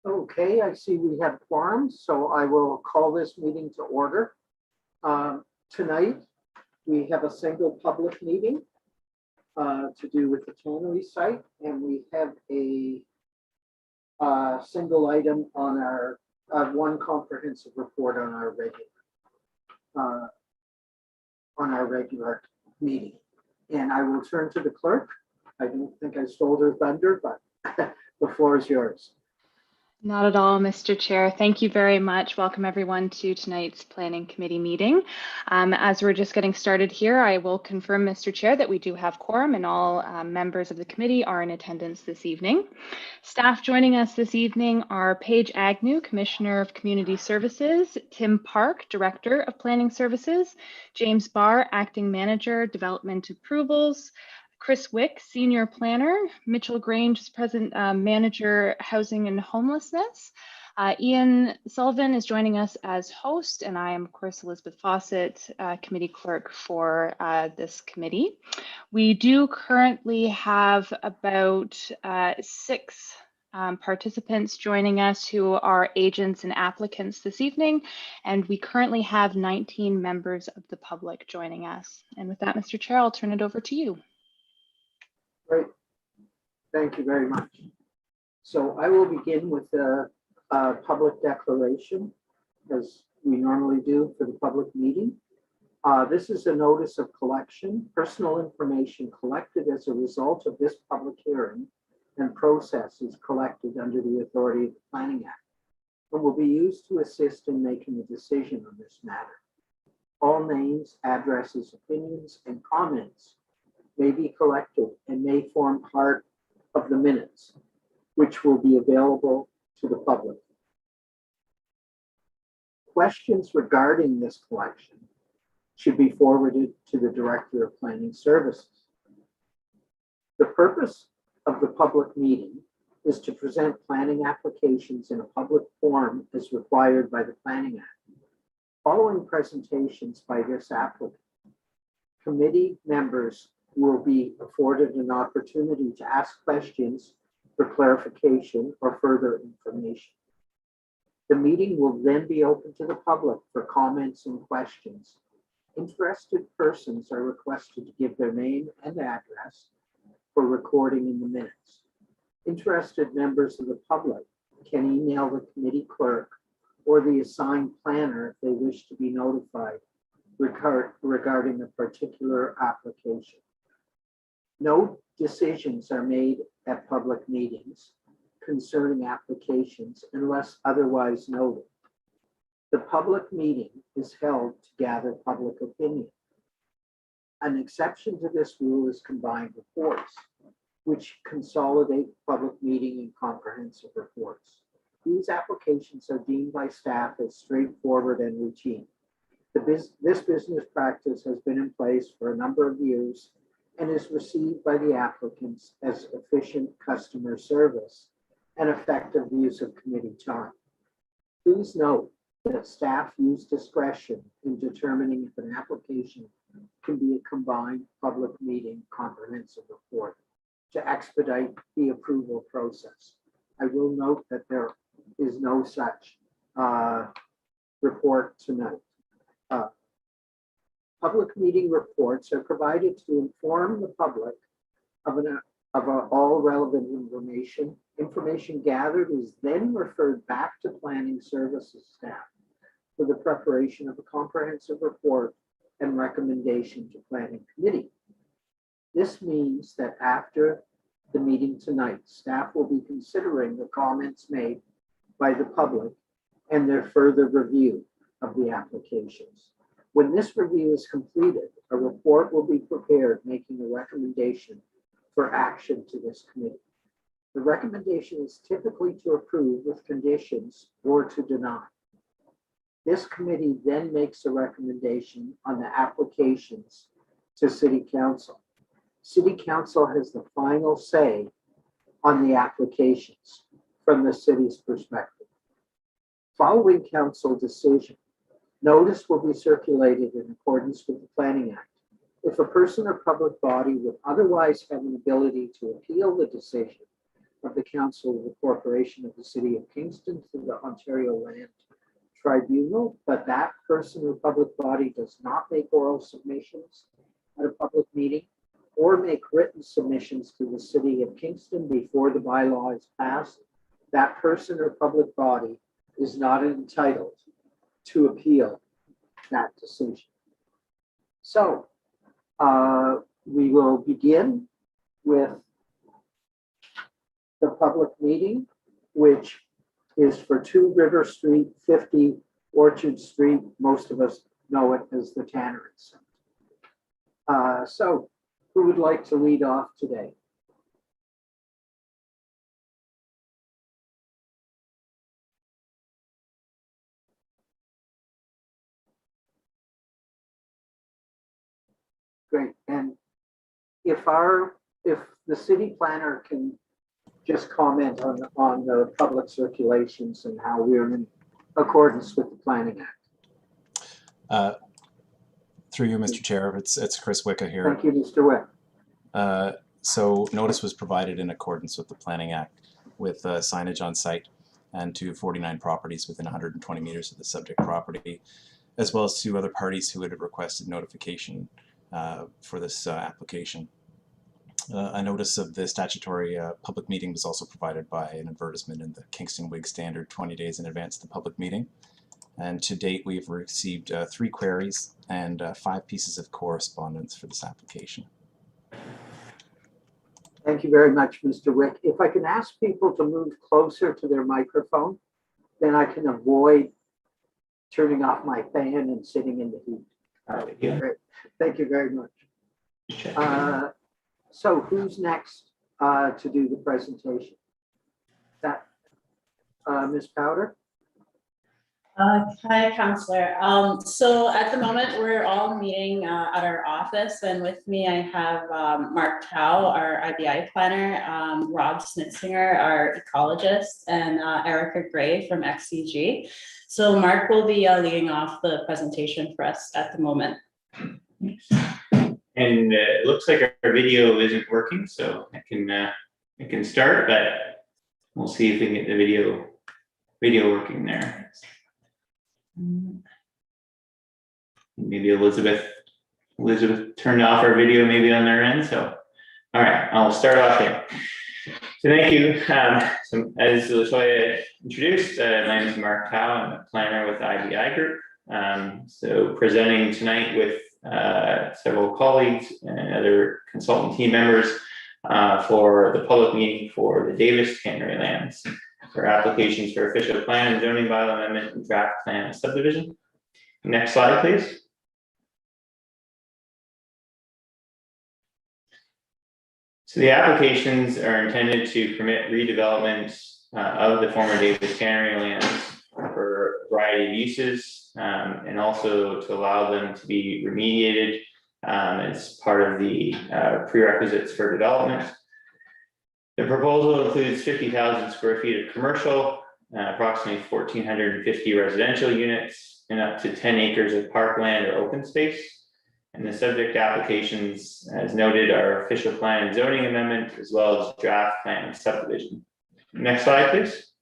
Okay, I see we have quorum, so I will call this meeting to order. Tonight, we have a single public meeting to do with the tannery site, and we have a single item on our one comprehensive report on our regular meeting. And I will turn to the clerk. I don't think I stole her thunder, but the floor is yours. Not at all, Mr. Chair. Thank you very much. Welcome everyone to tonight's Planning Committee meeting. As we're just getting started here, I will confirm, Mr. Chair, that we do have quorum and all members of the committee are in attendance this evening. Staff joining us this evening are Paige Agnew, Commissioner of Community Services, Tim Park, Director of Planning Services, James Barr, Acting Manager, Development Approvals, Chris Wick, Senior Planner, Mitchell Grange, Present Manager, Housing and Homelessness. Ian Sullivan is joining us as host, and I am, of course, Elizabeth Fawcett, Committee Clerk for this committee. We do currently have about 6 participants joining us who are agents and applicants this evening, and we currently have 19 members of the public joining us. And with that, Mr. Chair, I'll turn it over to you. Great. Thank you very much. So I will begin with the public declaration, as we normally do for the public meeting. This is a notice of collection. Personal information collected as a result of this public hearing and process is collected under the authority of the Planning Act and will be used to assist in making a decision on this matter. All names, addresses, opinions, and comments may be collected and may form part of the minutes, which will be available to the public. Questions regarding this collection should be forwarded to the Director of Planning Services. The purpose of the public meeting is to present planning applications in a public forum as required by the Planning Act. Following presentations by this applicant, committee members will be afforded an opportunity to ask questions for clarification or further information. The meeting will then be open to the public for comments and questions. Interested persons are requested to give their name and address for recording in the minutes. Interested members of the public can email the committee clerk or the assigned planner if they wish to be notified regarding a particular application. No decisions are made at public meetings concerning applications unless otherwise noted. The public meeting is held to gather public opinion. An exception to this rule is combined reports, which consolidate public meeting and comprehensive reports. These applications are deemed by staff as straightforward and routine. This business practice has been in place for a number of years and is received by the applicants as efficient customer service and effective use of committee time. Please note that staff use discretion in determining if an application can be a combined public meeting comprehensive report to expedite the approval process. I will note that there is no such report tonight. Public meeting reports are provided to inform the public of all relevant information. Information gathered is then referred back to planning services staff for the preparation of a comprehensive report and recommendation to planning committee. This means that after the meeting tonight, staff will be considering the comments made by the public and their further review of the applications. When this review is completed, a report will be prepared making a recommendation for action to this committee. The recommendation is typically to approve with conditions or to deny. This committee then makes a recommendation on the applications to City Council. City Council has the final say on the applications from the city's perspective. Following council decision, notice will be circulated in accordance with the Planning Act. If a person or public body would otherwise have an ability to appeal the decision, of the Council of the Corporation of the City of Kingston to the Ontario Land Tribunal, but that person or public body does not make oral submissions at a public meeting or make written submissions to the City of Kingston before the bylaw is passed, that person or public body is not entitled to appeal that decision. So we will begin with the public meeting, which is for 2 River Street, 50 Orchard Street. Most of us know it as the Tannery Center. So who would like to lead off today? Great. And if the city planner can just comment on the public circulations and how we're in accordance with the Planning Act. Through you, Mr. Chair, it's Chris Wicca here. Thank you, Mr. Wick. So notice was provided in accordance with the Planning Act with signage on site and to 49 properties within 120 meters of the subject property, as well as 2 other parties who had requested notification for this application. A notice of the statutory public meeting was also provided by an advertisement in the Kingston Whig Standard 20 days in advance of the public meeting. And to date, we've received 3 queries and 5 pieces of correspondence for this application. Thank you very much, Mr. Wick. If I can ask people to move closer to their microphone, then I can avoid turning off my fan and sitting in the heat. Great. Thank you very much. So who's next to do the presentation? That Ms. Powder? Hi, Councillor. So at the moment, we're all meeting at our office, and with me I have Mark Tao, our IBI planner, Rob Snitzinger, our ecologist, and Erica Gray from XCG. So Mark will be leading off the presentation for us at the moment. And it looks like our video isn't working, so I can start, but we'll see if we can get the video working there. Maybe Elizabeth turned off our video maybe on their end. So, all right, I'll start off here. So thank you. So as LaToya introduced, my name is Mark Tao. I'm a planner with the IBI Group. So presenting tonight with several colleagues and other consultant team members for the public meeting for the Davis Tannery lands for applications for official plan and zoning bylaw amendment and draft plan and subdivision. Next slide, please. So the applications are intended to permit redevelopment of the former Davis Tannery lands for a variety of uses, and also to allow them to be remediated as part of the prerequisites for development. The proposal includes 50,000 square feet of commercial, approximately 1,450 residential units, and up to 10 acres of parkland or open space. And the subject applications, as noted, are official plan and zoning amendment, as well as draft plan and subdivision. Next slide, please.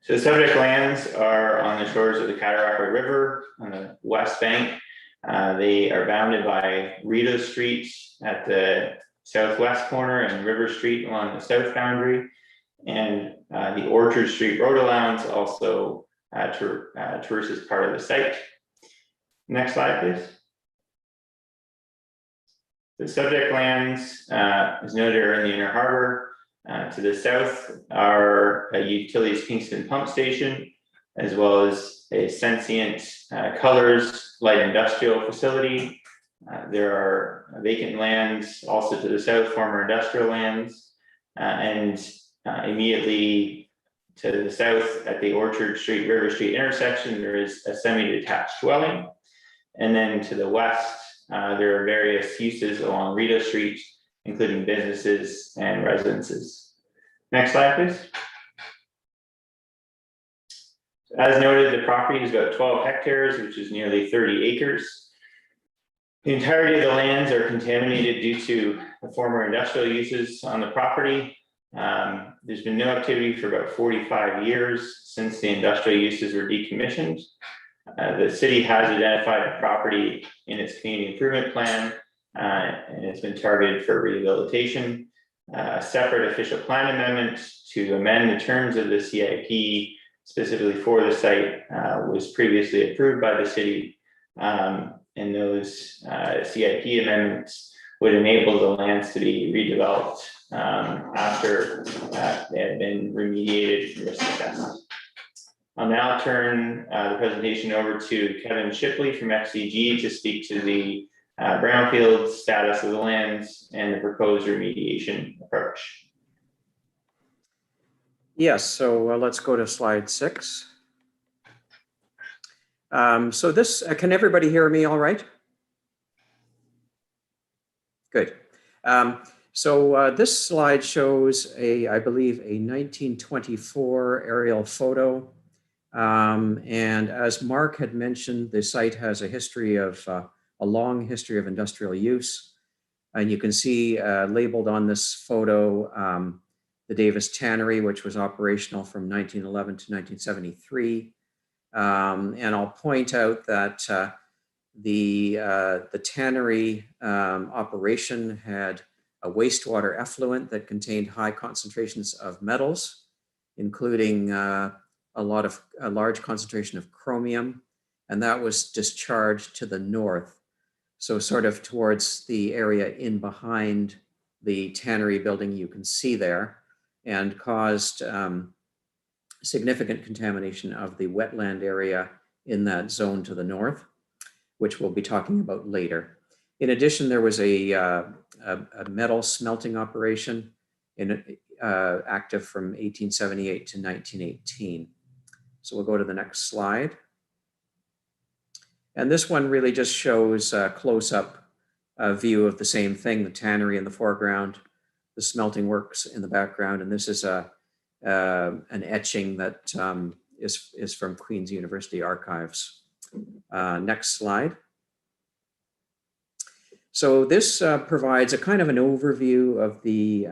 So the subject lands are on the shores of the Cataraqui River on the west bank. They are bounded by Rideau Street at the southwest corner and River Street along the south boundary. And the Orchard Street Road allowance also traverses part of the site. Next slide, please. The subject lands, as noted, are in the Inner Harbor. To the south are a Utilities Kingston pump station, as well as a Sensient Colors light industrial facility. There are vacant lands also to the south, former industrial lands, and immediately to the south at the Orchard Street, River Street intersection, there is a semi-detached dwelling. And then to the west, there are various uses along Rideau Street, including businesses and residences. Next slide, please. As noted, the property is about 12 hectares, which is nearly 30 acres. The entirety of the lands are contaminated due to the former industrial uses on the property. There's been no activity for about 45 years since the industrial uses were decommissioned. The city has identified the property in its community improvement plan, and it's been targeted for rehabilitation. A separate official plan amendment to amend the terms of the CIP specifically for the site was previously approved by the city. And those CIP amendments would enable the lands to be redeveloped after they had been remediated with success. I'll now turn the presentation over to Kevin Shipley from FCG to speak to the brownfield status of the lands and the proposed remediation approach. Yes, so let's go to slide 6. So this, can everybody hear me all right? Good. So this slide shows I believe, a 1924 aerial photo. And as Mark had mentioned, the site has a history of, a long history of industrial use. And you can see labeled on this photo, the Davis Tannery, which was operational from 1911 to 1973. And I'll point out that the tannery operation had a wastewater effluent that contained high concentrations of metals, including a large concentration of chromium, and that was discharged to the north. So sort of towards the area in behind the tannery building you can see there, and caused significant contamination of the wetland area in that zone to the north, which we'll be talking about later. In addition, there was a metal smelting operation active from 1878 to 1918. So we'll go to the next slide. And this one really just shows a close-up view of the same thing, the tannery in the foreground, the smelting works in the background, and this is an etching that is from Queen's University Archives. Next slide. So this provides a kind of an overview of the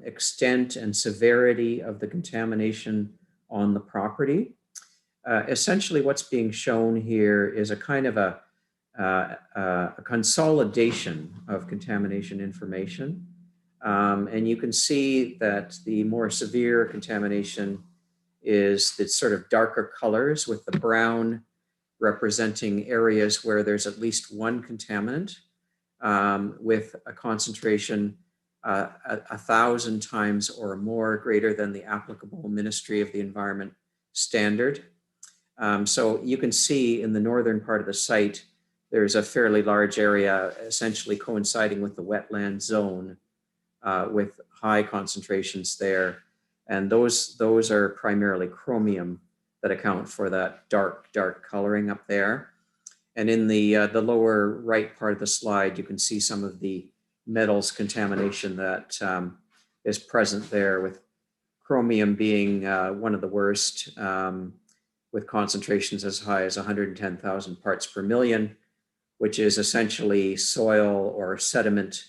extent and severity of the contamination on the property. Essentially, what's being shown here is a kind of a consolidation of contamination information. And you can see that the more severe contamination is the sort of darker colors, with the brown representing areas where there's at least one contaminant, with a concentration 1,000 times or more greater than the applicable Ministry of the Environment standard. So you can see in the northern part of the site, there's a fairly large area essentially coinciding with the wetland zone, with high concentrations there. And those are primarily chromium that account for that dark coloring up there. And in the lower right part of the slide, you can see some of the metals contamination that is present there, with chromium being one of the worst, with concentrations as high as 110,000 parts per million, which is essentially soil or sediment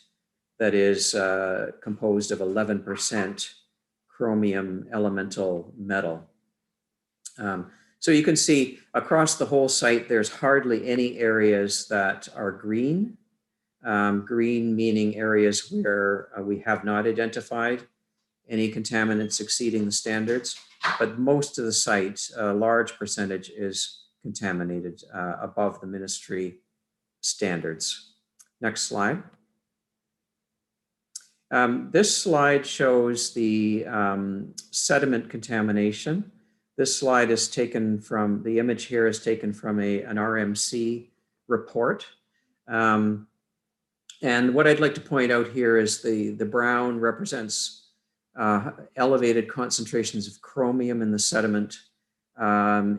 that is composed of 11% chromium elemental metal. So you can see across the whole site, there's hardly any areas that are green. Green meaning areas where we have not identified any contaminants exceeding the standards, but most of the site, a large percentage, is contaminated above the ministry standards. Next slide. This slide shows the sediment contamination. This slide is taken from, the image here is taken from an RMC report. And what I'd like to point out here is the brown represents elevated concentrations of chromium in the sediment,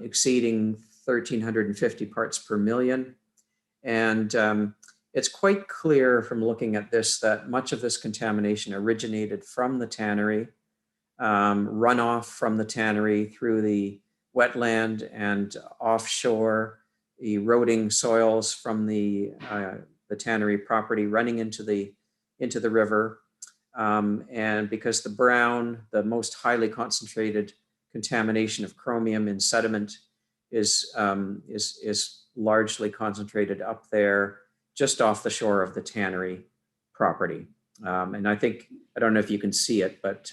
exceeding 1,350 parts per million. And it's quite clear from looking at this that much of this contamination originated from the tannery, runoff from the tannery through the wetland and offshore, eroding soils from the the tannery property running into the river. And because the brown, the most highly concentrated contamination of chromium in sediment is largely concentrated up there just off the shore of the tannery property. And I think, I don't know if you can see it, but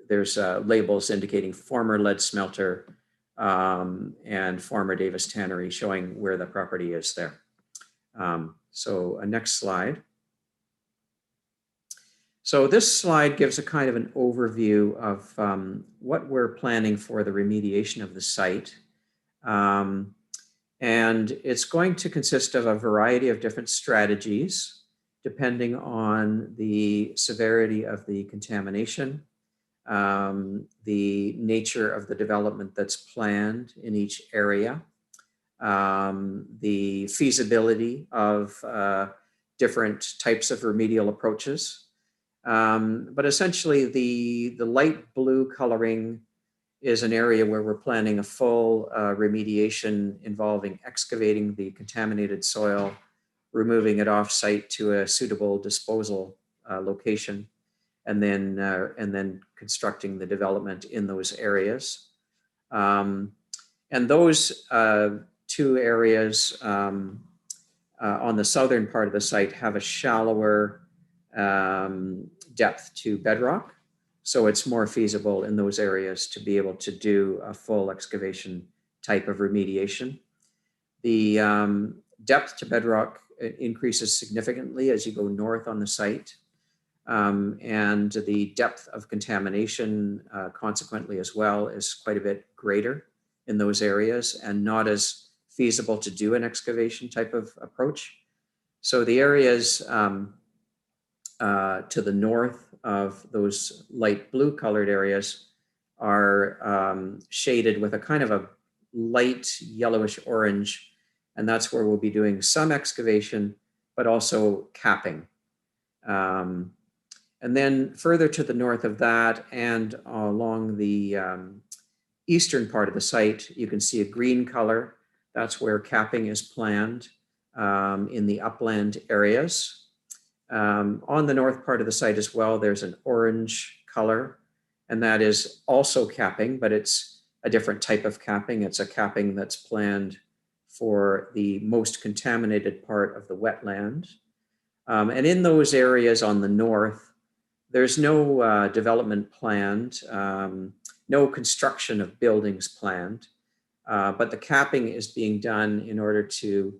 there's labels indicating former lead smelter and former Davis Tannery, showing where the property is there. So next slide. So this slide gives a kind of an overview of what we're planning for the remediation of the site. And it's going to consist of a variety of different strategies depending on the severity of the contamination, the nature of the development that's planned in each area, the feasibility of different types of remedial approaches. But essentially the light blue coloring is an area where we're planning a full remediation involving excavating the contaminated soil, removing it off-site to a suitable disposal location, and then constructing the development in those areas. And those two areas on the southern part of the site have a shallower depth to bedrock. So it's more feasible in those areas to be able to do a full excavation type of remediation. The depth to bedrock increases significantly as you go north on the site. And the depth of contamination consequently as well is quite a bit greater in those areas and not as feasible to do an excavation type of approach. So the areas to the north of those light blue colored areas are shaded with a kind of a light yellowish orange, and that's where we'll be doing some excavation, but also capping. And then further to the north of that and along the eastern part of the site, you can see a green color. That's where capping is planned in the upland areas. On the north part of the site as well, there's an orange color, and that is also capping, but it's a different type of capping. It's a capping that's planned for the most contaminated part of the wetland. And in those areas on the north, there's no development planned, no construction of buildings planned, but the capping is being done in order to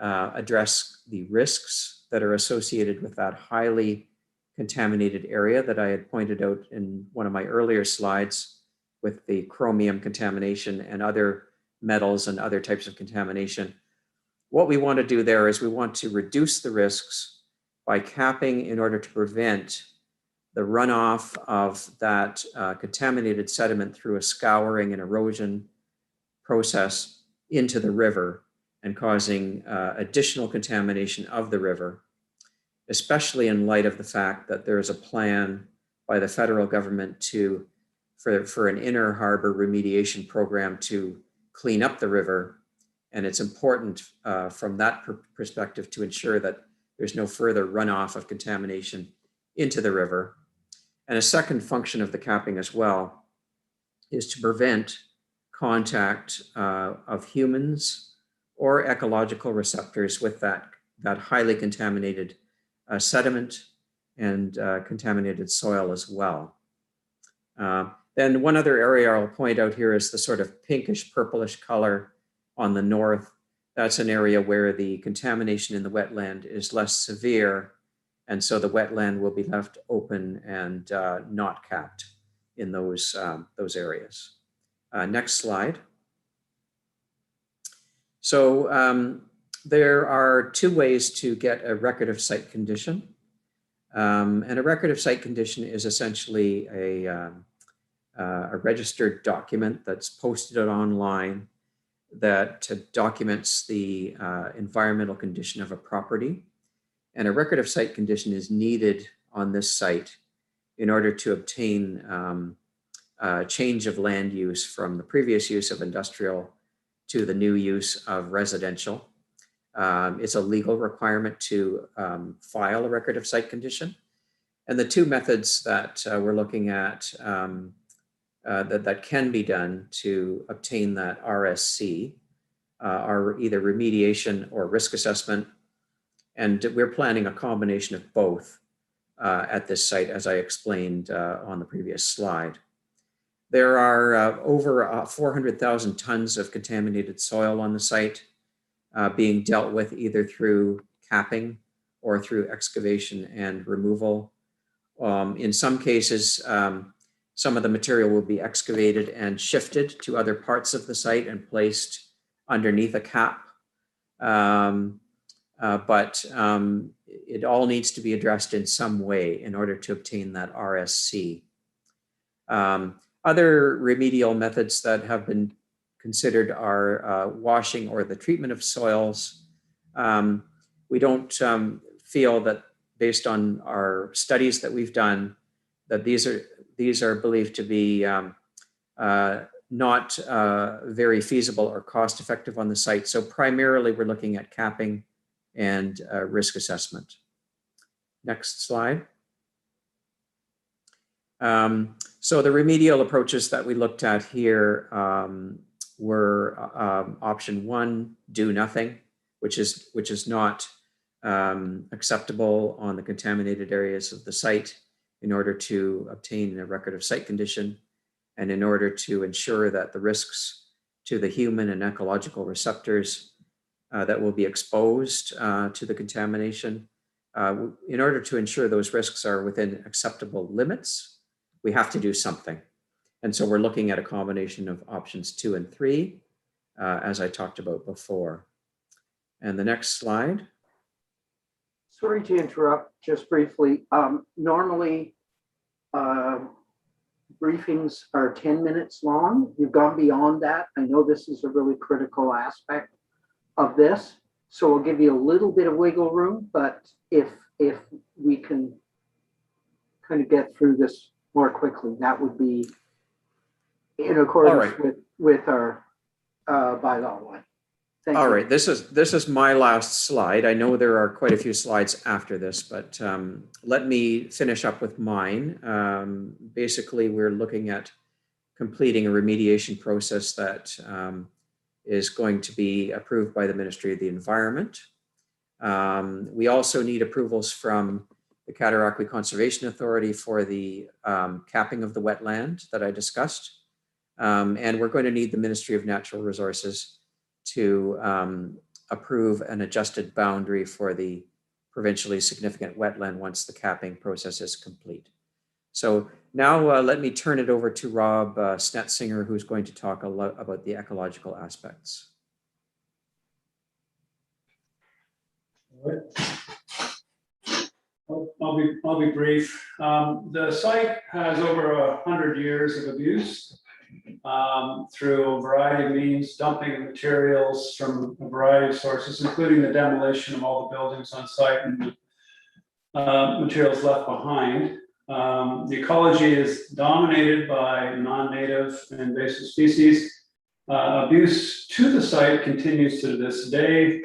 address the risks that are associated with that highly contaminated area that I had pointed out in one of my earlier slides with the chromium contamination and other metals and other types of contamination. What we want to do there is we want to reduce the risks by capping in order to prevent the runoff of that contaminated sediment through a scouring and erosion process into the river and causing additional contamination of the river, especially in light of the fact that there is a plan by the federal government for an inner harbor remediation program to clean up the river. And it's important from that perspective to ensure that there's no further runoff of contamination into the river. And a second function of the capping as well is to prevent contact of humans or ecological receptors with that highly contaminated sediment and contaminated soil as well. Then one other area I'll point out here is the sort of pinkish purplish color on the north. That's an area where the contamination in the wetland is less severe, and so the wetland will be left open and not capped in those areas. Next slide. So there are two ways to get a record of site condition. And a record of site condition is essentially a registered document that's posted online that documents the environmental condition of a property. And a record of site condition is needed on this site in order to obtain change of land use from the previous use of industrial to the new use of residential. It's a legal requirement to file a record of site condition. And the two methods that we're looking at that can be done to obtain that RSC are either remediation or risk assessment. And we're planning a combination of both at this site, as I explained on the previous slide. There are over 400,000 tons of contaminated soil on the site being dealt with either through capping or through excavation and removal. In some cases, some of the material will be excavated and shifted to other parts of the site and placed underneath a cap. But it all needs to be addressed in some way in order to obtain that RSC. Other remedial methods that have been considered are washing or the treatment of soils. We don't feel that, based on our studies that we've done, that these are believed to be not very feasible or cost effective on the site. So primarily we're looking at capping and risk assessment. Next slide. So the remedial approaches that we looked at here were option one, do nothing, which is not acceptable on the contaminated areas of the site in order to obtain a record of site condition and in order to ensure that the risks to the human and ecological receptors that will be exposed to the contamination, in order to ensure those risks are within acceptable limits, we have to do something. And so we're looking at a combination of options 2 and 3, as I talked about before. And the next slide. Sorry to interrupt just briefly. Normally, briefings are 10 minutes long. You've gone beyond that. I know this is a really critical aspect of this, so we'll give you a little bit of wiggle room, but if we can kind of get through this more quickly, that would be in accordance with our bylaw one. Thank you. All right, this is my last slide. I know there are quite a few slides after this, but let me finish up with mine. Basically, we're looking at completing a remediation process that is going to be approved by the Ministry of the Environment. We also need approvals from the Cataraqui Conservation Authority for the capping of the wetland that I discussed. And we're going to need the Ministry of Natural Resources to approve an adjusted boundary for the provincially significant wetland once the capping process is complete. So now let me turn it over to Rob Snetzinger, who's going to talk a lot about the ecological aspects. All right. I'll be brief. The site has over 100 years of abuse through a variety of means, dumping materials from a variety of sources, including the demolition of all the buildings on site and materials left behind. The ecology is dominated by non-native and invasive species. Abuse to the site continues to this day.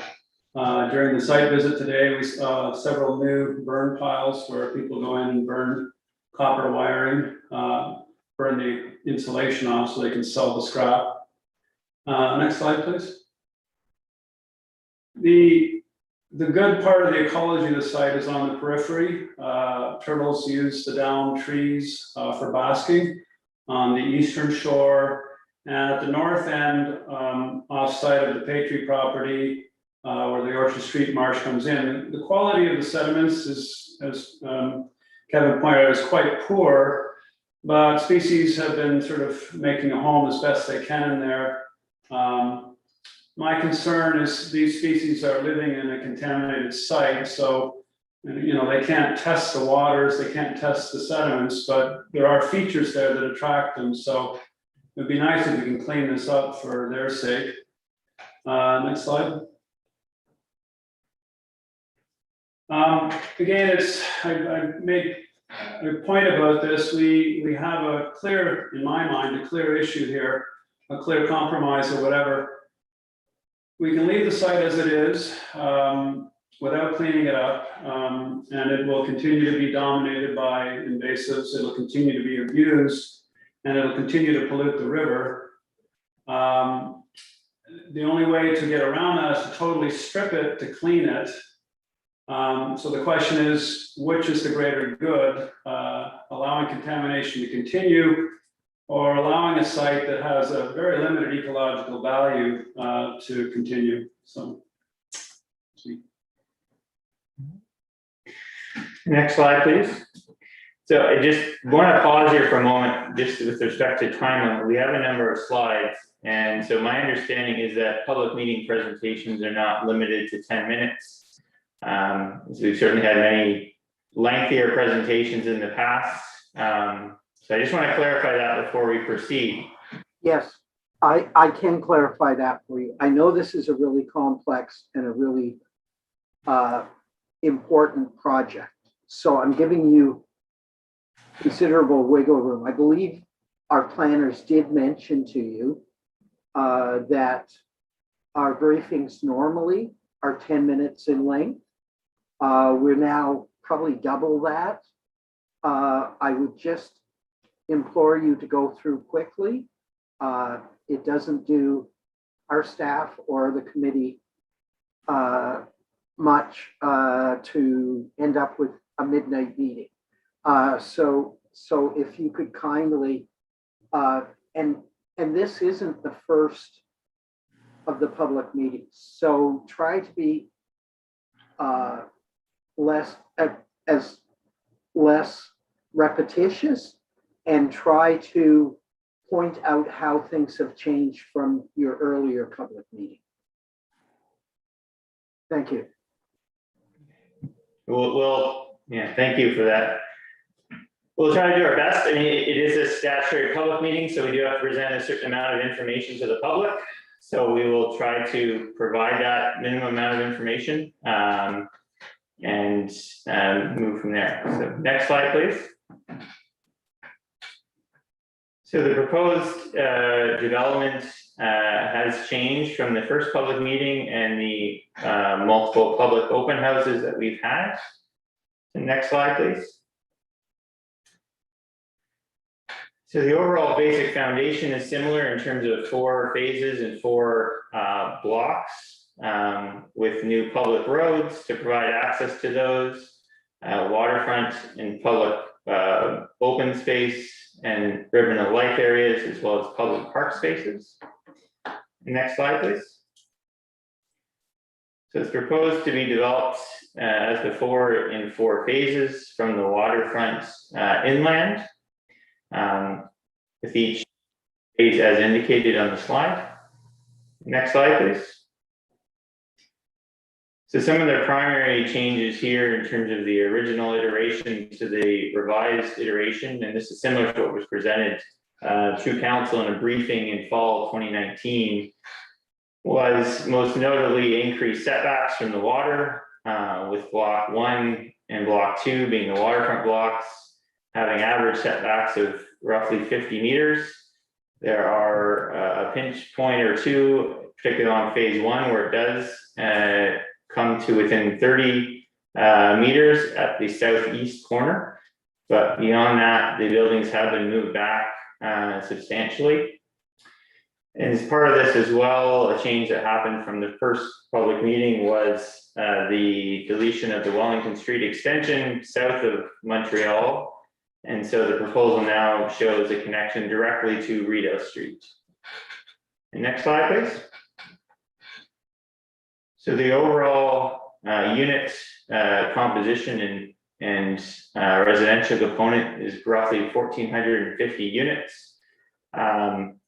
During the site visit today, we saw several new burn piles where people go in and burn copper wiring, burn the insulation off so they can sell the scrap. Next slide, please. The good part of the ecology of the site is on the periphery. Turtles use the downed trees for basking on the eastern shore. And at the north end, off-site of the Patry property, where the Orchard Street Marsh comes in, the quality of the sediments is, as Kevin pointed out, is quite poor, but species have been sort of making a home as best they can in there. My concern is these species are living in a contaminated site, so they can't test the waters, they can't test the sediments, but there are features there that attract them. So it'd be nice if we can clean this up for their sake. Next slide. Again, I made a point about this. We have a clear, in my mind, a clear issue here, a clear compromise or whatever. we can leave the site as it is without cleaning it up, and it will continue to be dominated by invasives. It'll continue to be abused, and it'll continue to pollute the river. The only way to get around that is to totally strip it to clean it. So the question is, which is the greater good, allowing contamination to continue, or allowing a site that has a very limited ecological value to continue? So, Next slide, please. So I just want to pause here for a moment, just with respect to time limit. We have a number of slides. And so my understanding is that public meeting presentations are not limited to 10 minutes. So we've certainly had many lengthier presentations in the past. So I just want to clarify that before we proceed. Yes, I can clarify that for you. I know this is a really complex and a really important project. So I'm giving you considerable wiggle room. I believe our planners did mention to you that our briefings normally are 10 minutes in length. We're now probably double that. I would just implore you to go through quickly. It doesn't do our staff or the committee much to end up with a midnight meeting. So if you could kindly, and this isn't the first of the public meetings, so try to be less repetitious, and try to point out how things have changed from your earlier public meeting. Thank you. Yeah, thank you for that. We'll try to do our best. I mean, it is a statutory public meeting, so we do have to present a certain amount of information to the public. So we will try to provide that minimum amount of information and move from there. So next slide, please. So the proposed development has changed from the first public meeting and the multiple public open houses that we've had. So next slide, please. So the overall basic foundation is similar in terms of 4 phases and 4 blocks with new public roads to provide access to those, waterfront and public open space and ribbon of life areas, as well as public park spaces. Next slide, please. So it's proposed to be developed as before in 4 phases from the waterfront inland, with each phase as indicated on the slide. Next slide, please. So some of the primary changes here in terms of the original iteration to the revised iteration, and this is similar to what was presented to council in a briefing in fall 2019, was most notably increased setbacks from the water, with block 1 and block 2 being the waterfront blocks, having average setbacks of roughly 50 meters. There are a pinch point or two, particularly on phase 1, where it does come to within 30 meters at the southeast corner. But beyond that, the buildings have been moved back substantially. And as part of this as well, a change that happened from the first public meeting was the deletion of the Wellington Street extension south of Montreal. And so the proposal now shows a connection directly to Rideau Street. And next slide, please. So the overall unit composition and residential component is roughly 1,450 units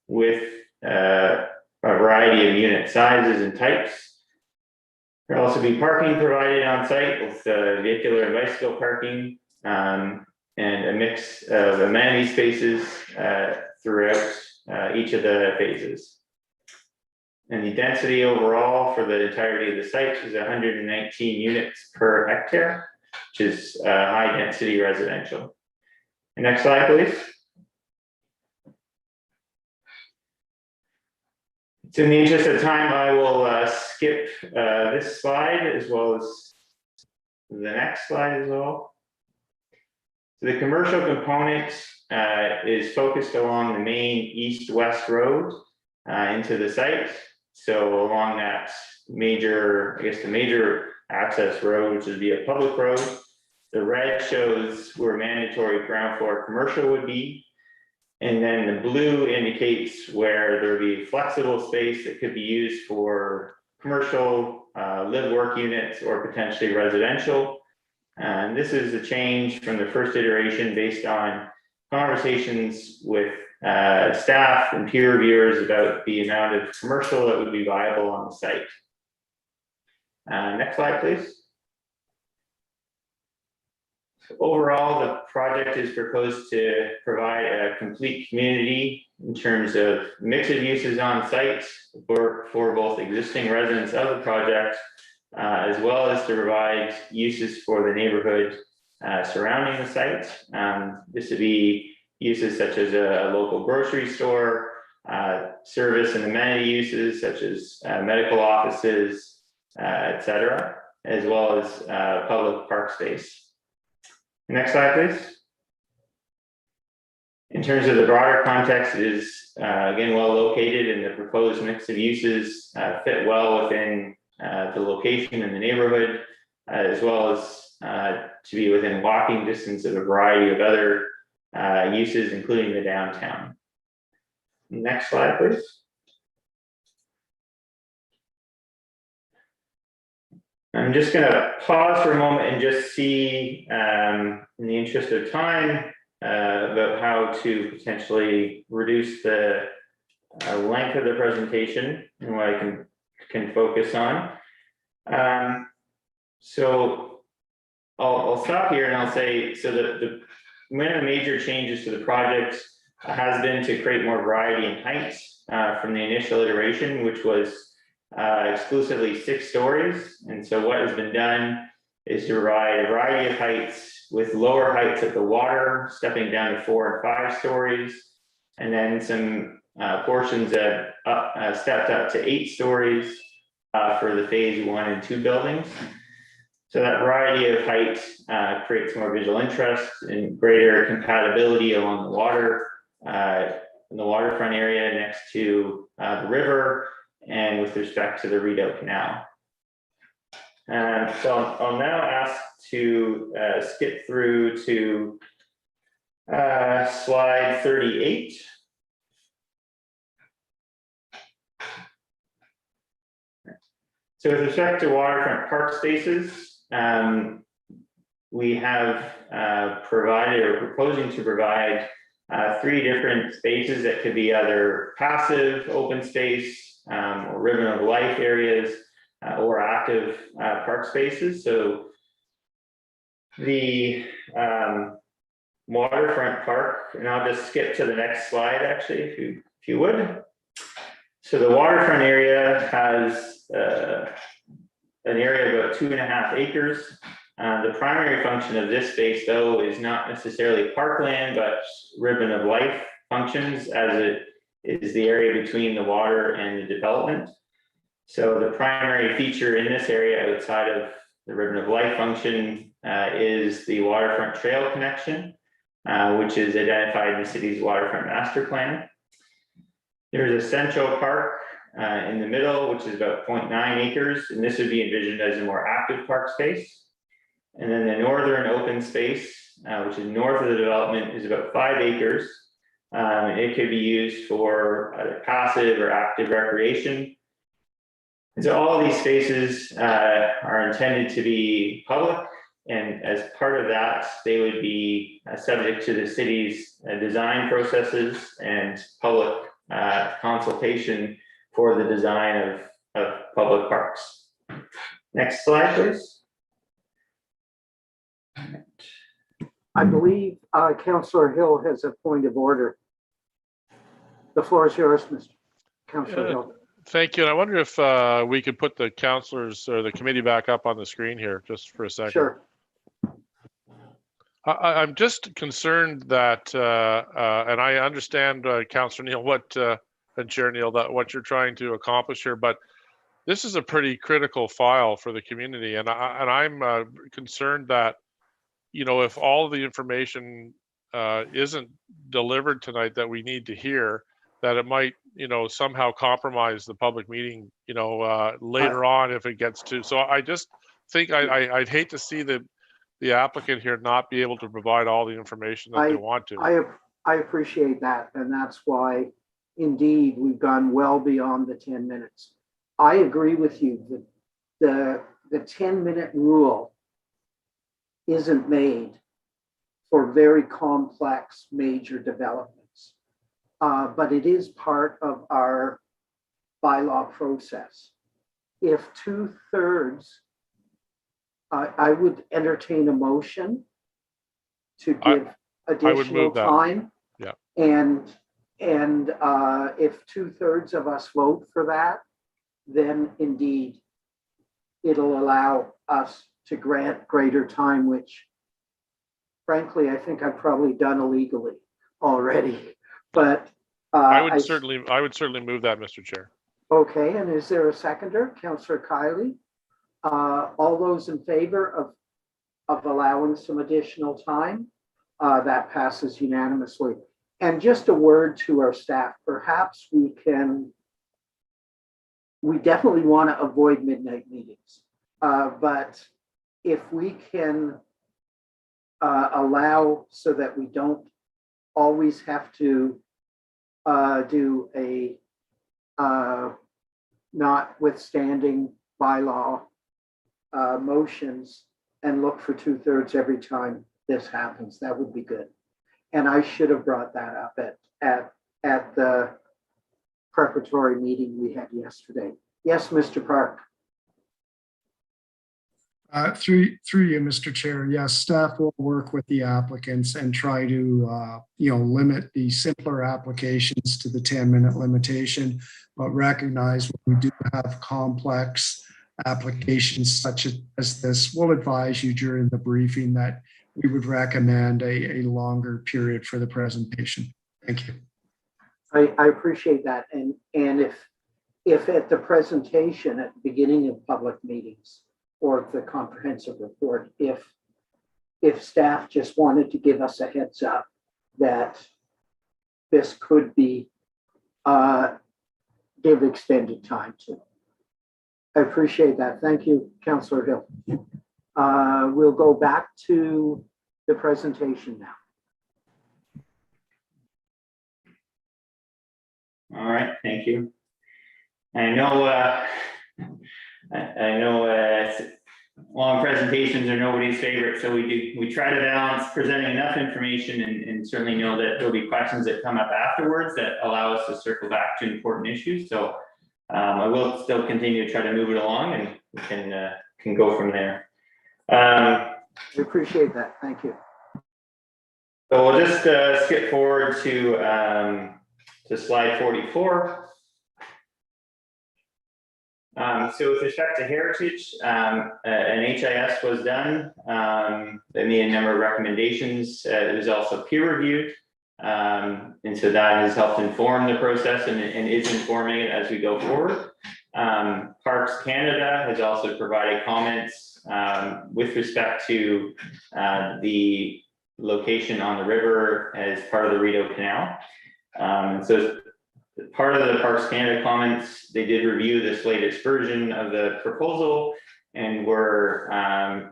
with a variety of unit sizes and types. There'll also be parking provided on site with vehicular and bicycle parking, and a mix of amenity spaces throughout each of the phases. And the density overall for the entirety of the site is 119 units per hectare, which is high density residential. And next slide, please. So in the interest of time, I will skip this slide as well as the next slide as well. So the commercial component is focused along the main east-west road into the site. So along that major, I guess the major access road, which would be a public road. The red shows where mandatory ground floor commercial would be. And then the blue indicates where there would be flexible space that could be used for commercial, live-work units, or potentially residential. And this is a change from the first iteration based on conversations with staff and peer reviewers about the amount of commercial that would be viable on the site. Next slide, please. Overall, the project is proposed to provide a complete community in terms of mix of uses on site for both existing residents of the project, as well as to provide uses for the neighborhood surrounding the site. This would be uses such as a local grocery store, service and amenity uses such as medical offices, etc., as well as public park space. Next slide, please. In terms of the broader context, it is again well located, and the proposed mix of uses fit well within the location and the neighborhood, as well as to be within walking distance of a variety of other uses, including the downtown. Next slide, please. I'm just going to pause for a moment and just see, in the interest of time, about how to potentially reduce the length of the presentation and what I can focus on. So I'll stop here and I'll say, so one of the major changes to the project has been to create more variety in heights from the initial iteration, which was exclusively 6 stories. And so what has been done is to provide a variety of heights, with lower heights at the water, stepping down to 4 and 5 stories, and then some portions that stepped up to 8 stories for the phase 1 and 2 buildings. So that variety of heights creates more visual interest and greater compatibility along the water, in the waterfront area next to the river, and with respect to the Rideau Canal. So I'll now ask to skip through to slide 38. So with respect to waterfront park spaces, we have provided or proposing to provide 3 different spaces that could be either passive open space, or ribbon of life areas, or active park spaces. So the waterfront park, and I'll just skip to the next slide actually, if you would. So the waterfront area has an area of about 2.5 acres. The primary function of this space, though, is not necessarily parkland, but ribbon of life functions, as it is the area between the water and the development. So the primary feature in this area outside of the ribbon of life function is the waterfront trail connection, which is identified in the city's waterfront master plan. There's a central park in the middle, which is about 0.9 acres, and this would be envisioned as a more active park space. And then the northern open space, which is north of the development, is about 5 acres. It could be used for either passive or active recreation. And so all of these spaces are intended to be public, and as part of that, they would be subject to the city's design processes and public consultation for the design of public parks. Next slide, please. I believe Councillor Hill has a point of order. The floor is yours, Mr. Councillor Hill. Thank you. And I wonder if we could put the councillors or the committee back up on the screen here just for a second. Sure. I'm just concerned that, and I understand, Councillor Neal, and Chair Neil, that what you're trying to accomplish here, but this is a pretty critical file for the community, and I'm concerned that, you know, if all of the information isn't delivered tonight that we need to hear, that it might, you know, somehow compromise the public meeting, you know, later on if it gets to. So I just think I'd hate to see the applicant here not be able to provide all the information that they want to. I appreciate that, and that's why, indeed, we've gone well beyond the 10 minutes. I agree with you that the 10-minute rule isn't made for very complex major developments, but it is part of our bylaw process. If 2/3, I would entertain a motion to give additional time. Yeah. And if 2/3 of us vote for that, then indeed it'll allow us to grant greater time, which frankly, I think I've probably done illegally already, but I would certainly move that, Mr. Chair. Okay, and is there a seconder? Councillor Kiley? All those in favor of allowing some additional time? That passes unanimously. And just a word to our staff, perhaps we definitely want to avoid midnight meetings, but if we can allow so that we don't always have to do a notwithstanding bylaw motions and look for 2/3 every time this happens, that would be good. And I should have brought that up at the preparatory meeting we had yesterday. Yes, Mr. Park. Through you, Mr. Chair. Yes, staff will work with the applicants and try to limit the simpler applications to the 10-minute limitation, but recognize when we do have complex applications such as this, we'll advise you during the briefing that we would recommend a longer period for the presentation. Thank you. I appreciate that. And if at the presentation at the beginning of public meetings or the comprehensive report, if staff just wanted to give us a heads up that this could be give extended time to. I appreciate that. Thank you, Councillor Hill. We'll go back to the presentation now. All right, thank you. I know long presentations are nobody's favorite, so we try to balance presenting enough information and certainly know that there'll be questions that come up afterwards that allow us to circle back to important issues. So I will still continue to try to move it along, and we can go from there. We appreciate that. Thank you. So we'll just skip forward to slide 44. So with respect to heritage, an HIS was done. They made a number of recommendations. It was also peer reviewed. And so that has helped inform the process and is informing it as we go forward. Parks Canada has also provided comments with respect to the location on the river as part of the Rideau Canal. So part of the Parks Canada comments, they did review this latest version of the proposal and were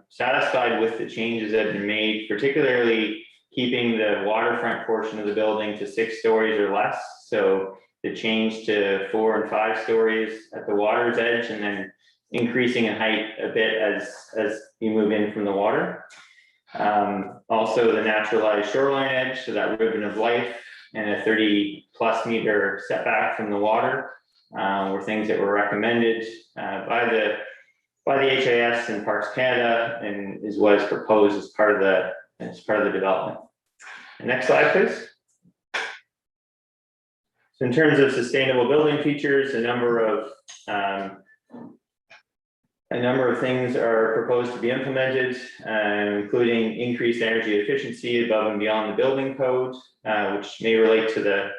satisfied with the changes that have been made, particularly keeping the waterfront portion of the building to 6 stories or less. So the change to 4 and 5 stories at the water's edge, and then increasing in height a bit as you move in from the water. Also the naturalized shoreline edge, so that ribbon of life, and a 30+ meter setback from the water were things that were recommended by the HIS and Parks Canada, and is what is proposed as part of the development. The next slide, please. So in terms of sustainable building features, a number of things are proposed to be implemented, including increased energy efficiency above and beyond the building code, which may relate to the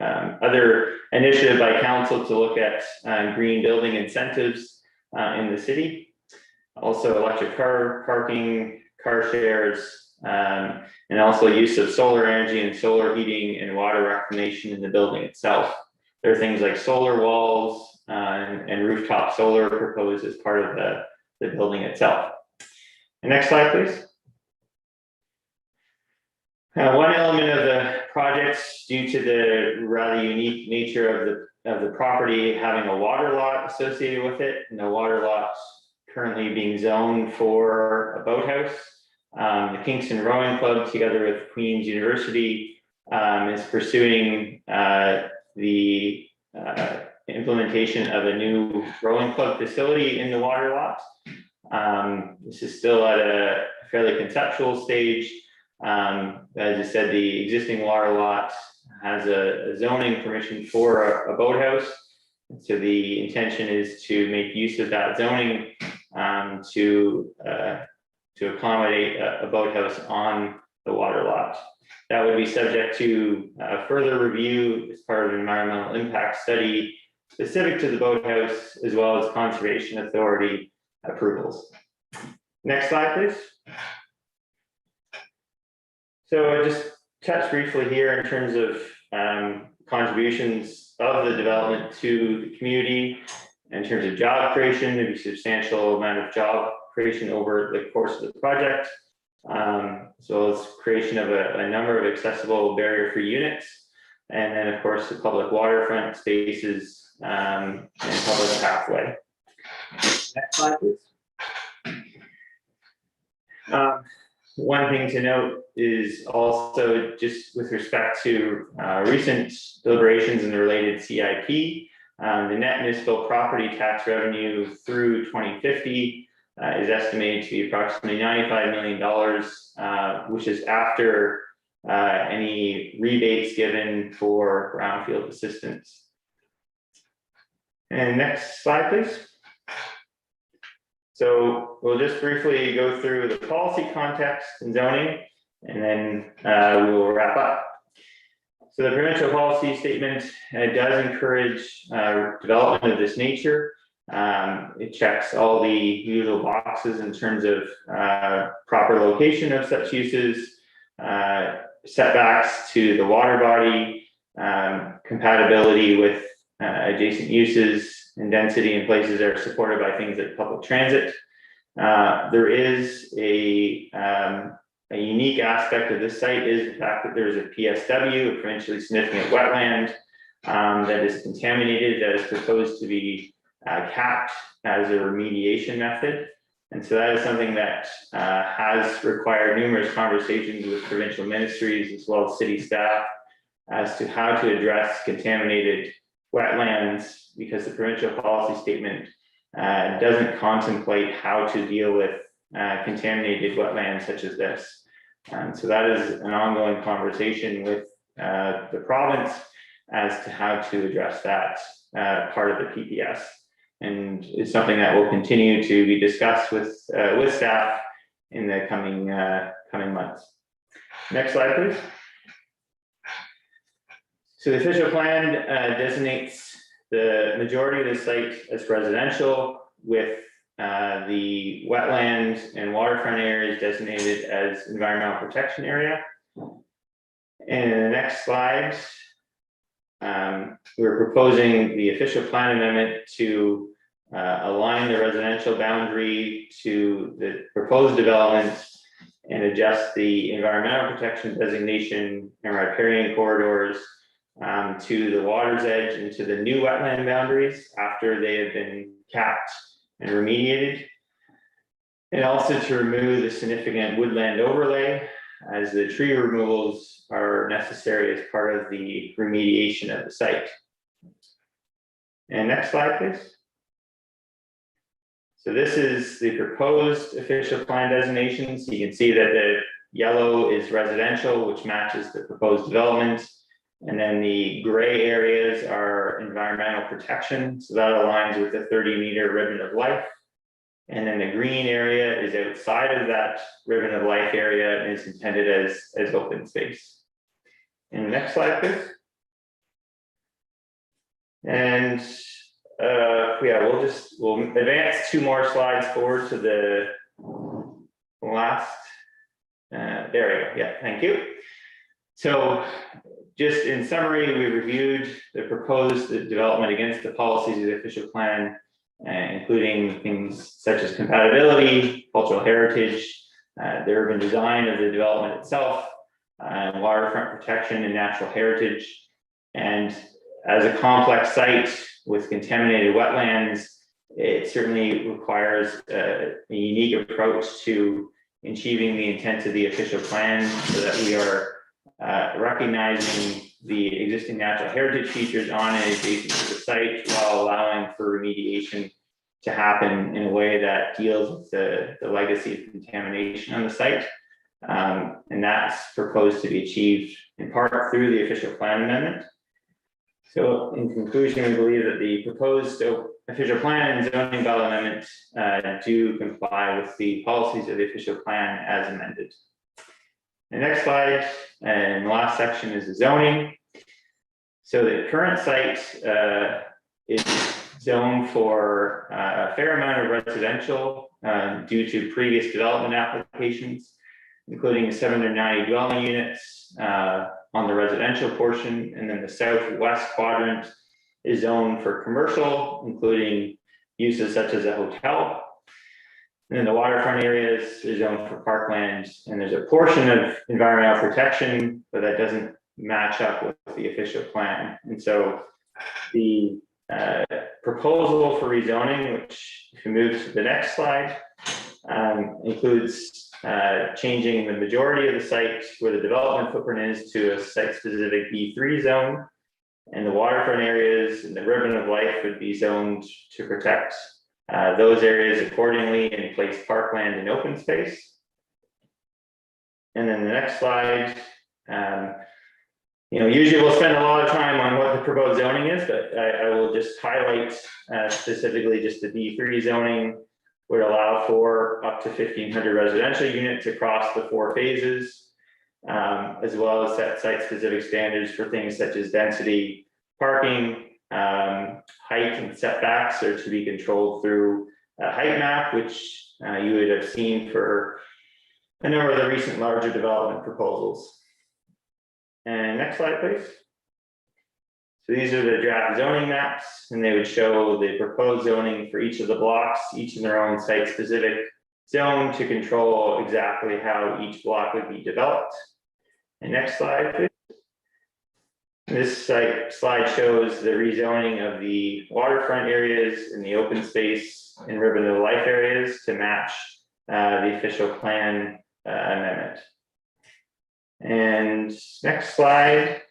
other initiative by council to look at green building incentives in the city. Also electric car parking, car shares, and also use of solar energy and solar heating and water reclamation in the building itself. There are things like solar walls and rooftop solar proposed as part of the building itself. And next slide, please. One element of the projects, due to the rather unique nature of the property having a water lot associated with it, and the water lot currently being zoned for a boathouse. The Kingston Rowing Club, together with Queen's University, is pursuing the implementation of a new rowing club facility in the water lot. This is still at a fairly conceptual stage. As I said, the existing water lot has a zoning permission for a boathouse. So the intention is to make use of that zoning to accommodate a boathouse on the water lot. That would be subject to further review as part of an environmental impact study specific to the boathouse, as well as conservation authority approvals. Next slide, please. So I just touched briefly here in terms of contributions of the development to the community. In terms of job creation, there'd be a substantial amount of job creation over the course of the project, as well as creation of a number of accessible barrier-free units, and then of course the public waterfront spaces and public pathway. Next slide, please. One thing to note is also just with respect to recent deliberations in the related CIP, the net municipal property tax revenue through 2050 is estimated to be approximately $95 million, which is after any rebates given for brownfield assistance. And next slide, please. So we'll just briefly go through the policy context and zoning, and then we will wrap up. So the provincial policy statement does encourage development of this nature. It checks all the usual boxes in terms of proper location of such uses, setbacks to the water body, compatibility with adjacent uses, and density in places that are supported by things like public transit. There is a unique aspect of this site is the fact that there's a PSW, a provincially significant wetland, that is contaminated, that is proposed to be capped as a remediation method. And so that is something that has required numerous conversations with provincial ministries as well as city staff as to how to address contaminated wetlands, because the provincial policy statement doesn't contemplate how to deal with contaminated wetlands such as this. So that is an ongoing conversation with the province as to how to address that part of the PPS. And it's something that will continue to be discussed with staff in the coming months. Next slide, please. So the official plan designates the majority of the site as residential, with the wetland and waterfront areas designated as environmental protection area. And in the next slide, we're proposing the official plan amendment to align the residential boundary to the proposed development and adjust the environmental protection designation and riparian corridors to the water's edge and to the new wetland boundaries after they have been capped and remediated. And also to remove the significant woodland overlay, as the tree removals are necessary as part of the remediation of the site. And next slide, please. So this is the proposed official plan designations. You can see that the yellow is residential, which matches the proposed development. And then the gray areas are environmental protection. So that aligns with the 30-meter ribbon of life. And then the green area is outside of that ribbon of life area and is intended as open space. And next slide, please. And yeah, we'll advance 2 more slides forward to the last. There we go. Yeah, thank you. So just in summary, we reviewed the proposed development against the policies of the official plan, including things such as compatibility, cultural heritage, the urban design of the development itself, waterfront protection and natural heritage. And as a complex site with contaminated wetlands, it certainly requires a unique approach to achieving the intent of the official plan, so that we are recognizing the existing natural heritage features on and adjacent to the site, while allowing for remediation to happen in a way that deals with the legacy of contamination on the site. And that's proposed to be achieved in part through the official plan amendment. So in conclusion, we believe that the proposed official plan and zoning bylaw amendment do comply with the policies of the official plan as amended. The next slide and the last section is the zoning. So the current site is zoned for a fair amount of residential due to previous development applications, including 790 dwelling units on the residential portion, and then the southwest quadrant is zoned for commercial, including uses such as a hotel. And then the waterfront areas is zoned for parkland, and there's a portion of environmental protection, but that doesn't match up with the official plan. And so the proposal for rezoning, which if we move to the next slide, includes changing the majority of the site where the development footprint is to a site-specific B3 zone, and the waterfront areas and the ribbon of life would be zoned to protect those areas accordingly and place parkland and open space. And then the next slide, usually we'll spend a lot of time on what the proposed zoning is, but I will just highlight specifically just the B3 zoning would allow for up to 1,500 residential units across the 4 phases, as well as set site-specific standards for things such as density, parking, height, and setbacks are to be controlled through a height map, which you would have seen for a number of the recent larger development proposals. And next slide, please. So these are the draft zoning maps, and they would show the proposed zoning for each of the blocks, each in their own site-specific zone to control exactly how each block would be developed. And next slide, please. This slide shows the rezoning of the waterfront areas and the open space and ribbon of life areas to match the official plan amendment. And next slide.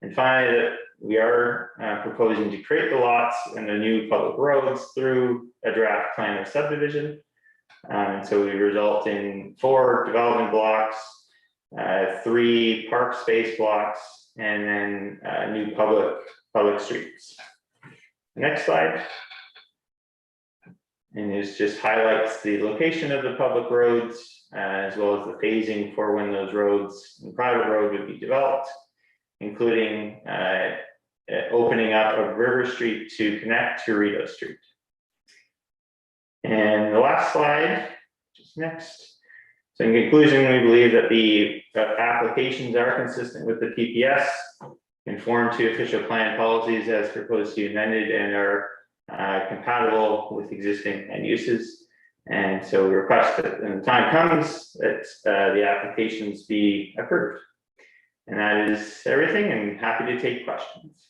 And finally, we are proposing to create the lots and the new public roads through a draft plan of subdivision. And so we result in 4 development blocks, 3 park space blocks, and then new public streets. Next slide. And this just highlights the location of the public roads, as well as the phasing for when those roads and private road would be developed, including opening up of River Street to connect to Rideau Street. And the last slide, just next. So in conclusion, we believe that the applications are consistent with the PPS, conform to official plan policies as proposed to be amended, and are compatible with existing end uses. And so we request that when the time comes that the applications be approved. And that is everything, and happy to take questions.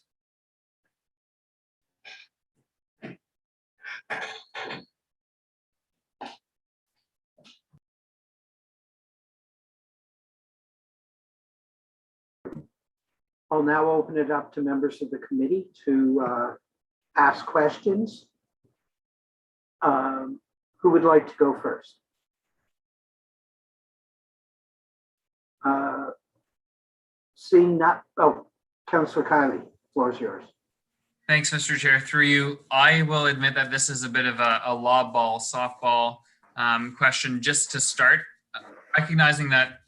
I'll now open it up to members of the committee to ask questions. Who would like to go first? Seeing that, Councillor Kiley, floor is yours. Thanks, Mr. Chair. Through you, I will admit that this is a bit of a lob ball, softball question just to start. Recognizing that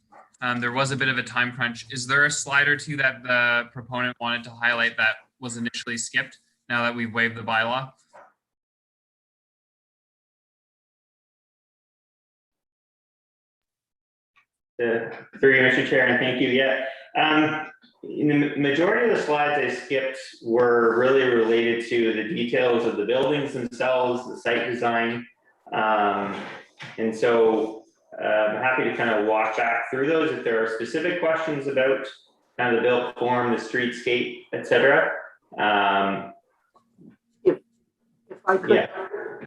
there was a bit of a time crunch, is there a slide or two that the proponent wanted to highlight that was initially skipped now that we've waived the bylaw? Through you, Mr. Chair, and thank you. Yeah. In the majority of the slides I skipped were really related to the details of the buildings themselves, the site design. And so I'm happy to kind of walk back through those if there are specific questions about kind of the built form, the streetscape, etc. If I could, Yeah.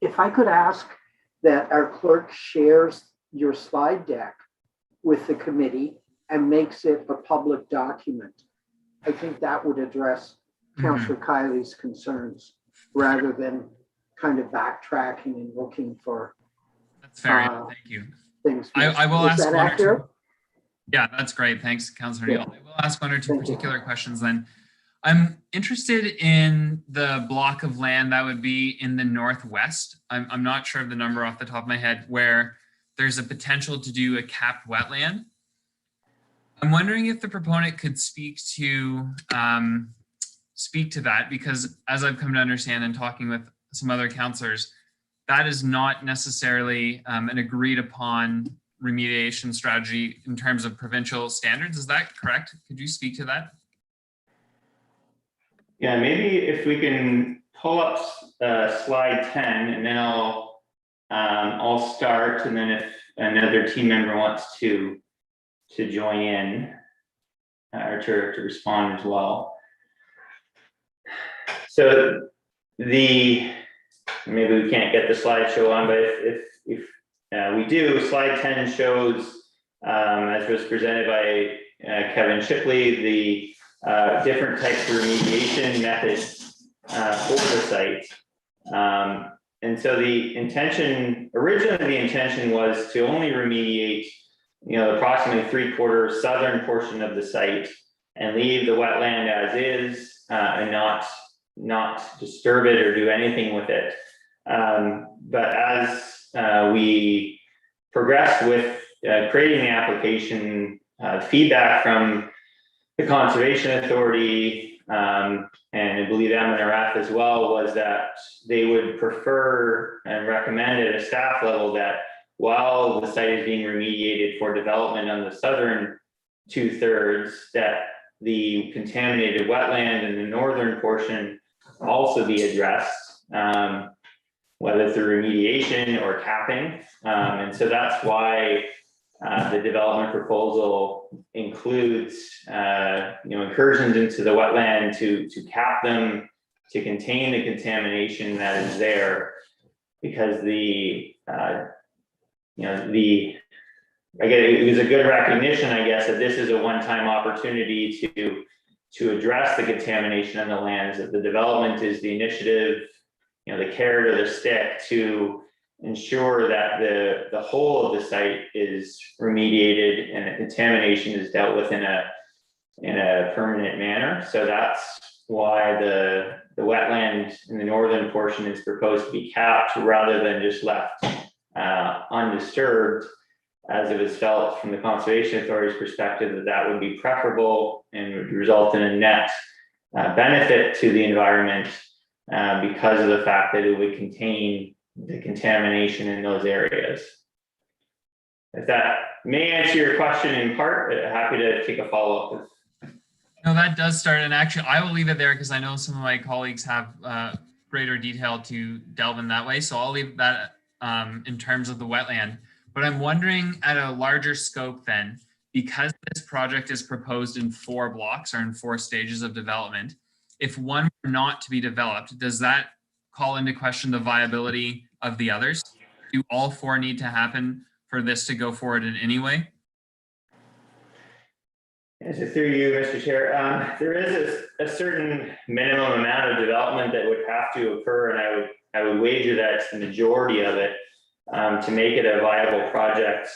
if I could ask that our clerk shares your slide deck with the committee and makes it a public document, I think that would address Councillor Kiley's concerns rather than kind of backtracking and looking for That's fair enough. Thank you. things. I will Is ask that one or accurate? two. Yeah, that's great. Thanks, Councillor Yeah. Neal. I will ask one or two Thank you. particular questions then. I'm interested in the block of land that would be in the northwest. I'm not sure of the number off the top of my head, where there's a potential to do a capped wetland. I'm wondering if the proponent could speak to that, because as I've come to understand and talking with some other councillors, that is not necessarily an agreed upon remediation strategy in terms of provincial standards. Is that correct? Could you speak to that? Yeah, maybe if we can pull up slide 10, and then I'll start, and then if another team member wants to join in or to respond as well. So maybe we can't get the slideshow on, but if we do, slide 10 shows, as was presented by Kevin Shipley, the different types of remediation methods for the site. And so originally the intention was to only remediate, approximately 3/4 southern portion of the site and leave the wetland as is and not disturb it or do anything with it. But as we progressed with creating the application, feedback from the Conservation Authority, and I believe MNRF as well, was that they would prefer and recommend at a staff level that while the site is being remediated for development on the southern 2/3, that the contaminated wetland in the northern portion also be addressed, whether through remediation or capping. And so that's why the development proposal includes incursions into the wetland to cap them, to contain the contamination that is there, because it was a good recognition, I guess, that this is a one-time opportunity to address the contamination on the lands, that the development is the initiative, the carrot or the stick to ensure that the whole of the site is remediated and the contamination is dealt with in a permanent manner. So that's why the wetland in the northern portion is proposed to be capped rather than just left undisturbed, as it was felt from the Conservation Authority's perspective that would be preferable and would result in a net benefit to the environment because of the fact that it would contain the contamination in those areas. If that may answer your question in part, happy to take a follow-up. No, that does start. And actually, I will leave it there because I know some of my colleagues have greater detail to delve in that way. So I'll leave that in terms of the wetland. But I'm wondering at a larger scope then, because this project is proposed in 4 blocks or in 4 stages of development, if one were not to be developed, does that call into question the viability of the others? Do all 4 need to happen for this to go forward in any way? Yes, through you, Mr. Chair, there is a certain minimum amount of development that would have to occur, and I would wager that it's the majority of it to make it a viable project.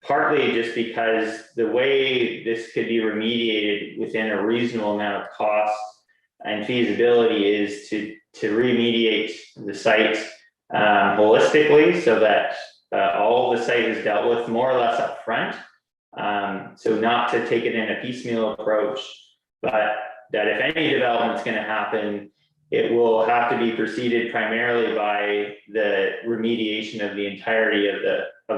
Partly just because the way this could be remediated within a reasonable amount of cost and feasibility is to remediate the site holistically, so that all the site is dealt with more or less up front. So not to take it in a piecemeal approach, but that if any development is going to happen, it will have to be preceded primarily by the remediation of the entirety of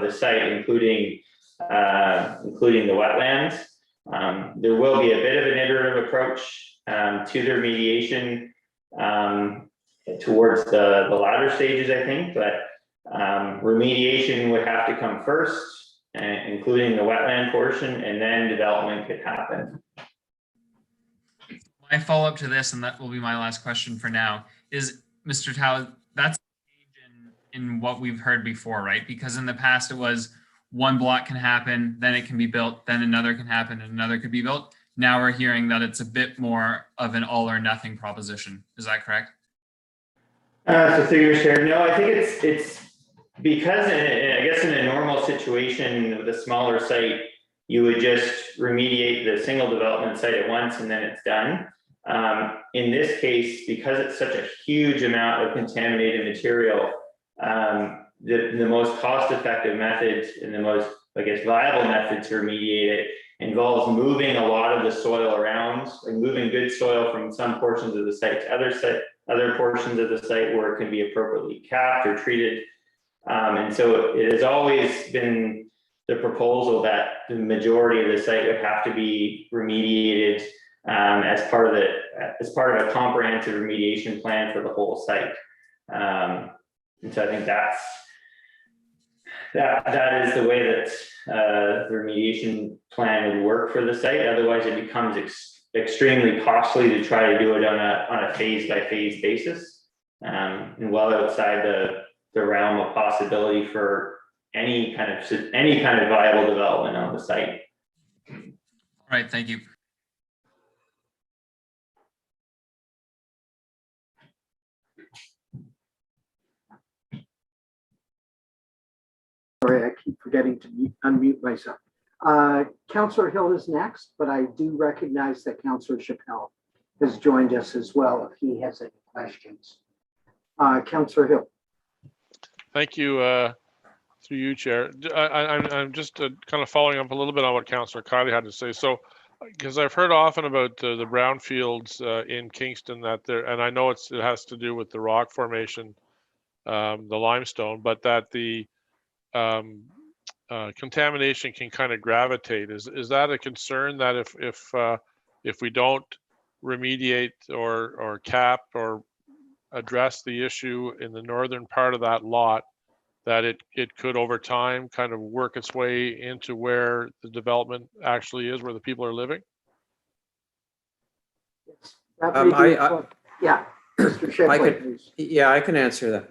the site, including the wetlands. There will be a bit of an iterative approach to the remediation towards the latter stages, I think, but remediation would have to come first, including the wetland portion, and then development could happen. My follow-up to this, and that will be my last question for now, is Mr. Tao, that's in what we've heard before, right? Because in the past it was one block can happen, then it can be built, then another can happen, and another could be built. Now we're hearing that it's a bit more of an all or nothing proposition. Is that correct? So through your share, no, I think it's because I guess in a normal situation with a smaller site, you would just remediate the single development site at once and then it's done. In this case, because it's such a huge amount of contaminated material, the most cost-effective method and the most, I guess, viable method to remediate it involves moving a lot of the soil around, like moving good soil from some portions of the site to other portions of the site where it can be appropriately capped or treated. And so it has always been the proposal that the majority of the site would have to be remediated as part of a comprehensive remediation plan for the whole site. And so I think that is the way that the remediation plan would work for the site. Otherwise, it becomes extremely costly to try to do it on a phase by phase basis, and well outside the realm of possibility for any kind of viable development on the site. All right, thank you. Sorry, I keep forgetting to unmute myself. Councillor Hill is next, but I do recognize that Councillor Chappelle has joined us as well if he has any questions. Councillor Hill. Thank you, through you, Chair. I'm just kind of following up a little bit on what Councillor Kiley had to say. So, because I've heard often about the brownfields in Kingston and I know it has to do with the rock formation, the limestone, but that the contamination can kind of gravitate. Is that a concern that if we don't remediate or cap or address the issue in the northern part of that lot, that it could over time kind of work its way into where the development actually is, where the people are living? Yeah, Mr. Shipley. Yeah, I can answer that.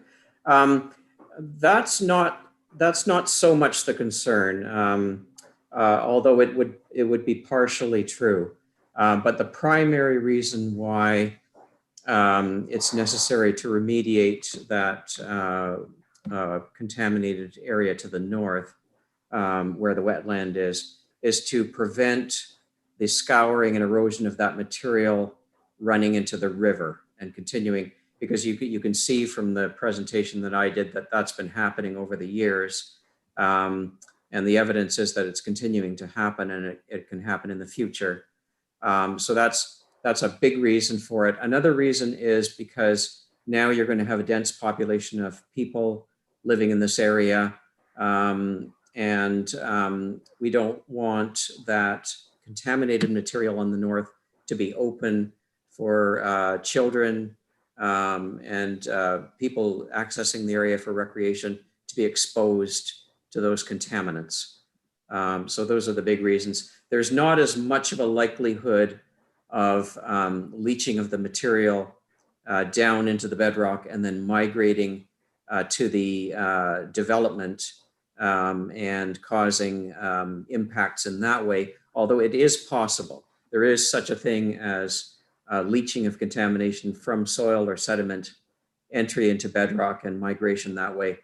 That's not so much the concern, although it would be partially true. But the primary reason why it's necessary to remediate that contaminated area to the north, where the wetland is to prevent the scouring and erosion of that material running into the river and continuing, because you can see from the presentation that I did that that's been happening over the years. And the evidence is that it's continuing to happen, and it can happen in the future. So that's a big reason for it. Another reason is because now you're going to have a dense population of people living in this area. And we don't want that contaminated material on the north to be open for children and people accessing the area for recreation to be exposed to those contaminants. So those are the big reasons. There's not as much of a likelihood of leaching of the material down into the bedrock and then migrating to the development and causing impacts in that way, although it is possible. There is such a thing as leaching of contamination from soil or sediment, entry into bedrock and migration that way.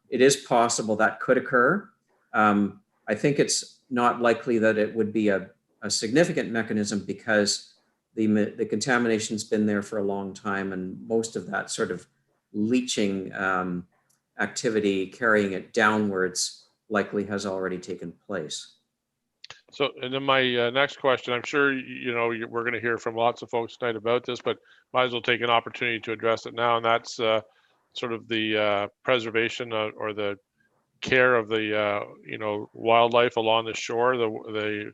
It is possible that could occur. I think it's not likely that it would be a significant mechanism because the contamination's been there for a long time, and most of that sort of leaching activity, carrying it downwards, likely has already taken place. So, and then my next question, I'm sure, we're going to hear from lots of folks tonight about this, but might as well take an opportunity to address it now. And that's sort of the preservation or the care of the, wildlife along the shore, the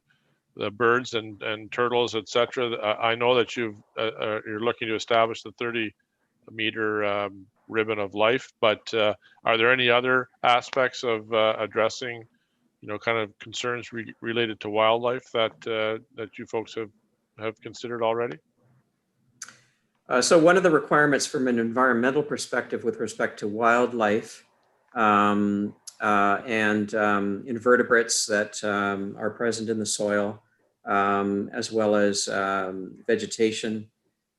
birds and turtles, et cetera. I know that you're looking to establish the 30-meter ribbon of life, but are there any other aspects of addressing kind of concerns related to wildlife that you folks have considered already? So one of the requirements from an environmental perspective with respect to wildlife and invertebrates that are present in the soil, as well as vegetation.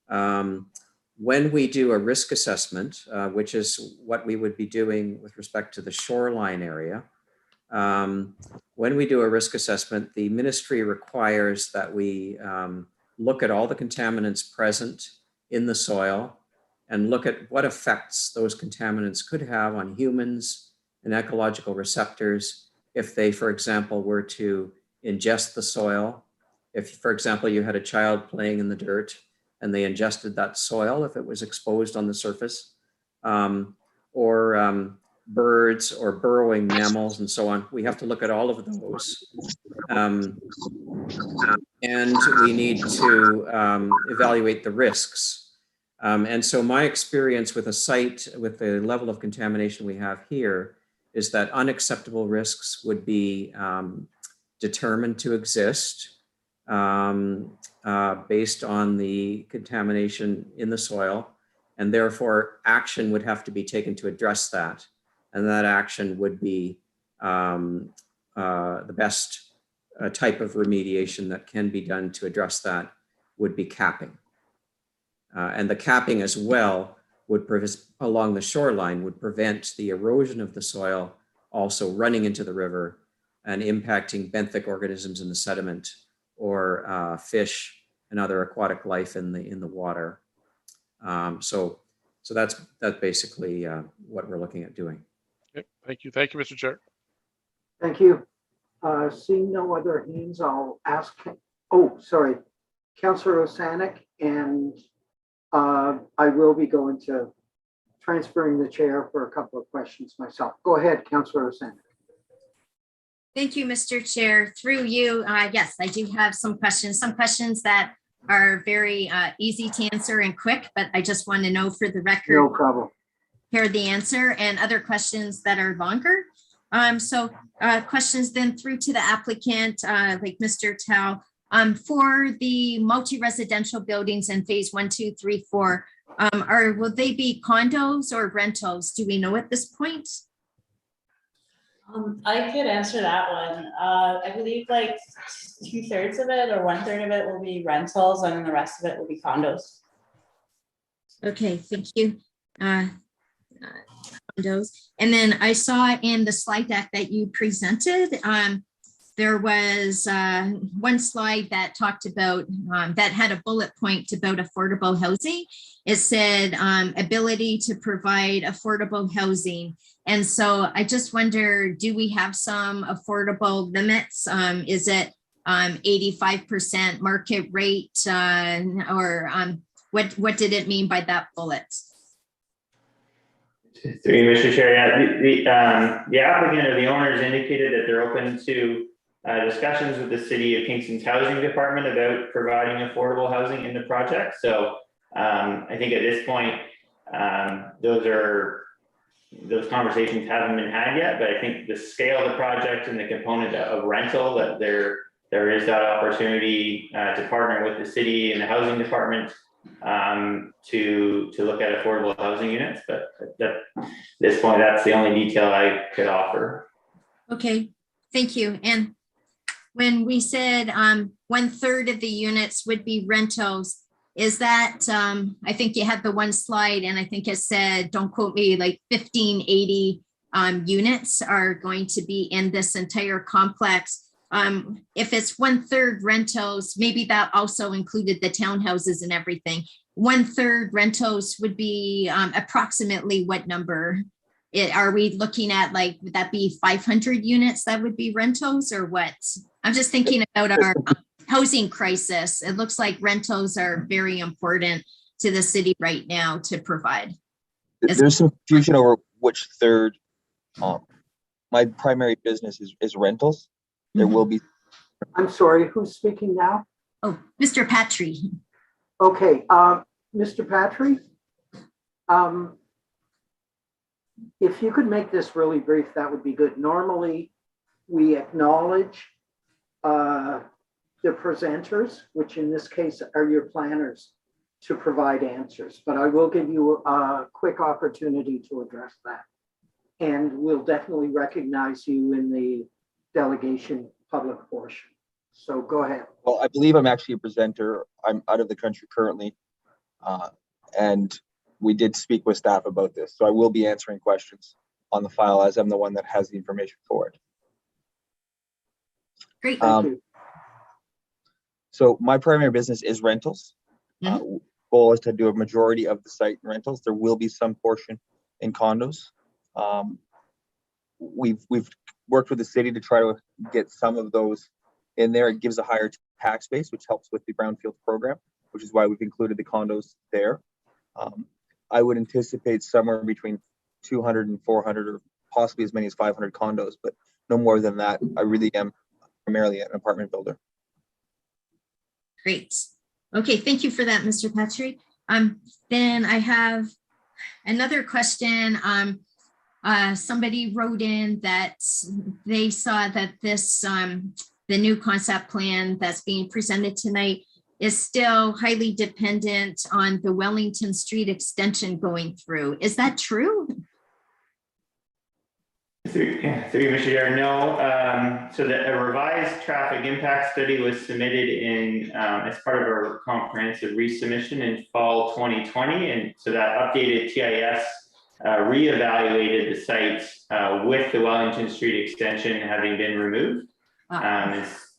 When we do a risk assessment, which is what we would be doing with respect to the shoreline area, when we do a risk assessment, the ministry requires that we look at all the contaminants present in the soil and look at what effects those contaminants could have on humans and ecological receptors if they, for example, were to ingest the soil. If, for example, you had a child playing in the dirt and they ingested that soil, if it was exposed on the surface, or birds or burrowing mammals and so on. We have to look at all of those. And we need to evaluate the risks. And so my experience with a site with the level of contamination we have here is that unacceptable risks would be determined to exist based on the contamination in the soil, and therefore action would have to be taken to address that. And that action would be the best type of remediation that can be done to address that would be capping. And the capping as well would along the shoreline would prevent the erosion of the soil also running into the river and impacting benthic organisms in the sediment or fish and other aquatic life in the water. So that's basically what we're looking at doing. Okay. Thank you, Mr. Chair. Thank you. Seeing no other hands, I'll ask, Councillor Osanek, and I will be going to transferring the chair for a couple of questions myself. Go ahead, Councillor Osanek. Thank you, Mr. Chair. Through you, yes, I do have some questions that are very easy to answer and quick, but I just want to know for the record. No problem. Hear the answer, and other questions that are longer. Questions then through to the applicant, like Mr. Tao, for the multi-residential buildings in phase 1, 2, 3, 4, will they be condos or rentals? Do we know at this point? I could answer that one. I believe like 2/3 of it or 1/3 of it will be rentals, and then the rest of it will be condos. Okay, thank you. Condos. And then I saw in the slide deck that you presented, there was one slide that talked about, that had a bullet point about affordable housing. It said ability to provide affordable housing. And so I just wonder, do we have some affordable limits? Is it 85% market rate, or what did it mean by that bullet? Through you, Mr. Chair, yeah, the applicant or the owners indicated that they're open to discussions with the City of Kingston's Housing Department about providing affordable housing in the project. So I think at this point, those conversations haven't been had yet, but I think the scale of the project and the component of rental, that there is that opportunity to partner with the city and the housing department to look at affordable housing units. But at this point, that's the only detail I could offer. Okay, thank you. And when we said 1/3 of the units would be rentals, is that, I think you had the one slide and I think it said, don't quote me, like 1580 units are going to be in this entire complex. If it's 1/3 rentals, maybe that also included the townhouses and everything. 1/3 rentals would be approximately what number? Are we looking at like, would that be 500 units that would be rentals or what? I'm just thinking about our housing crisis. It looks like rentals are very important to the city right now to provide. There's some confusion over which third. My primary business is rentals. There will be. I'm sorry, who's speaking now? Oh, Mr. Patry. Okay, Mr. Patry, if you could make this really brief, that would be good. Normally, we acknowledge the presenters, which in this case are your planners, to provide answers, but I will give you a quick opportunity to address that. And we'll definitely recognize you in the delegation public portion. So go ahead. Well, I believe I'm actually a presenter. I'm out of the country currently. And we did speak with staff about this. So I will be answering questions on the file as I'm the one that has the information for it. Great. Thank you. So my primary business is rentals. Goal is to do a majority of the site in rentals. There will be some portion in condos. We've worked with the city to try to get some of those in there. It gives a higher tax base, which helps with the brownfield program, which is why we've included the condos there. I would anticipate somewhere between 200 and 400 or possibly as many as 500 condos, but no more than that. I really am primarily an apartment builder. Great. Okay, thank you for that, Mr. Patry. Then I have another question. Somebody wrote in that they saw that this, the new concept plan that's being presented tonight is still highly dependent on the Wellington Street extension going through. Is that true? Through you, Mr. Chair. No. So a revised traffic impact study was submitted in as part of our comprehensive resubmission in fall 2020, and so that updated TIS reevaluated the site with the Wellington Street extension having been removed.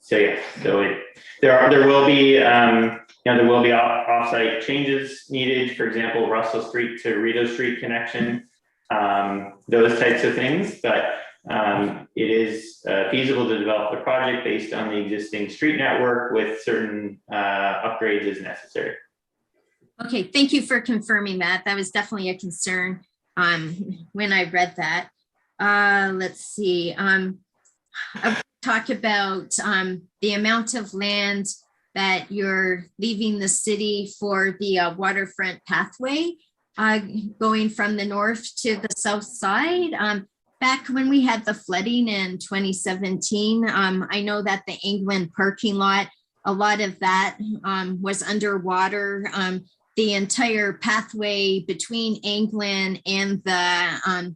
So yeah, so there will be there will be off-site changes needed. For example, Russell Street to Rideau Street connection, those types of things. But it is feasible to develop the project based on the existing street network with certain upgrades as necessary. Okay, thank you for confirming that. That was definitely a concern when I read that. Let's see. I'll talk about the amount of land that you're leaving the city for the waterfront pathway going from the north to the south side. Back when we had the flooding in 2017, I know that the England parking lot, a lot of that was underwater. The entire pathway between England and the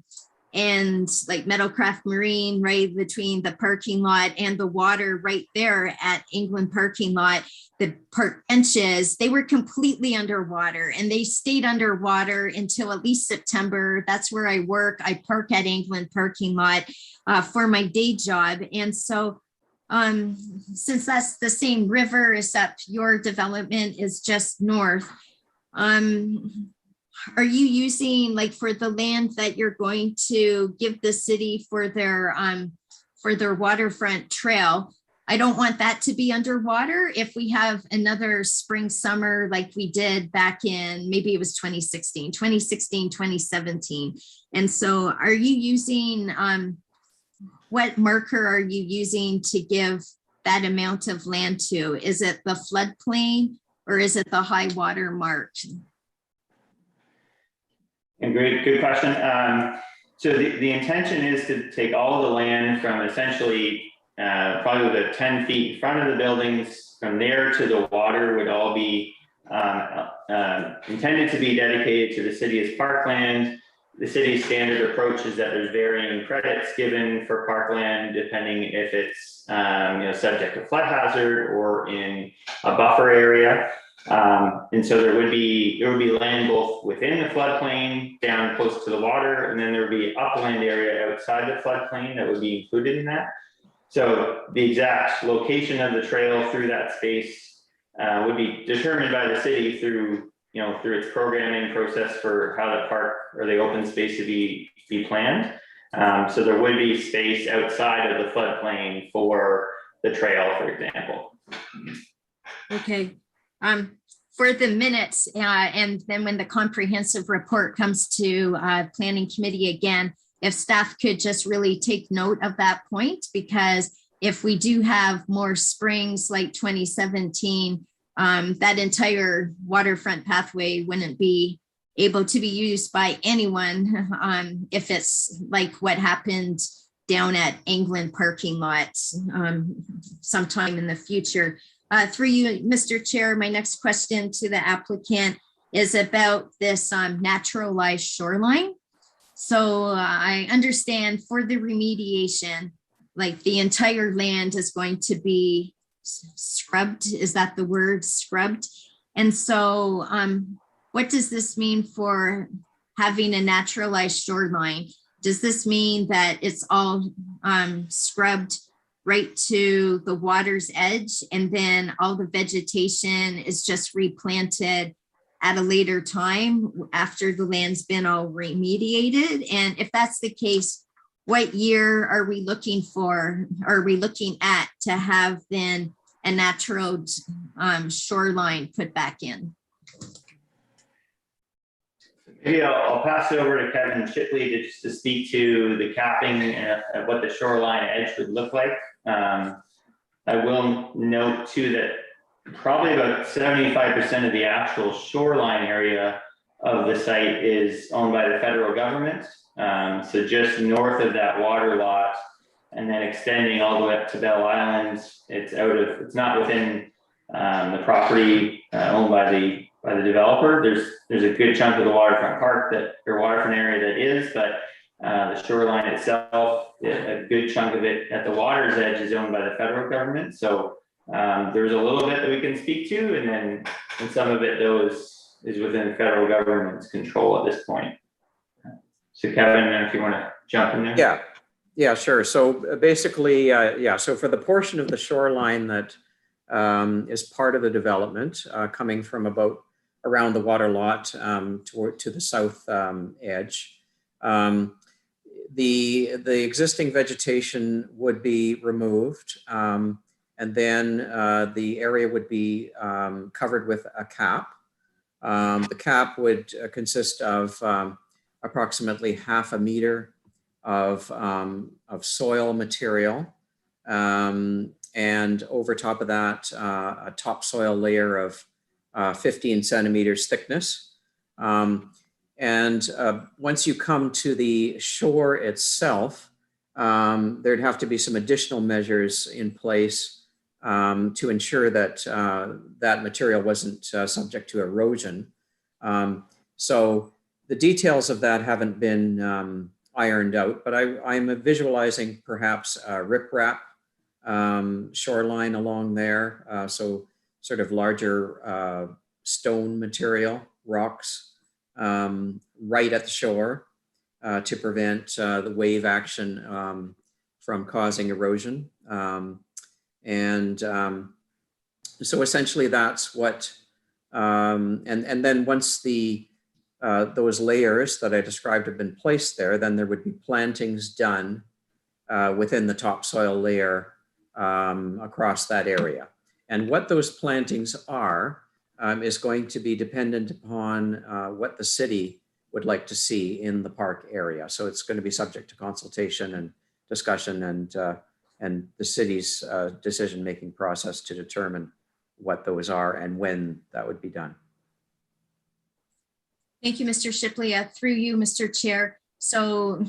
and like Meadowcraft Marine, right between the parking lot and the water right there at England parking lot, the park benches, they were completely underwater and they stayed underwater until at least September. That's where I work. I park at England parking lot for my day job. And so since that's the same river, except your development is just north, are you using, like, for the land that you're going to give the city for their waterfront trail? I don't want that to be underwater if we have another spring, summer, like we did back in, maybe it was 2016, 2017. And so are you using, what marker are you using to give that amount of land to? Is it the floodplain or is it the high water mark? And good question. So the intention is to take all of the land from essentially probably the 10 feet in front of the buildings. From there to the water would all be intended to be dedicated to the city as parkland. The city's standard approach is that there's varying credits given for parkland depending if it's subject to flood hazard or in a buffer area. And so there would be land both within the floodplain down close to the water, and then there would be upland area outside the floodplain that would be included in that. So the exact location of the trail through that space would be determined by the city through its programming process for how to park or the open space to be planned. So there would be space outside of the floodplain for the trail, for example. Okay. For the minutes, and then when the comprehensive report comes to planning committee again, if staff could just really take note of that point, because if we do have more springs like 2017, that entire waterfront pathway wouldn't be able to be used by anyone if it's like what happened down at England parking lots sometime in the future. Through you, Mr. Chair, my next question to the applicant is about this naturalized shoreline. So I understand for the remediation, like the entire land is going to be scrubbed. Is that the word, scrubbed? And so what does this mean for having a naturalized shoreline? Does this mean that it's all scrubbed right to the water's edge, and then all the vegetation is just replanted at a later time after the land's been all remediated? And if that's the case, what year are we looking for? Are we looking at to have then a natural shoreline put back in? Maybe I'll pass it over to Kevin Shipley to speak to the capping and what the shoreline edge would look like. I will note too that probably about 75% of the actual shoreline area of the site is owned by the federal government. So just north of that water lot, and then extending all the way up to Bell Island, it's not within the property owned by the developer. There's a good chunk of the waterfront park waterfront area that is, but the shoreline itself, a good chunk of it at the water's edge is owned by the federal government. So there's a little bit that we can speak to, and some of it though is within the federal government's control at this point. So Kevin, if you want to jump in there. Yeah, sure. So basically, so for the portion of the shoreline that is part of the development coming from about around the water lot to the south edge, the existing vegetation would be removed, and then the area would be covered with a cap. The cap would consist of approximately 1/2 meter of soil material, and over top of that, a topsoil layer of 15 centimeters thickness. And once you come to the shore itself, there'd have to be some additional measures in place to ensure that that material wasn't subject to erosion. So the details of that haven't been ironed out, but I'm visualizing perhaps a riprap shoreline along there. So sort of larger stone material, rocks, right at the shore to prevent the wave action from causing erosion. So essentially that's what, and then once those layers that I described have been placed there, then there would be plantings done within the topsoil layer across that area. And what those plantings are is going to be dependent upon what the city would like to see in the park area. So it's going to be subject to consultation and discussion and the city's decision-making process to determine what those are and when that would be done. Thank you, Mr. Shipley. Through you, Mr. Chair. So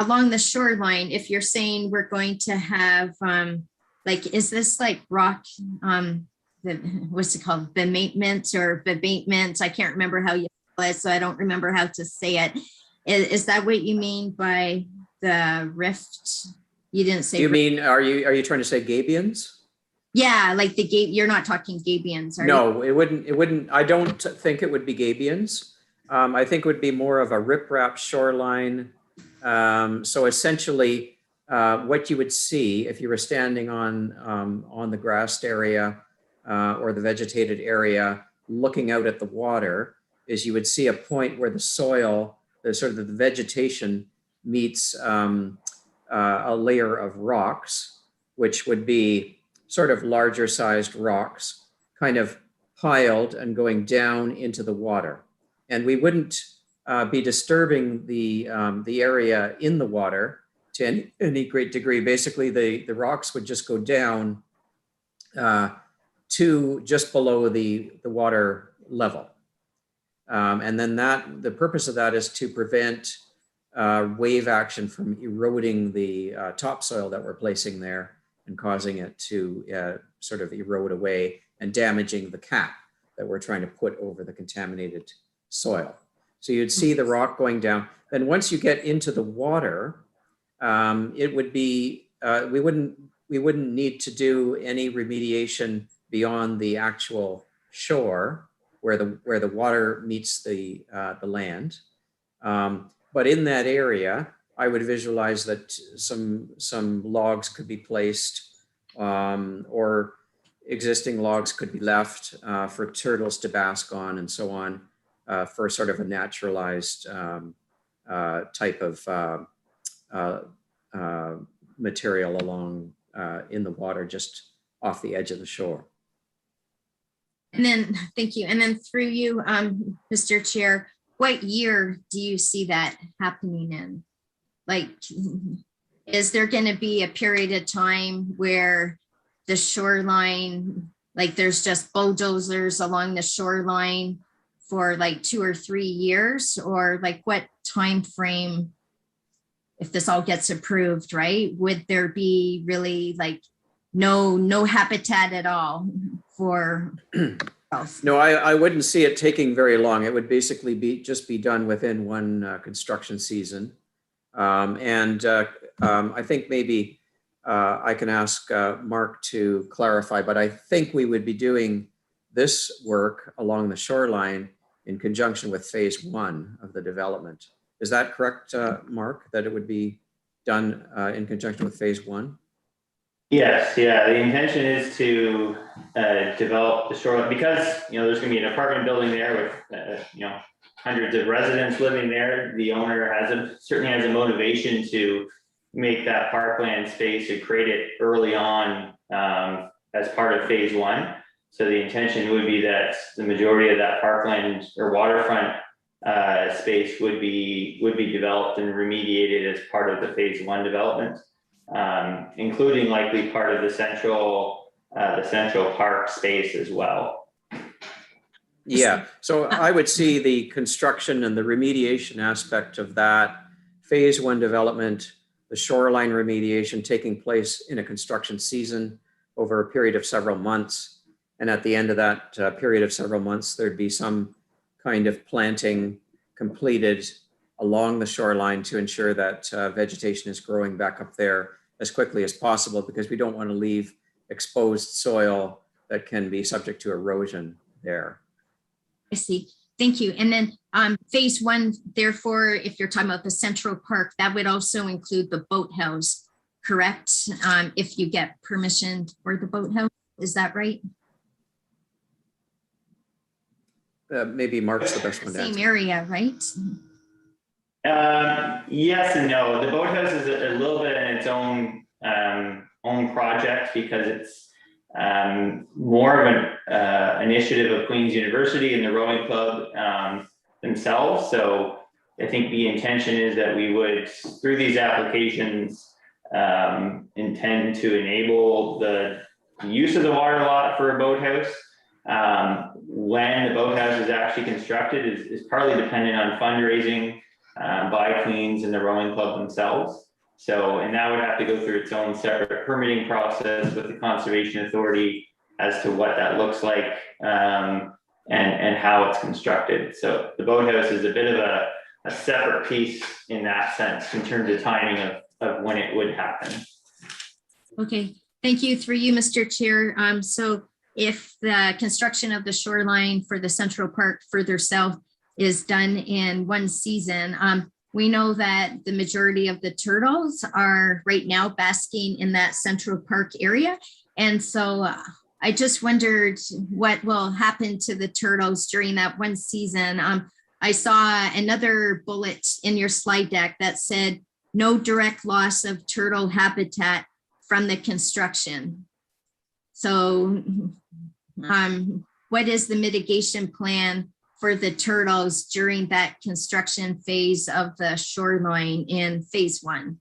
along the shoreline, if you're saying we're going to have, is this like rock, what's it called? Bebatement or bebatement? I can't remember how you call it, so I don't remember how to say it. Is that what you mean by the rift? You didn't say. You mean, are you trying to say gabions? Yeah, like the gate. You're not talking gabions, are you? No, it wouldn't. I don't think it would be gabions. I think it would be more of a riprap shoreline. So essentially, what you would see if you were standing on the grassed area or the vegetated area, looking out at the water, is you would see a point where the soil, the sort of the vegetation meets a layer of rocks, which would be sort of larger sized rocks, kind of piled and going down into the water. And we wouldn't be disturbing the area in the water to any great degree. Basically, the rocks would just go down to just below the water level. And then the purpose of that is to prevent wave action from eroding the topsoil that we're placing there and causing it to sort of erode away and damaging the cap that we're trying to put over the contaminated soil. So you'd see the rock going down. Then once you get into the water, it would be, we wouldn't need to do any remediation beyond the actual shore where the water meets the land. But in that area, I would visualize that some logs could be placed, or existing logs could be left for turtles to bask on and so on, for sort of a naturalized type of material along in the water just off the edge of the shore. And then, thank you. And then through you, Mr. Chair, what year do you see that happening in? Like, is there going to be a period of time where the shoreline, like there's just bulldozers along the shoreline for like 2 or 3 years, or like what time frame, if this all gets approved, right? Would there be really like no habitat at all for No, I wouldn't see it taking very long. It would basically just be done within one construction season. I think maybe I can ask Mark to clarify, but I think we would be doing this work along the shoreline in conjunction with phase 1 of the development. Is that correct, Mark, that it would be done in conjunction with phase 1? Yes, yeah, the intention is to develop the shoreline, because there's going to be an apartment building there with hundreds of residents living there. The owner certainly has a motivation to make that parkland space and create it early on as part of phase 1. So the intention would be that the majority of that parkland or waterfront space would be developed and remediated as part of the phase 1 development, including likely part of the central park space as well. Yeah, so I would see the construction and the remediation aspect of that phase 1 development, the shoreline remediation taking place in a construction season over a period of several months. And at the end of that period of several months, there'd be some kind of planting completed along the shoreline to ensure that vegetation is growing back up there as quickly as possible, because we don't want to leave exposed soil that can be subject to erosion there. I see. Thank you. And then phase 1, therefore, if you're talking about the Central Park, that would also include the boathouse, correct? If you get permission for the boathouse, is that right? Maybe Mark's the best one to answer. Same area, right? Yes and no. The boathouse is a little bit in its own project, because it's more of an initiative of Queen's University and the rowing club themselves. So I think the intention is that we would, through these applications, intend to enable the use of the water lot for a boathouse. When the boathouse is actually constructed is partly dependent on fundraising by Queens and the rowing club themselves. So, and that would have to go through its own separate permitting process with the Conservation Authority as to what that looks like and how it's constructed. So the boathouse is a bit of a separate piece in that sense in terms of timing of when it would happen. Okay, thank you. Through you, Mr. Chair. So if the construction of the shoreline for the Central Park further south is done in one season, we know that the majority of the turtles are right now basking in that Central Park area. And so I just wondered what will happen to the turtles during that one season. I saw another bullet in your slide deck that said no direct loss of turtle habitat from the construction. So what is the mitigation plan for the turtles during that construction phase of the shoreline in phase 1?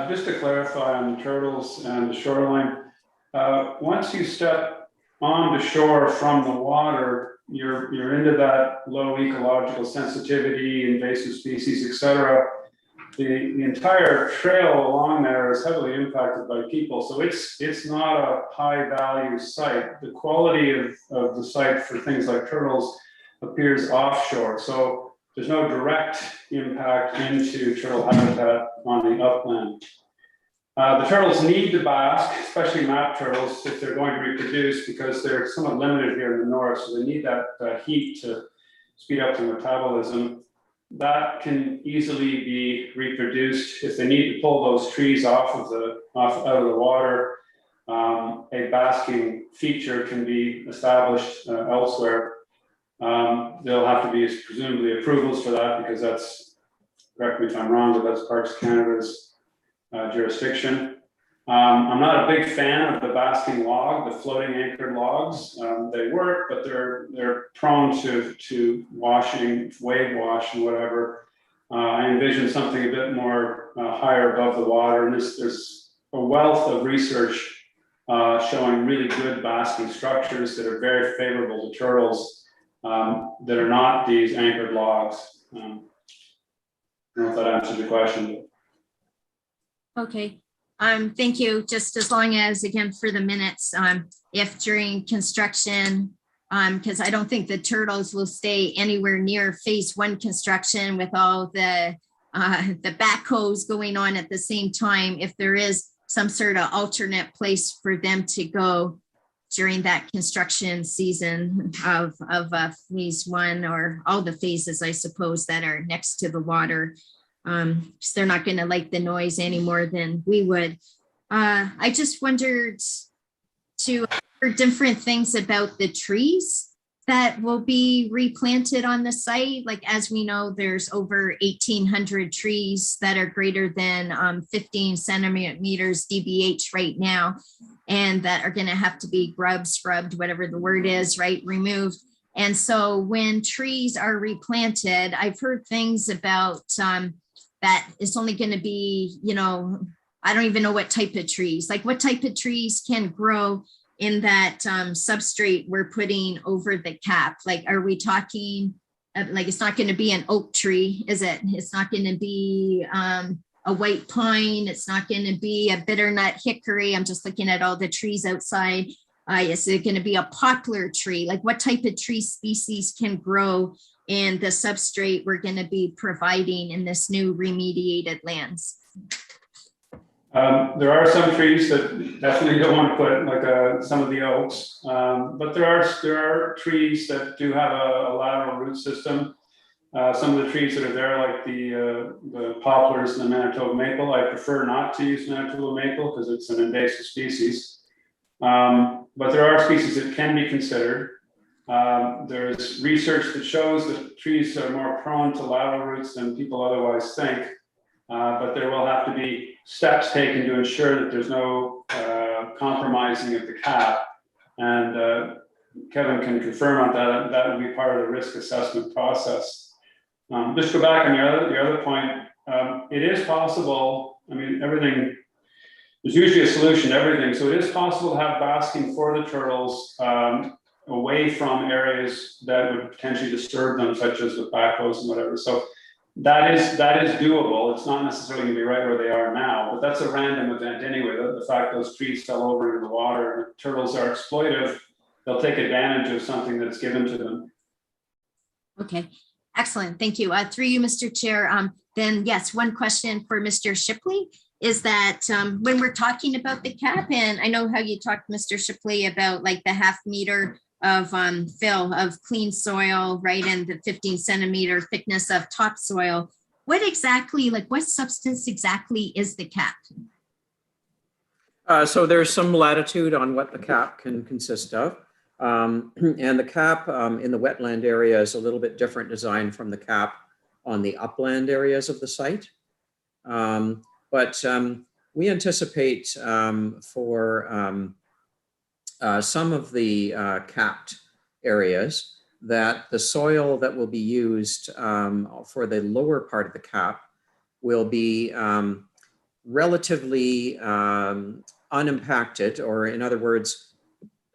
Just to clarify on the turtles and the shoreline, once you step on the shore from the water, you're into that low ecological sensitivity, invasive species, etc. The entire trail along there is heavily impacted by people, so it's not a high value site. The quality of the site for things like turtles appears offshore, so there's no direct impact into turtle habitat on the upland. The turtles need to bask, especially map turtles, if they're going to reproduce, because they're somewhat limited here in the north, so they need that heat to speed up their metabolism. That can easily be reproduced if they need to pull those trees out of the water. A basking feature can be established elsewhere. There'll have to be presumably approvals for that, because that's, correct me if I'm wrong, but that's Parks Canada's jurisdiction. I'm not a big fan of the basking log, the floating anchored logs. They work, but they're prone to washing, wave wash and whatever. I envision something a bit more higher above the water. And there's a wealth of research showing really good basking structures that are very favorable to turtles that are not these anchored logs. I don't know if that answers your question. Okay. Thank you. Just as long as, again, for the minutes, if during construction, because I don't think the turtles will stay anywhere near phase 1 construction with all the backhoes going on at the same time, if there is some sort of alternate place for them to go during that construction season of phase 1, or all the phases, I suppose, that are next to the water. Because they're not going to like the noise any more than we would. I just wondered for different things about the trees that will be replanted on the site. Like, as we know, there's over 1,800 trees that are greater than 15 centimeters DBH right now, and that are going to have to be scrubbed, whatever the word is, right, removed. And so when trees are replanted, I've heard things about that it's only going to be, I don't even know what type of trees, like what type of trees can grow in that substrate we're putting over the cap. Like, are we talking, like, it's not going to be an oak tree, is it? It's not going to be a white pine. It's not going to be a bitternut hickory. I'm just looking at all the trees outside. Is it going to be a poplar tree? Like, what type of tree species can grow in the substrate we're going to be providing in this new remediated lands? There are some trees that definitely don't want to put, like some of the oaks, but there are trees that do have a lateral root system. Some of the trees that are there, like the poplars and the Manitoba maple, I prefer not to use Manitoba maple because it's an invasive species. But there are species that can be considered. There's research that shows that trees are more prone to lateral roots than people otherwise think, but there will have to be steps taken to ensure that there's no compromising of the cap. And Kevin can confirm on that. That would be part of the risk assessment process. Just go back on the other point. It is possible. I mean, everything. There's usually a solution to everything. So it is possible to have basking for the turtles away from areas that would potentially disturb them, such as with backhoes and whatever. So that is doable. It's not necessarily going to be right where they are now, but that's a random event anyway. The fact those trees fell over into the water, and the turtles are exploitive. They'll take advantage of something that's given to them. Okay, excellent. Thank you. Through you, Mr. Chair. Then yes, one question for Mr. Shipley is that when we're talking about the cap, and I know how you talked, Mr. Shipley, about like the 0.5 meter of fill of clean soil, right, and the 15 centimeter thickness of topsoil. What exactly, like what substance exactly is the cap? So there's some latitude on what the cap can consist of. And the cap in the wetland area is a little bit different design from the cap on the upland areas of the site. But we anticipate for some of the capped areas that the soil that will be used for the lower part of the cap will be relatively unimpacted, or in other words,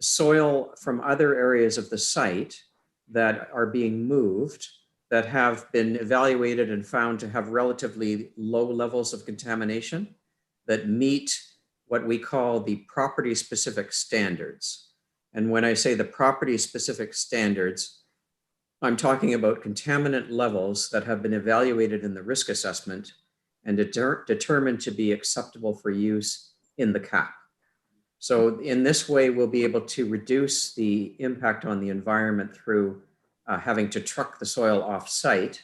soil from other areas of the site that are being moved that have been evaluated and found to have relatively low levels of contamination that meet what we call the property specific standards. And when I say the property specific standards, I'm talking about contaminant levels that have been evaluated in the risk assessment and determined to be acceptable for use in the cap. So in this way, we'll be able to reduce the impact on the environment through having to truck the soil off site.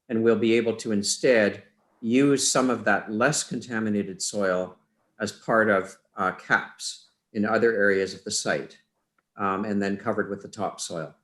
And we'll be able to instead use some of that less contaminated soil as part of caps in other areas of the site, and then covered with the topsoil.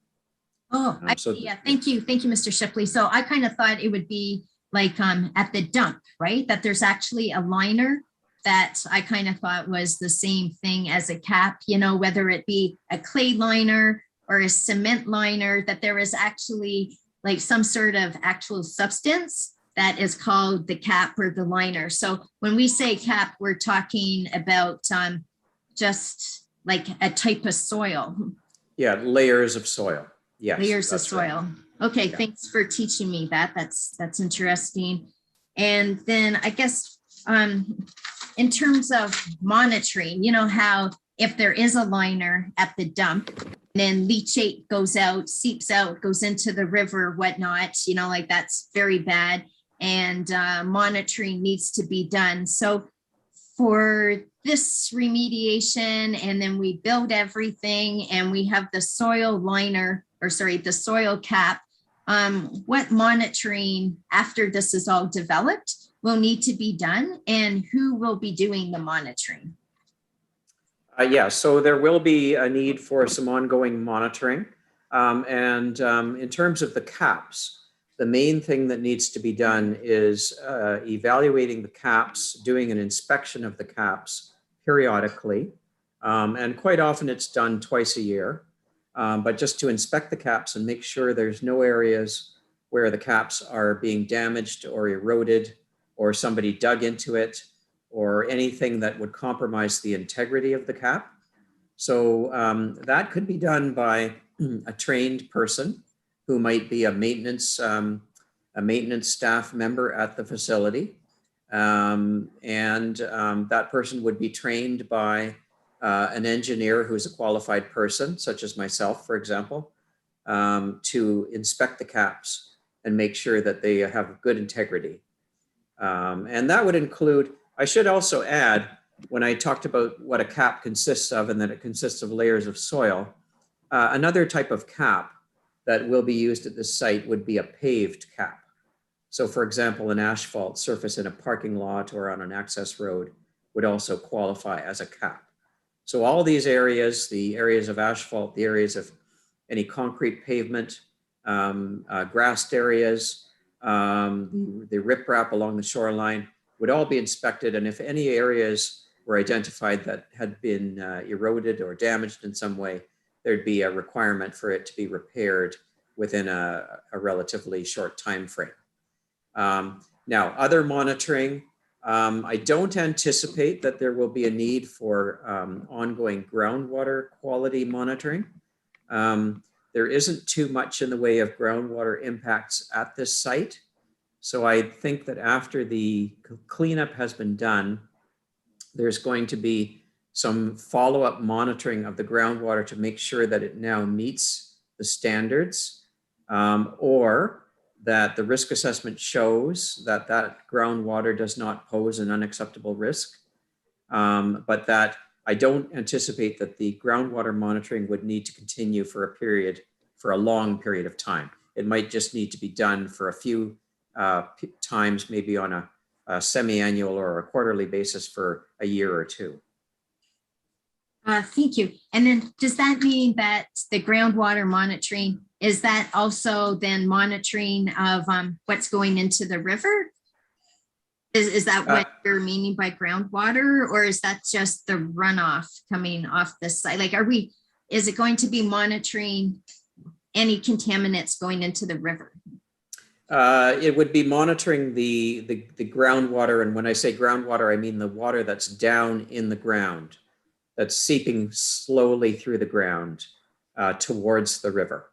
Oh, yeah, thank you, Mr. Shipley. So I kind of thought it would be like at the dump, right? That there's actually a liner that I kind of thought was the same thing as a cap, you know, whether it be a clay liner or a cement liner, that there is actually like some sort of actual substance that is called the cap or the liner. So when we say cap, we're talking about just like a type of soil. Yeah, layers of soil. Yes, layers of soil. Right. Okay, yeah. Thanks for teaching me that. That's interesting. And then I guess in terms of monitoring, you know how if there is a liner at the dump, and then leachate goes out, seeps out, goes into the river, whatnot, you know, like that's very bad. And monitoring needs to be done. So for this remediation, and then we build everything and we have the soil liner, or sorry, the soil cap, what monitoring after this is all developed will need to be done, and who will be doing the monitoring? Yeah, so there will be a need for some ongoing monitoring. In terms of the caps, the main thing that needs to be done is evaluating the caps, doing an inspection of the caps periodically. And quite often it's done twice a year. But just to inspect the caps and make sure there's no areas where the caps are being damaged or eroded, or somebody dug into it, or anything that would compromise the integrity of the cap. So that could be done by a trained person who might be a maintenance staff member at the facility. That person would be trained by an engineer who's a qualified person, such as myself, for example, to inspect the caps and make sure that they have good integrity. And that would include, I should also add, when I talked about what a cap consists of and that it consists of layers of soil, another type of cap that will be used at this site would be a paved cap. So for example, an asphalt surface in a parking lot or on an access road would also qualify as a cap. So all these areas, the areas of asphalt, the areas of any concrete pavement, grassed areas, the riprap along the shoreline would all be inspected. And if any areas were identified that had been eroded or damaged in some way, there'd be a requirement for it to be repaired within a relatively short time frame. Now, other monitoring, I don't anticipate that there will be a need for ongoing groundwater quality monitoring. There isn't too much in the way of groundwater impacts at this site. So I think that after the cleanup has been done, there's going to be some follow-up monitoring of the groundwater to make sure that it now meets the standards, or that the risk assessment shows that that groundwater does not pose an unacceptable risk, but that I don't anticipate that the groundwater monitoring would need to continue for a long period of time. It might just need to be done for a few times, maybe on a semi-annual or a quarterly basis for a year or two. Thank you. And then does that mean that the groundwater monitoring, is that also then monitoring of what's going into the river? Is that what you're meaning by groundwater, or is that just the runoff coming off the site? Like, is it going to be monitoring any contaminants going into the river? It would be monitoring the groundwater. And when I say groundwater, I mean the water that's down in the ground, that's seeping slowly through the ground towards the river.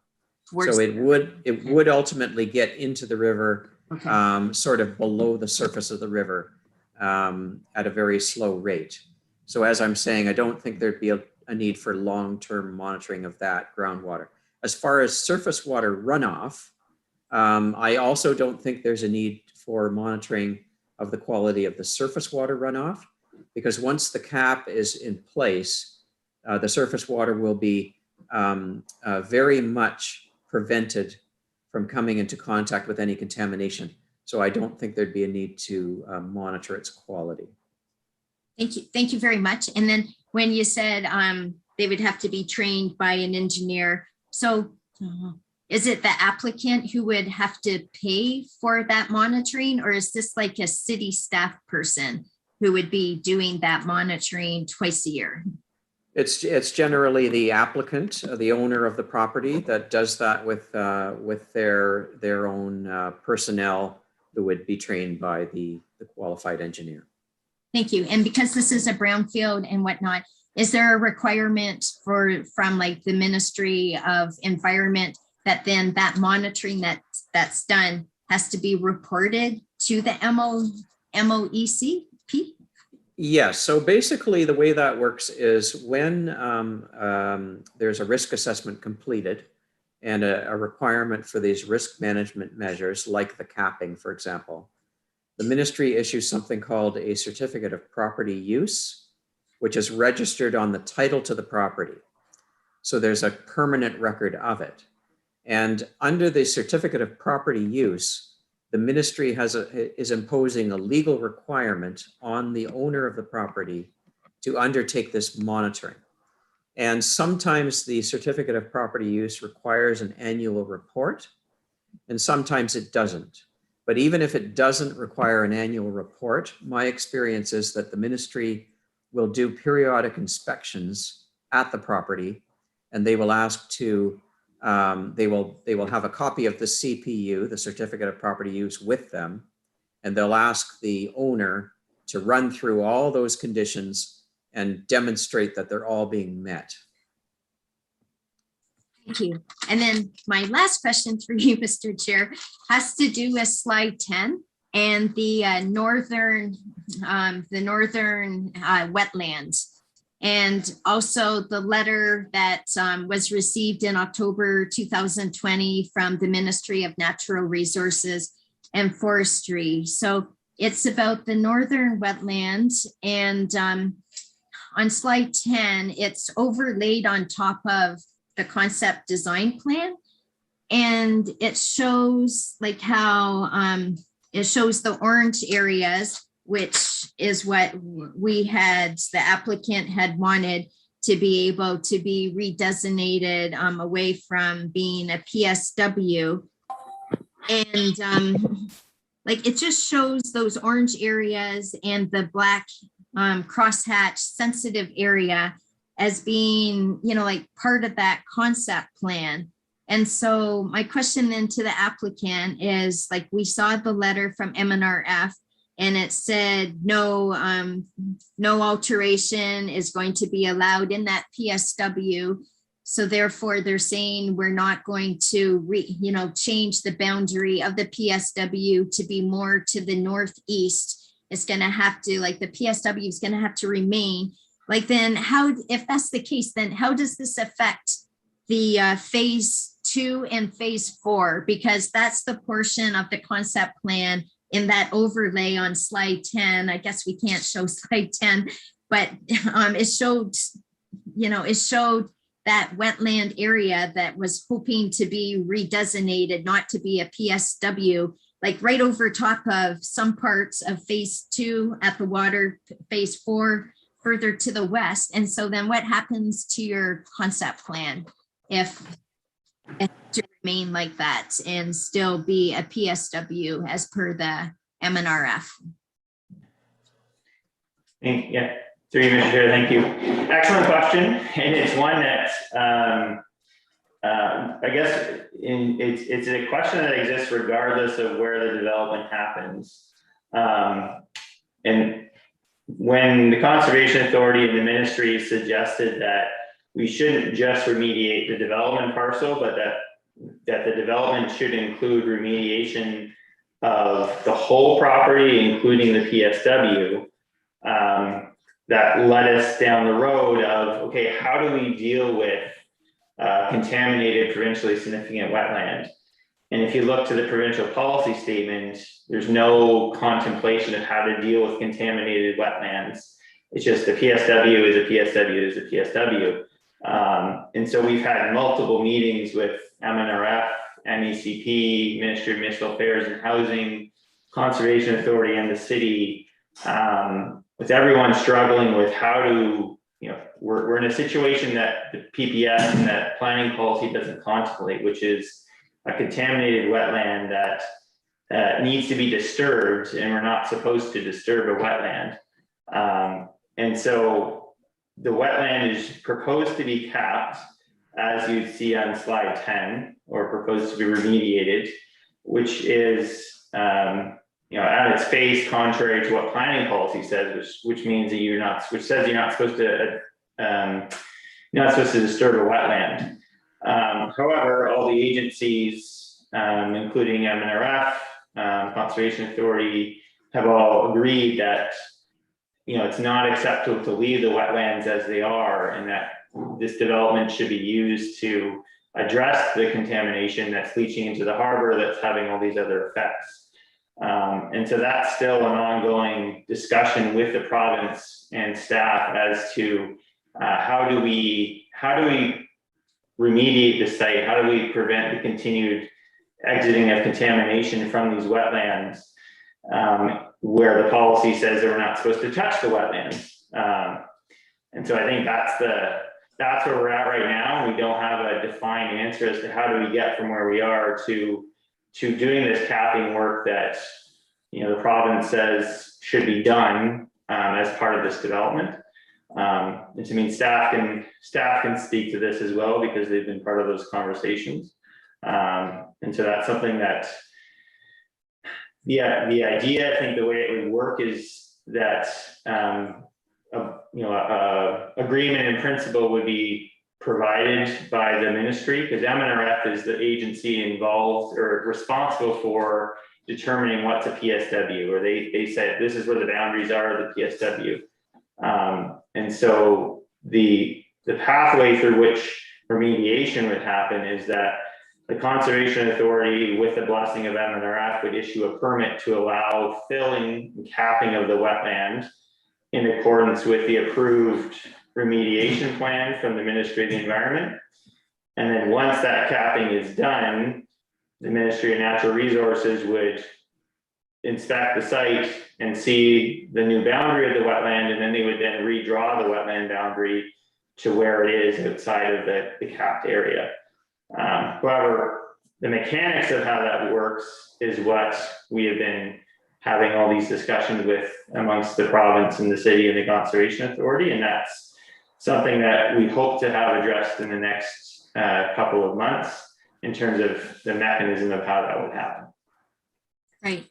So it would ultimately get into the river, okay, sort of below the surface of the river at a very slow rate. So as I'm saying, I don't think there'd be a need for long-term monitoring of that groundwater. As far as surface water runoff, I also don't think there's a need for monitoring of the quality of the surface water runoff, because once the cap is in place, the surface water will be very much prevented from coming into contact with any contamination. So I don't think there'd be a need to monitor its quality. Thank you. Thank you very much. And then when you said they would have to be trained by an engineer, so is it the applicant who would have to pay for that monitoring, or is this like a city staff person who would be doing that monitoring twice a year? It's generally the applicant, the owner of the property, that does that with their own personnel who would be trained by the qualified engineer. Thank you. And because this is a brownfield and whatnot, is there a requirement from like the Ministry of Environment that then that monitoring that's done has to be reported to the MOECP? Yes. So basically the way that works is when there's a risk assessment completed and a requirement for these risk management measures, like the capping, for example, the ministry issues something called a certificate of property use, which is registered on the title to the property. So there's a permanent record of it. And under the certificate of property use, the ministry is imposing a legal requirement on the owner of the property to undertake this monitoring. And sometimes the certificate of property use requires an annual report, and sometimes it doesn't. But even if it doesn't require an annual report, my experience is that the ministry will do periodic inspections at the property, and they will ask to they will have a copy of the CPU, the certificate of property use, with them, and they'll ask the owner to run through all those conditions and demonstrate that they're all being met. Thank you. And then my last question for you, Mr. Chair, has to do with slide 10 and the northern wetlands. And also the letter that was received in October 2020 from the Ministry of Natural Resources and Forestry. So it's about the northern wetlands, and on slide 10, it's overlaid on top of the concept design plan. And it shows like how it shows the orange areas, which is what the applicant had wanted to be able to be redesignated away from being a PSW. And like it just shows those orange areas and the black crosshatch sensitive area as being, like part of that concept plan. And so my question then to the applicant is, like, we saw the letter from MNRF, and it said no alteration is going to be allowed in that PSW. So therefore, they're saying we're not going to change the boundary of the PSW to be more to the northeast. It's going to have to, like, the PSW is going to have to remain. Like, then how, if that's the case, then how does this affect the phase 2 and phase 4? Because that's the portion of the concept plan in that overlay on slide 10. I guess we can't show slide 10, but it showed that wetland area that was hoping to be redesignated, not to be a PSW, like right over top of some parts of phase 2 at the water, phase 4, further to the west. And so then what happens to your concept plan if it to remain like that and still be a PSW as per the MNRF? Yeah, through you, Mr. Chair, thank you. Excellent question, and it's one that I guess it's a question that exists regardless of where the development happens. And when the Conservation Authority and the ministry suggested that we shouldn't just remediate the development parcel, but that the development should include remediation of the whole property, including the PSW, that led us down the road of, okay, how do we deal with contaminated provincially significant wetland? And if you look to the provincial policy statement, there's no contemplation of how to deal with contaminated wetlands. It's just a PSW is a PSW is a PSW. And so we've had multiple meetings with MNRF, MECP, Ministry of Municipal Affairs and Housing, Conservation Authority, and the city, with everyone struggling with how to, we're in a situation that the PPS and that planning policy doesn't contemplate, which is a contaminated wetland that needs to be disturbed, and we're not supposed to disturb a wetland. And so the wetland is proposed to be capped, as you see on slide 10, or proposed to be remediated, which is, at its face, contrary to what planning policy says, which means that which says you're not supposed to disturb a wetland. However, all the agencies, including MNRF, Conservation Authority, have all agreed that it's not acceptable to leave the wetlands as they are, and that this development should be used to address the contamination that's leaching into the harbor that's having all these other effects. And so that's still an ongoing discussion with the province and staff as to how do we remediate the site? How do we prevent the continued exiting of contamination from these wetlands, where the policy says that we're not supposed to touch the wetlands? And so I think that's where we're at right now. We don't have a defined answer as to how do we get from where we are to doing this capping work that the province says should be done as part of this development. And to me, staff can speak to this as well, because they've been part of those conversations. And so that's something that the idea, I think the way it would work is that agreement in principle would be provided by the ministry, because MNRF is the agency involved or responsible for determining what's a PSW, or they said this is where the boundaries are of the PSW. And so the pathway through which remediation would happen is that the Conservation Authority, with the blessing of MNRF, would issue a permit to allow filling and capping of the wetland in accordance with the approved remediation plan from the Ministry of the Environment. And then once that capping is done, the Ministry of Natural Resources would inspect the site and see the new boundary of the wetland, and then they would then redraw the wetland boundary to where it is outside of the capped area. However, the mechanics of how that works is what we have been having all these discussions with amongst the province and the city and the Conservation Authority, and that's something that we hope to have addressed in the next couple of months in terms of the mechanism of how that would happen. Right.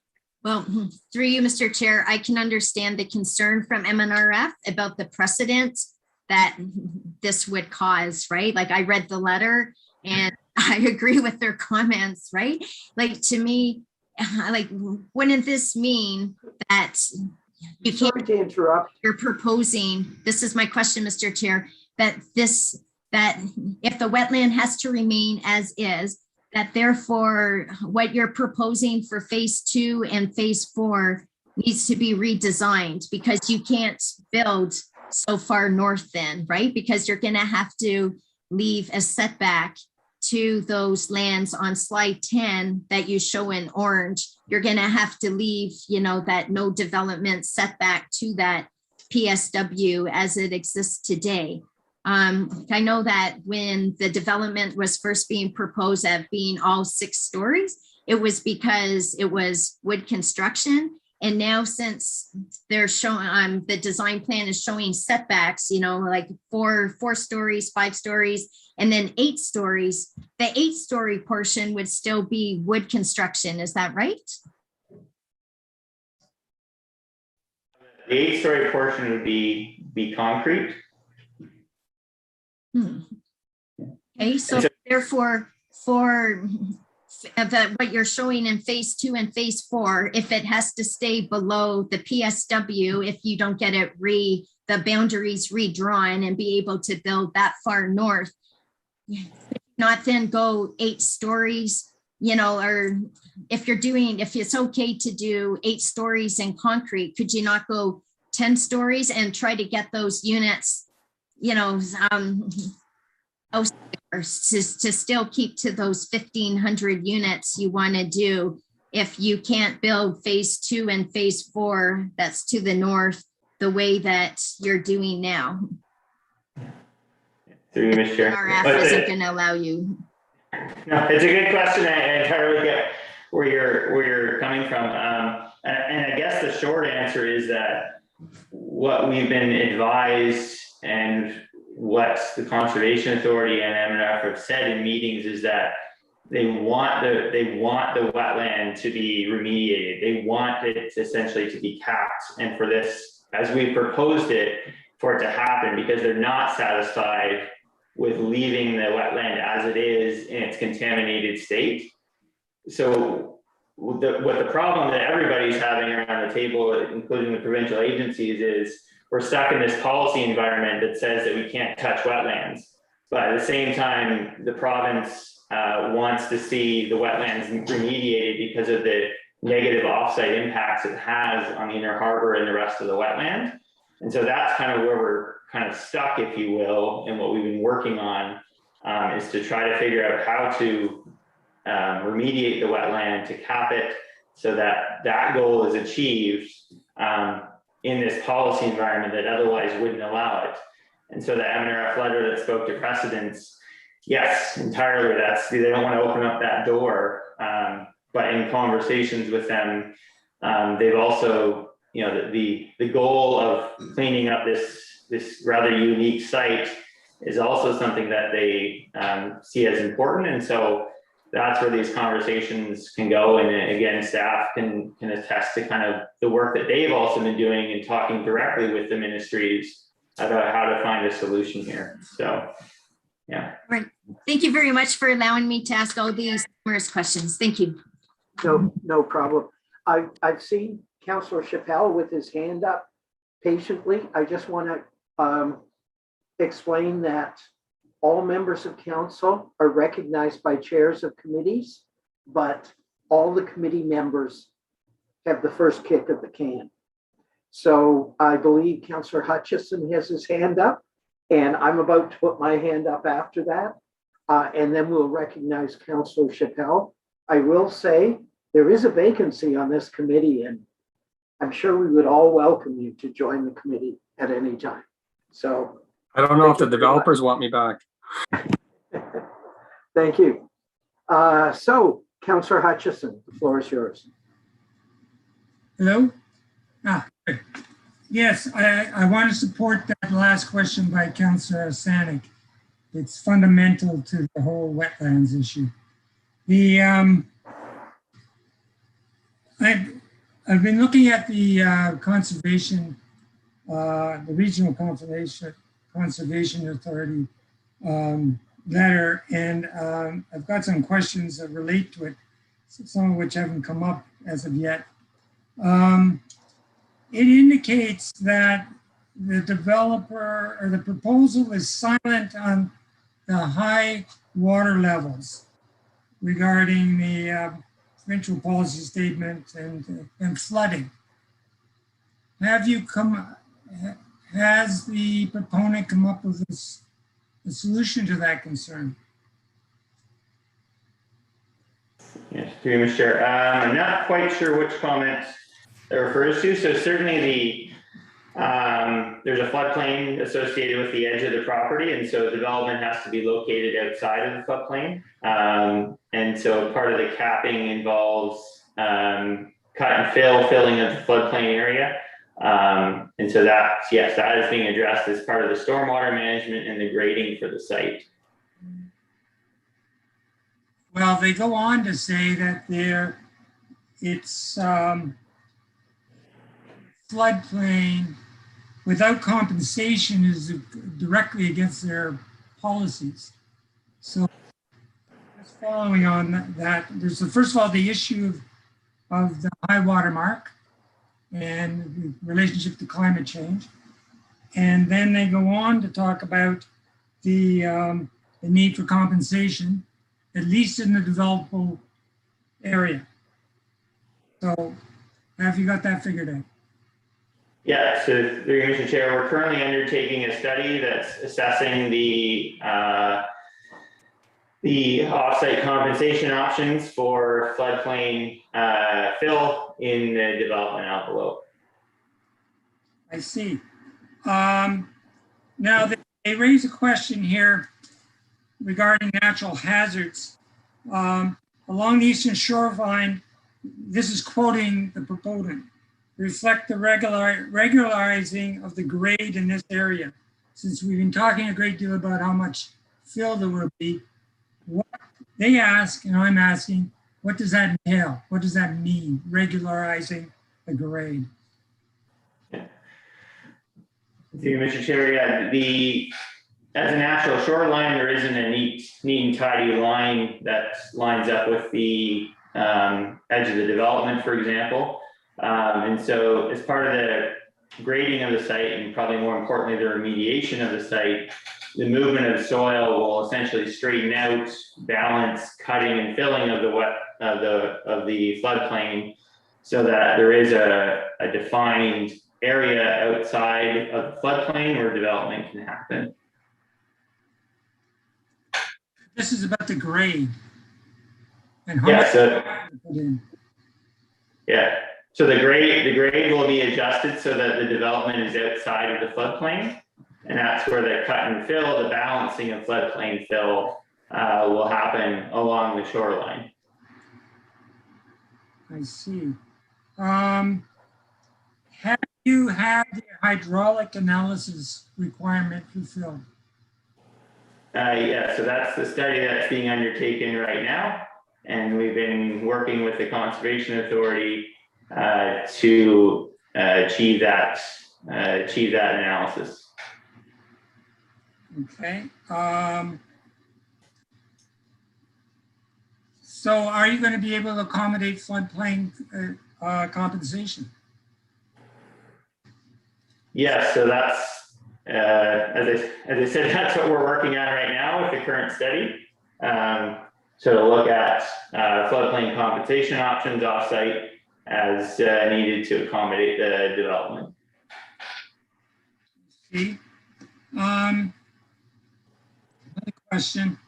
Well, through you, Mr. Chair, I can understand the concern from MNRF about the precedent that this would cause, right? Like, I read the letter and I agree with their comments, right? Like, to me, like, wouldn't this mean that you can't, sorry to interrupt. You're proposing, this is my question, Mr. Chair, that if the wetland has to remain as is, that therefore what you're proposing for phase 2 and phase 4 needs to be redesigned, because you can't build so far north then, right? Because you're going to have to leave a setback to those lands on slide 10 that you show in orange. You're going to have to leave, that no development setback to that PSW as it exists today. I know that when the development was first being proposed at being all 6 stories, it was because it was wood construction. And now since they're showing, the design plan is showing setbacks, you know, like four stories, 5 stories, and then 8 stories, the 8-story portion would still be wood construction. Is that right? The 8-story portion would be concrete. Okay, so therefore, for what you're showing in phase 2 and phase 4, if it has to stay below the PSW, if you don't get it the boundaries redrawn and be able to build that far north, not then go 8 stories, you know, or if it's okay to do 8 stories in concrete, could you not go 10 stories and try to get those units, you know, to still keep to those 1,500 units you want to do if you can't build phase 2 and phase 4 that's to the north the way that you're doing now? Through you, Mr. Chair. RF isn't going to allow you. No, it's a good question. I entirely get where you're coming from. And I guess the short answer is that what we've been advised and what the Conservation Authority and MNF have said in meetings is that they want the wetland to be remediated. They want it essentially to be capped. And for this, as we proposed it, for it to happen, because they're not satisfied with leaving the wetland as it is in its contaminated state. So what the problem that everybody's having around the table, including the provincial agencies, is we're stuck in this policy environment that says that we can't touch wetlands. But at the same time, the province wants to see the wetlands remediated because of the negative offsite impacts it has on the Inner Harbor and the rest of the wetland. And so that's kind of where we're kind of stuck, if you will, and what we've been working on is to try to figure out how to remediate the wetland, to cap it so that that goal is achieved in this policy environment that otherwise wouldn't allow it. And so the MNRF letter that spoke to precedents, yes, entirely, they don't want to open up that door. But in conversations with them, they've also, you know, the goal of cleaning up this rather unique site is also something that they see as important. And so that's where these conversations can go. And again, staff can attest to kind of the work that they've also been doing and talking directly with the ministries about how to find a solution here. So, yeah. Right. Thank you very much for allowing me to ask all these numerous questions. Thank you. No problem. I've seen Councillor Chappelle with his hand up patiently. I just want to explain that all members of council are recognized by chairs of committees, but all the committee members have the first kick of the can. So I believe Councillor Hutchison has his hand up, and I'm about to put my hand up after that, and then we'll recognize Councillor Chappelle. I will say there is a vacancy on this committee, and I'm sure we would all welcome you to join the committee at any time. So I don't know if the developers want me back. Thank you. So Councillor Hutchison, the floor is yours. Hello? Good. Yes, I want to support that last question by Councillor Sanik. It's fundamental to the whole wetlands issue. I've been looking at the conservation, the Regional Conservation Authority letter, and I've got some questions that relate to it, some of which haven't come up as of yet. It indicates that the developer or the proposal is silent on the high water levels regarding the provincial policy statement and flooding. Has the proponent come up with a solution to that concern? Yes, through you, Mr. Chair. I'm not quite sure which comment it refers to. So certainly There's a floodplain associated with the edge of the property, and so development has to be located outside of the floodplain. And so part of the capping involves cut and filling of the floodplain area. And so that's, yes, that is being addressed as part of the stormwater management and the grading for the site. Well, they go on to say that it's floodplain without compensation is directly against their policies. So just following on that, there's first of all the issue of the high water mark and the relationship to climate change. And then they go on to talk about the need for compensation, at least in the developable area. So have you got that figured out? Yeah, so through you, Mr. Chair, we're currently undertaking a study that's assessing the offsite compensation options for floodplain fill in the development envelope. I see. Now they raise a question here regarding natural hazards. Along the eastern shoreline, this is quoting the proponent, reflect the regularizing of the grade in this area. Since we've been talking a great deal about how much fill there will be, what they ask, and I'm asking, what does that entail? What does that mean, regularizing the grade? Yeah. Thank you, Mr. Chair. Yeah, as a natural shoreline, there isn't a neat and tidy line that lines up with the edge of the development, for example. And so as part of the grading of the site, and probably more importantly, the remediation of the site, the movement of soil will essentially straighten out, balance cutting and filling of the floodplain, so that there is a defined area outside of the floodplain where development can happen. This is about the grade. And how yeah. So the grade will be adjusted so that the development is outside of the floodplain, and that's where the cut and fill, the balancing of floodplain fill will happen along the shoreline. I see. Have you had the hydraulic analysis requirement fulfilled? Yeah, so that's the study that's being undertaken right now, and we've been working with the Conservation Authority to achieve that analysis. Okay. So are you going to be able to accommodate floodplain compensation? Yes, so that's as I said, that's what we're working on right now with the current study. So to look at floodplain compensation options offsite as needed to accommodate the development. See, another question.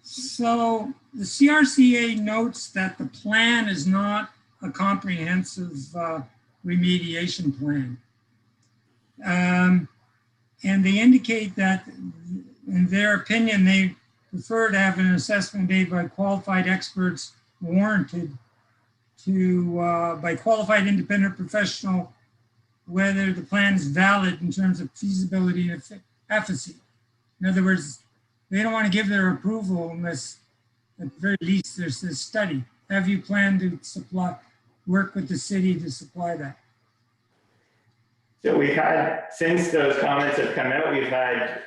So the CRCA notes that the plan is not a comprehensive remediation plan. And they indicate that, in their opinion, they prefer to have an assessment made by qualified experts warranted to, by qualified independent professional, whether the plan is valid in terms of feasibility and efficacy. In other words, they don't want to give their approval unless, at the very least, there's this study. Have you planned to work with the city to supply that? So we've had, since those comments have come out, we've had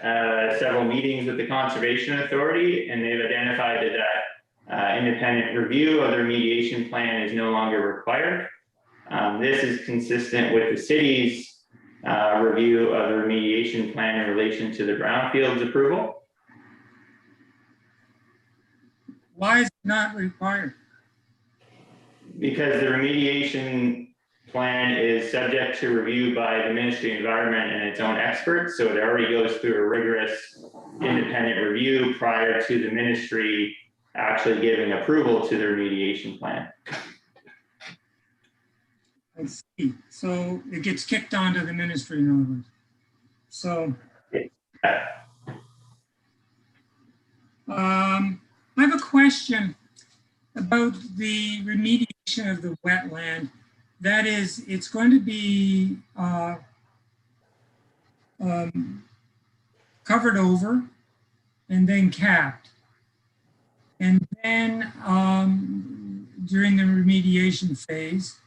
several meetings with the Conservation Authority, and they've identified that independent review of the remediation plan is no longer required. This is consistent with the city's review of the remediation plan in relation to the brownfields approval. Why is it not required? Because the remediation plan is subject to review by the Ministry of Environment and its own experts. So it already goes through a rigorous independent review prior to the ministry actually giving approval to the remediation plan. I see. So it gets kicked onto the ministry in other words. So I have a question about the remediation of the wetland. That is, it's going to be covered over and then capped. And then during the remediation phase,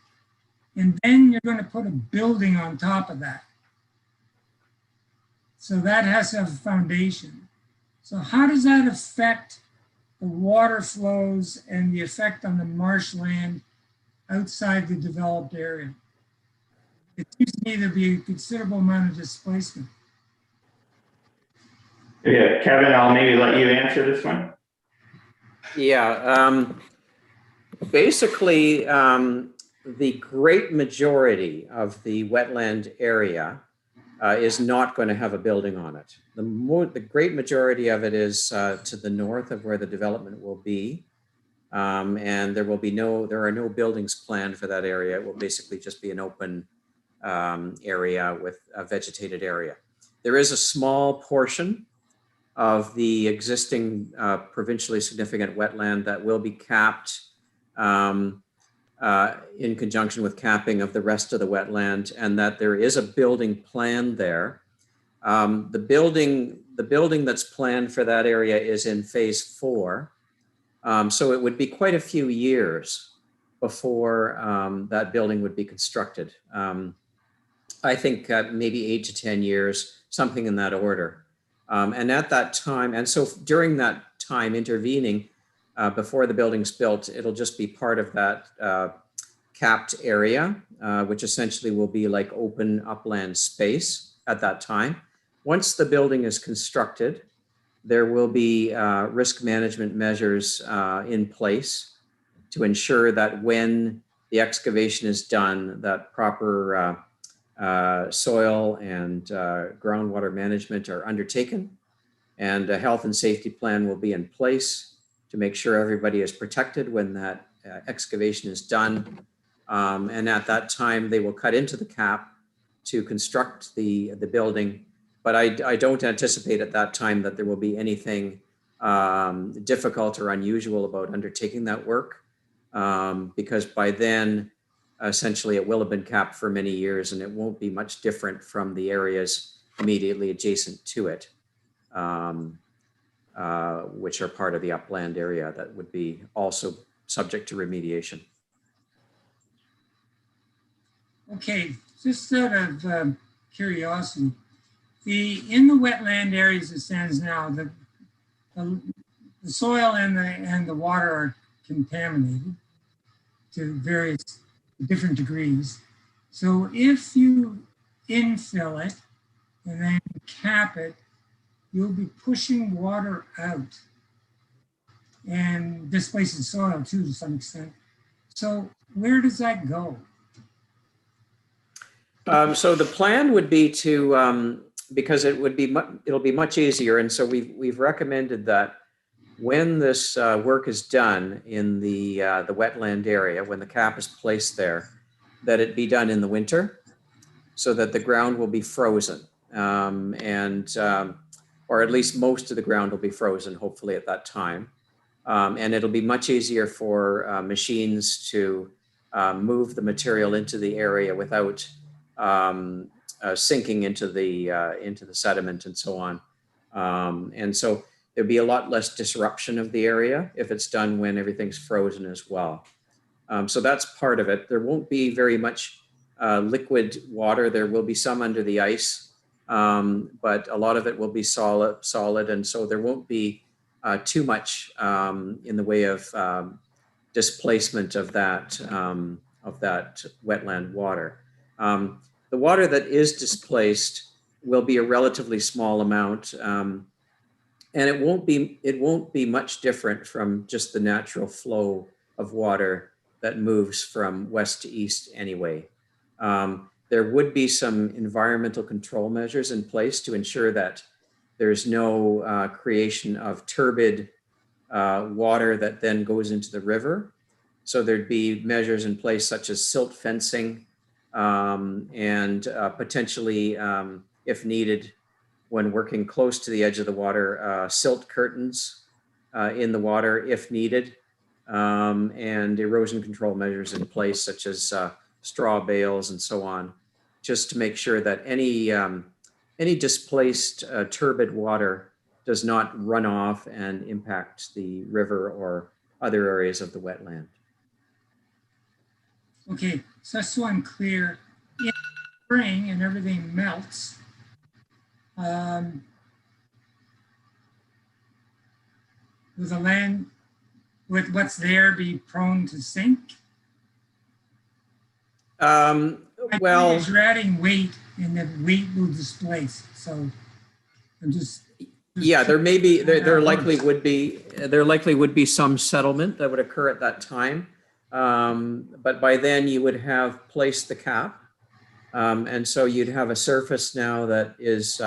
and then you're going to put a building on top of that. So that has to have a foundation. So how does that affect the water flows and the effect on the marshland outside the developed area? It seems to me there'd be a considerable amount of displacement. Yeah, Kevin, I'll maybe let you answer this one. Yeah, basically, the great majority of the wetland area is not going to have a building on it. The great majority of it is to the north of where the development will be. And there are no buildings planned for that area. It will basically just be an open area with a vegetated area. There is a small portion of the existing provincially significant wetland that will be capped in conjunction with capping of the rest of the wetland, and that there is a building plan there. The building that's planned for that area is in phase 4. So it would be quite a few years before that building would be constructed. I think maybe 8 to 10 years, something in that order. And at that time, and so during that time intervening, before the building's built, it'll just be part of that capped area, which essentially will be like open upland space at that time. Once the building is constructed, there will be risk management measures in place to ensure that when the excavation is done, that proper soil and groundwater management are undertaken, and a health and safety plan will be in place to make sure everybody is protected when that excavation is done. And at that time, they will cut into the cap to construct the building. But I don't anticipate at that time that there will be anything difficult or unusual about undertaking that work, because by then, essentially, it will have been capped for many years, and it won't be much different from the areas immediately adjacent to it, which are part of the upland area that would be also subject to remediation. Okay, just out of curiosity, in the wetland areas it stands now, the soil and the water are contaminated to various different degrees. So if you infill it and then cap it, you'll be pushing water out and displacing soil too to some extent. So where does that go? So the plan would be to, because it'll be much easier, and so we've recommended that when this work is done in the wetland area, when the cap is placed there, that it be done in the winter, so that the ground will be frozen, or at least most of the ground will be frozen, hopefully at that time, and it'll be much easier for machines to move the material into the area without sinking into the sediment and so on. And so there'd be a lot less disruption of the area if it's done when everything's frozen as well. So that's part of it. There won't be very much liquid water. There will be some under the ice, but a lot of it will be solid, and so there won't be too much in the way of displacement of that wetland water. The water that is displaced will be a relatively small amount, and it won't be much different from just the natural flow of water that moves from west to east anyway. There would be some environmental control measures in place to ensure that there's no creation of turbid water that then goes into the river. So there'd be measures in place such as silt fencing and potentially, if needed, when working close to the edge of the water, silt curtains in the water if needed, and erosion control measures in place such as straw bales and so on, just to make sure that any displaced turbid water does not run off and impact the river or other areas of the wetland. Okay, so I'm clear, in spring and everything melts, will the land with what's there be prone to sink? Well, you're adding weight, and the weight will displace. So I'm just yeah, there may be there likely would be some settlement that would occur at that time, but by then you would have placed the cap, and so you'd have a surface now that is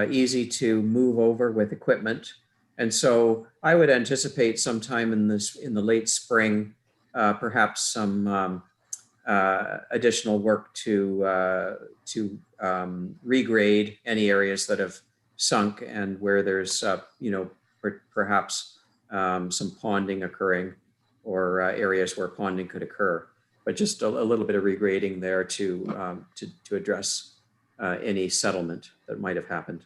easy to move over with equipment. And so I would anticipate sometime in the late spring, perhaps some additional work to regrade any areas that have sunk and where there's perhaps some ponding occurring, or areas where ponding could occur. But just a little bit of regrading there to address any settlement that might have happened.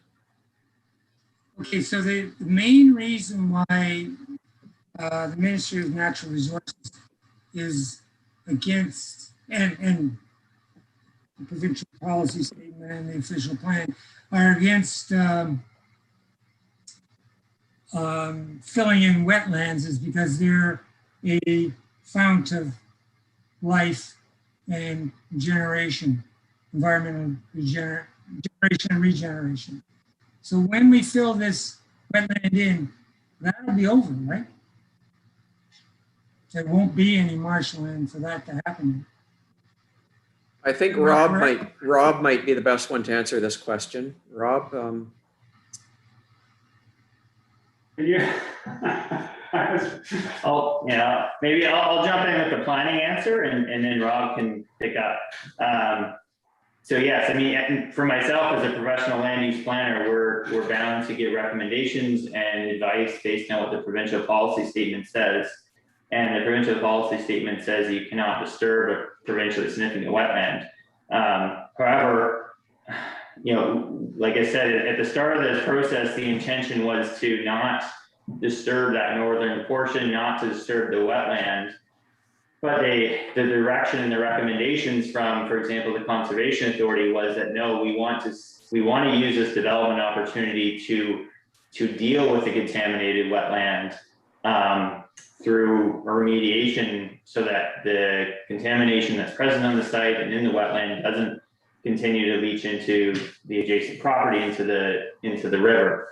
Okay, so the main reason why the Ministry of Natural Resources is against, and the provincial policy statement and the official plan are against filling in wetlands is because they're a fount of life and generation, environmental generation and regeneration. So when we fill this wetland in, that'll be over, right? There won't be any marshland for that to happen. I think Rob might be the best one to answer this question. Rob, maybe I'll jump in with the planning answer, and then Rob can pick up. So yes, I mean, for myself as a professional land use planner, we're bound to give recommendations and advice based on what the provincial policy statement says. And the provincial policy statement says you cannot disturb a provincially significant wetland. However, like I said, at the start of this process, the intention was to not disturb that northern portion, not to disturb the wetland. But the direction and the recommendations from, for example, the Conservation Authority was that no, we want to use this development opportunity to deal with the contaminated wetland through a remediation, so that the contamination that's present on the site and in the wetland doesn't continue to leach into the adjacent property, into the river.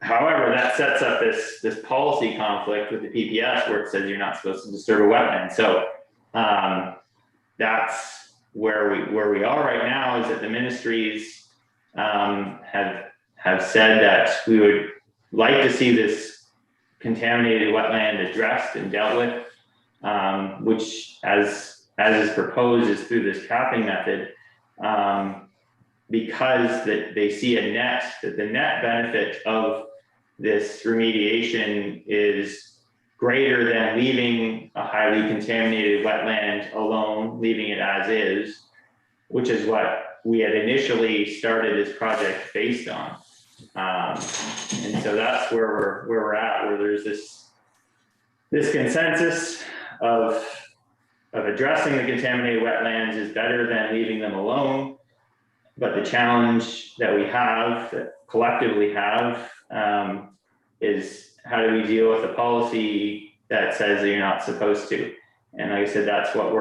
However, that sets up this policy conflict with the PPS where it says you're not supposed to disturb a wetland. So that's where we are right now, is that the ministries have said that we would like to see this contaminated wetland addressed and dealt with, which as is proposed is through this capping method, because that they see that the net benefit of this remediation is greater than leaving a highly contaminated wetland alone, leaving it as is, which is what we had initially started this project based on. And so that's where we're at, where there's this consensus of addressing the contaminated wetlands is better than leaving them alone. But the challenge that we have, that collectively have, is how do we deal with a policy that says that you're not supposed to? And like I said, that's what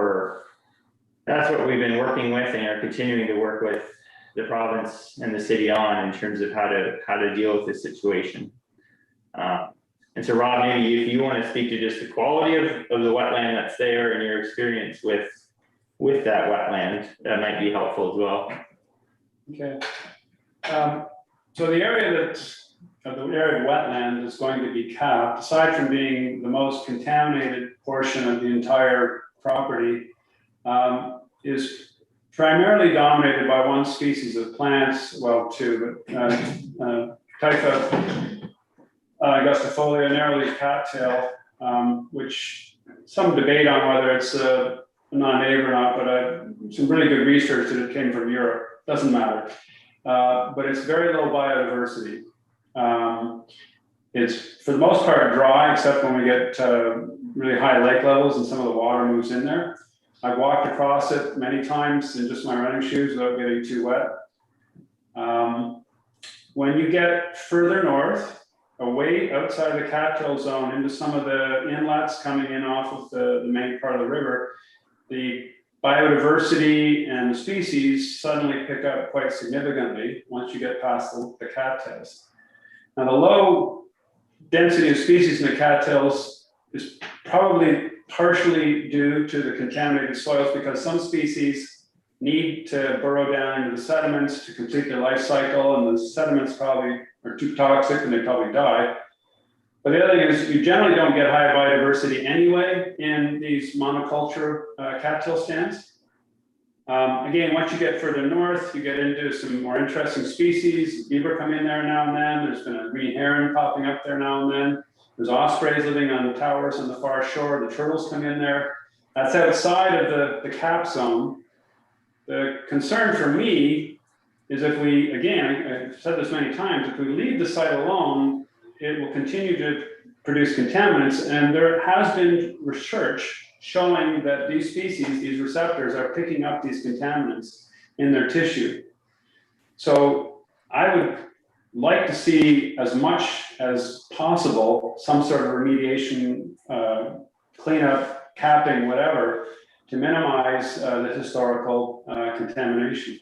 we've been working with and are continuing to work with the province and the city on, in terms of how to deal with this situation. And so Rob, maybe if you want to speak to just the quality of the wetland that's there and your experience with that wetland, that might be helpful as well. Okay. So the area of wetland is going to be capped, aside from being the most contaminated portion of the entire property is primarily dominated by one species of plants, well, two, but Typha angustifolia narrowleaf cattail, which some debate on whether it's a non-native or not, but some really good research that it came from Europe. Doesn't matter. But it's very low biodiversity. It's for the most part dry, except when we get really high lake levels and some of the water moves in there. I've walked across it many times in just my running shoes without getting too wet. When you get further north, away outside the cattail zone into some of the inlets coming in off of the main part of the river, the biodiversity and the species suddenly pick up quite significantly once you get past the cattails. Now, the low density of species in the cattails is probably partially due to the contaminated soils, because some species need to burrow down into the sediments to complete their life cycle, and the sediments probably are too toxic and they probably die. But the other thing is, you generally don't get high biodiversity anyway in these monoculture cattail stands. Again, once you get further north, you get into some more interesting species. Beaver come in there now and then. There's been a green heron popping up there now and then. There's ospreys living on the towers on the far shore. The turtles come in there. That's outside of the cap zone. The concern for me is if we, again, I've said this many times, if we leave the site alone, it will continue to produce contaminants. And there has been research showing that these species, these receptors, are picking up these contaminants in their tissue. So I would like to see, as much as possible, some sort of remediation, cleanup, capping, whatever, to minimize the historical contamination.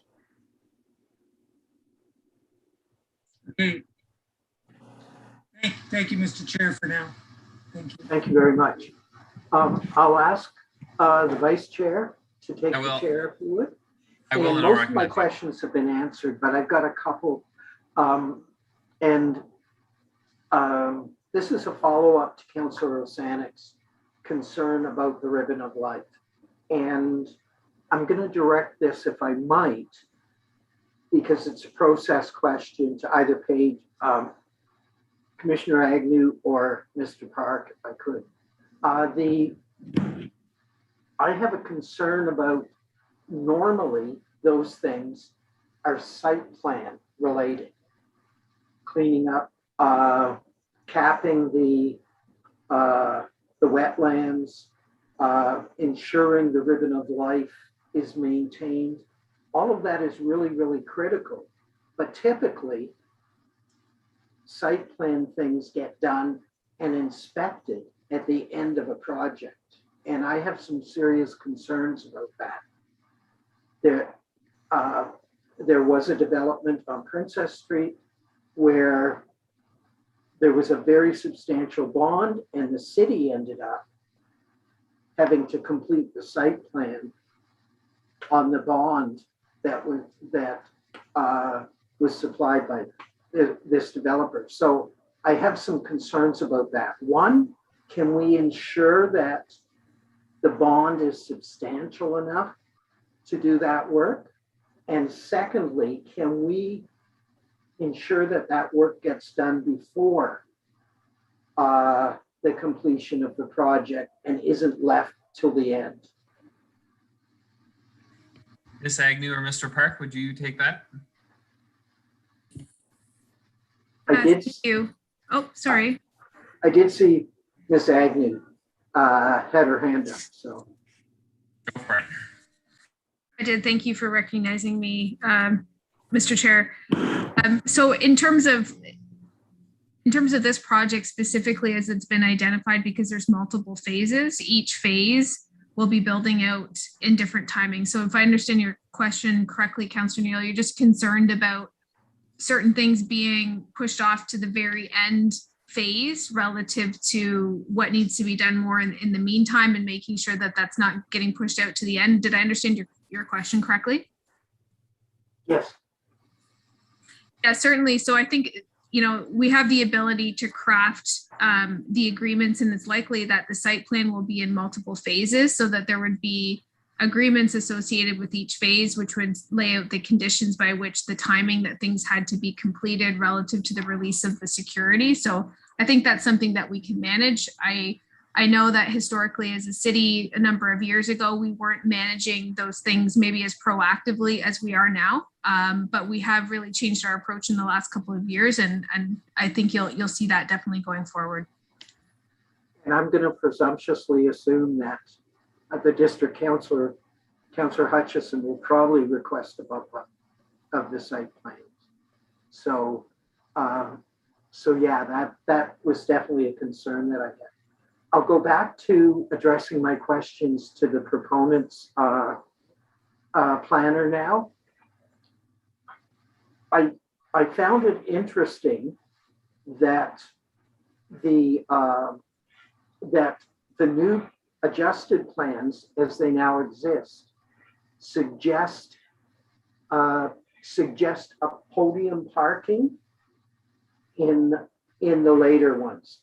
Okay. Thank you, Mr. Chair, for now. Thank you. Thank you very much. I'll ask the vice chair to take the chair, if you would. I will. And most of my questions have been answered, but I've got a couple. This is a follow-up to Councillor Osanik's concern about the ribbon of light. And I'm going to direct this, if I might, because it's a process question, to either page Commissioner Agnew or Mr. Park, if I could. I have a concern about, normally those things are site plan related. Cleaning up, capping the wetlands, ensuring the ribbon of life is maintained. All of that is really, really critical. But typically, site plan things get done and inspected at the end of a project. And I have some serious concerns about that. There was a development on Princess Street where there was a very substantial bond, and the city ended up having to complete the site plan on the bond that was supplied by this developer. So I have some concerns about that. One, can we ensure that the bond is substantial enough to do that work? And secondly, can we ensure that that work gets done before the completion of the project and isn't left till the end? Ms. Agnew or Mr. Park, would you take that? Thank you. Oh, sorry. I did see Ms. Agnew had her hand up, so. Go for it. I did. Thank you for recognizing me, Mr. Chair. So in terms of this project specifically, as it's been identified, because there's multiple phases, each phase will be building out in different timing. So if I understand your question correctly, Councillor Neal, you're just concerned about certain things being pushed off to the very end phase relative to what needs to be done more in the meantime, and making sure that that's not getting pushed out to the end. Did I understand your question correctly? Yes. Yeah, certainly. So I think we have the ability to craft the agreements, and it's likely that the site plan will be in multiple phases so that there would be agreements associated with each phase, which would lay out the conditions by which the timing that things had to be completed relative to the release of the security. So I think that's something that we can manage. I know that historically as a city, a number of years ago, we weren't managing those things maybe as proactively as we are now. But we have really changed our approach in the last couple of years. And I think you'll see that definitely going forward. And I'm going to presumptuously assume that the district councillor, Councillor Hutchison, will probably request a bump up of the site plans. So, yeah, that was definitely a concern that I had. I'll go back to addressing my questions to the proponents planner now. I found it interesting that the new adjusted plans as they now exist suggest a podium parking in the later ones.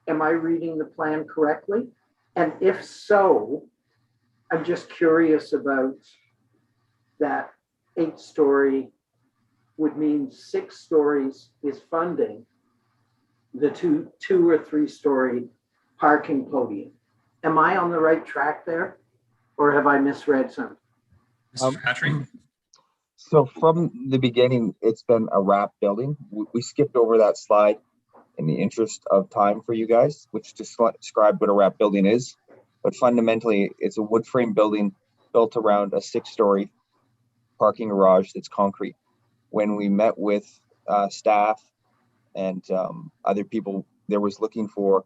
Am I reading the plan correctly? And if so, I'm just curious about that 8-story would mean 6 stories is funding the two or 3-story parking podium. Am I on the right track there, or have I misread something? Mr. Patrick? So from the beginning, it's been a wrap building. We skipped over that slide in the interest of time for you guys, which described what a wrap building is. But fundamentally, it's a wood frame building built around a 6-story parking garage that's concrete. When we met with staff and other people, there was looking for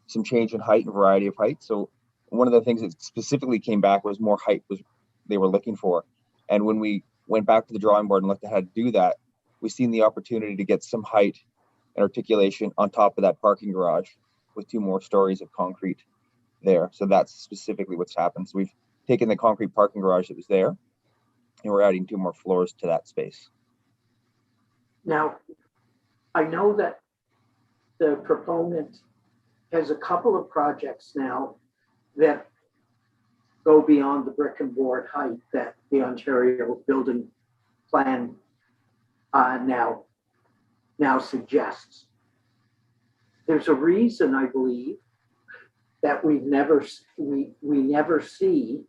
some change in height and variety of height. So one of the things that specifically came back was more height was they were looking for. And when we went back to the drawing board and looked at how to do that, we seen the opportunity to get some height and articulation on top of that parking garage with 2 more stories of concrete there. So that's specifically what's happened. So we've taken the concrete parking garage that was there and we're adding 2 more floors to that space. Now, I know that the proponent has a couple of projects now that go beyond the brick and board height that the Ontario building plan now suggests. There's a reason, I believe, that we never see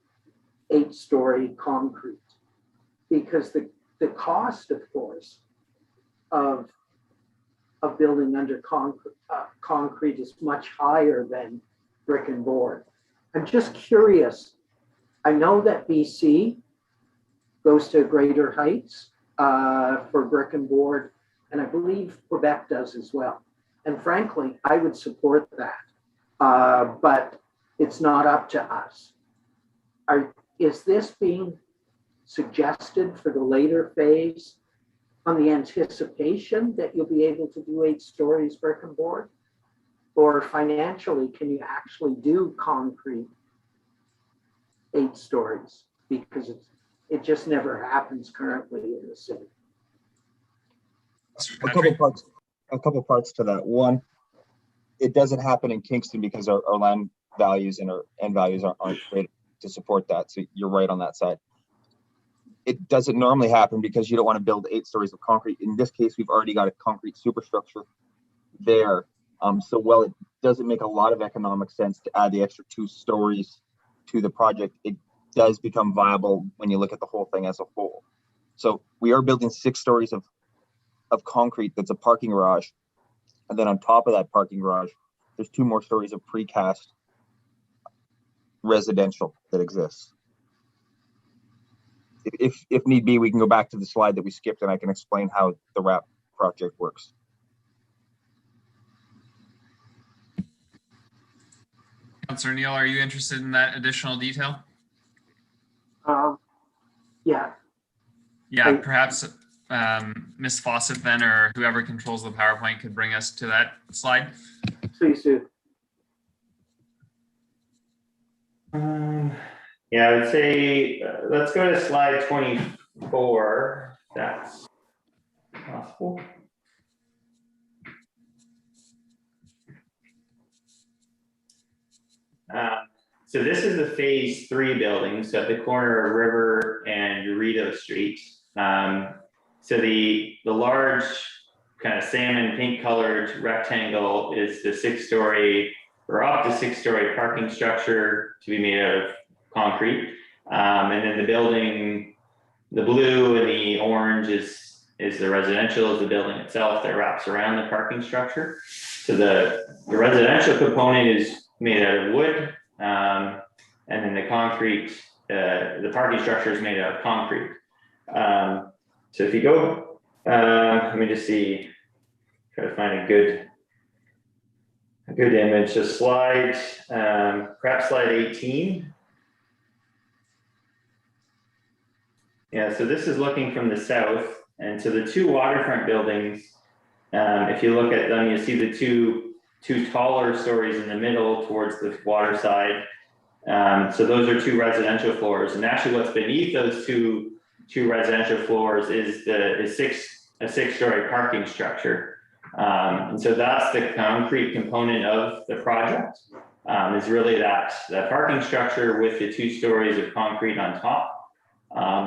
8-story concrete, because the cost, of course, of building under concrete is much higher than brick and board. I'm just curious. I know that BC goes to greater heights for brick and board, and I believe Quebec does as well. And frankly, I would support that, but it's not up to us. Is this being suggested for the later phase on the anticipation that you'll be able to do 8 stories brick and board? Or financially, can you actually do concrete 8 stories? Because it just never happens currently in the city. A couple parts to that. One, it doesn't happen in Kingston because our land values and our end values aren't great to support that. So you're right on that side. It doesn't normally happen because you don't want to build 8 stories of concrete. In this case, we've already got a concrete superstructure there. So while it doesn't make a lot of economic sense to add the extra 2 stories to the project, it does become viable when you look at the whole thing as a whole. So we are building 6 stories of concrete that's a parking garage. And then on top of that parking garage, there's 2 more stories of precast residential that exists. If need be, we can go back to the slide that we skipped and I can explain how the wrap project works. Councillor Neal, are you interested in that additional detail? Yeah. Yeah, perhaps Ms. Fawcett then, or whoever controls the PowerPoint, could bring us to that slide. Please do. Yeah, I would say, let's go to slide 24. That's possible. So this is the phase 3 building, so at the corner of River and Urito Street. So the large kind of salmon pink colored rectangle is the 6-story or up to 6-story parking structure to be made out of concrete. And then the building, the blue and the orange is the residential, is the building itself that wraps around the parking structure. So the residential component is made out of wood, and then the concrete, the parking structure is made out of concrete. So if you go, let me just see, try to find a good image. So slide, perhaps slide 18. Yeah, so this is looking from the south. And so the 2 waterfront buildings, if you look at them, you see the two taller stories in the middle towards the water side. So those are 2 residential floors. And actually what's beneath those two residential floors is a 6-story parking structure. And so that's the concrete component of the project, is really that parking structure with the 2 stories of concrete on top,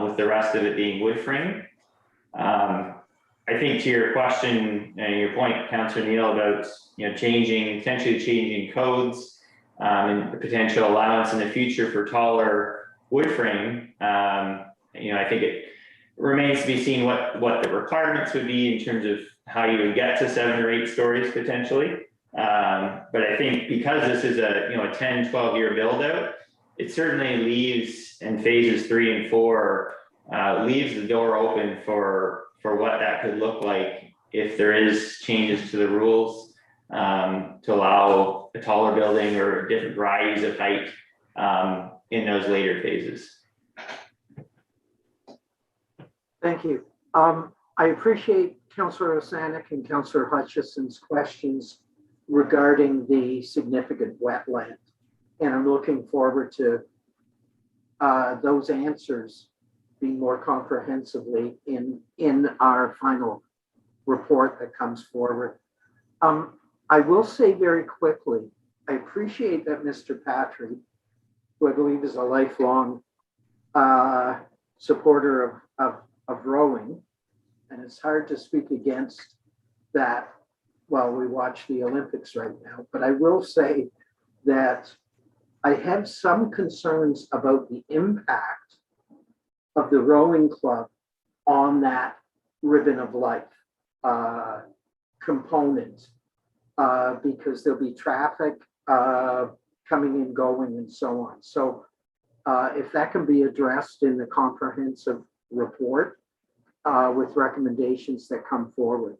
with the rest of it being wood frame. I think to your question and your point, Councillor Neal, about potentially changing codes, and the potential allowance in the future for taller wood frame, I think it remains to be seen what the requirements would be in terms of how you would get to 7 or 8 stories potentially. But I think because this is a 10, 12-year build out, it certainly leaves in phases 3 and 4, leaves the door open for what that could look like if there is changes to the rules, to allow a taller building or different varieties of height in those later phases. Thank you. I appreciate Councillor Osanek and Councillor Hutchison's questions regarding the significant wetland. And I'm looking forward to those answers being more comprehensively in our final report that comes forward. I will say very quickly, I appreciate that Mr. Patry, who I believe is a lifelong supporter of rowing, and it's hard to speak against that while we watch the Olympics right now, but I will say that I have some concerns about the impact of the rowing club on that ribbon of life component, because there'll be traffic coming and going and so on. So if that can be addressed in the comprehensive report with recommendations that come forward,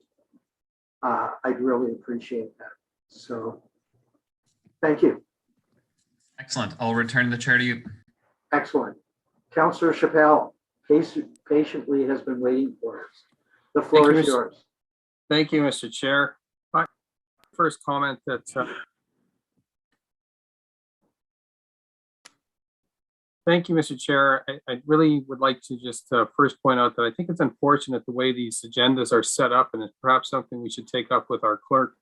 I'd really appreciate that. So thank you. Excellent. I'll return the chair to you. Excellent. Councillor Chappelle patiently has been waiting for us. The floor is yours. Thank you, Mr. Chair. My first comment that thank you, Mr. Chair. I really would like to just first point out that I think it's unfortunate the way these agendas are set up, and it's perhaps something we should take up with our clerk,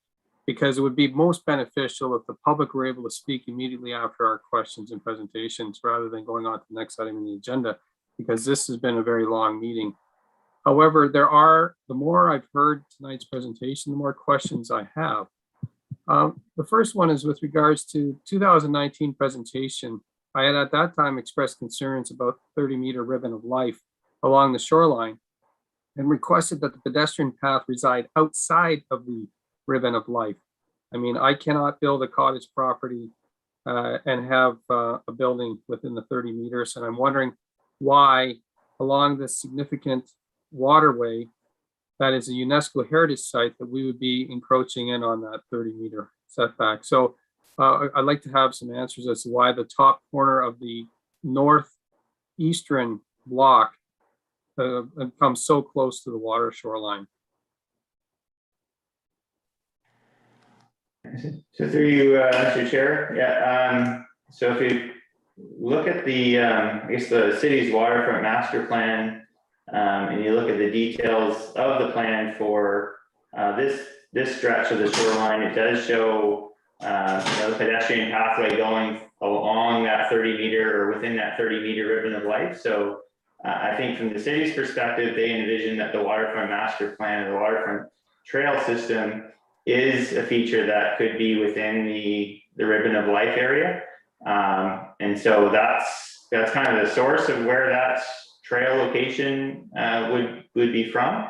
because it would be most beneficial if the public were able to speak immediately after our questions and presentations rather than going on to the next item in the agenda, because this has been a very long meeting. However, the more I've heard tonight's presentation, the more questions I have. The first one is with regards to 2019 presentation. I had at that time expressed concerns about the 30-meter ribbon of life along the shoreline and requested that the pedestrian path reside outside of the ribbon of life. I mean, I cannot build a cottage property and have a building within the 30 meters. And I'm wondering why along this significant waterway that is a UNESCO heritage site that we would be encroaching in on that 30-meter setback. So I'd like to have some answers as to why the top corner of the northeastern block comes so close to the water shoreline. So through you, Mr. Chair, yeah. So if you look at the, I guess the city's waterfront master plan, and you look at the details of the plan for this stretch of the shoreline, it does show the pedestrian pathway going along that 30-meter or within that 30-meter ribbon of life. So I think from the city's perspective, they envision that the waterfront master plan or the waterfront trail system is a feature that could be within the ribbon of life area. And so that's kind of the source of where that trail location would be from,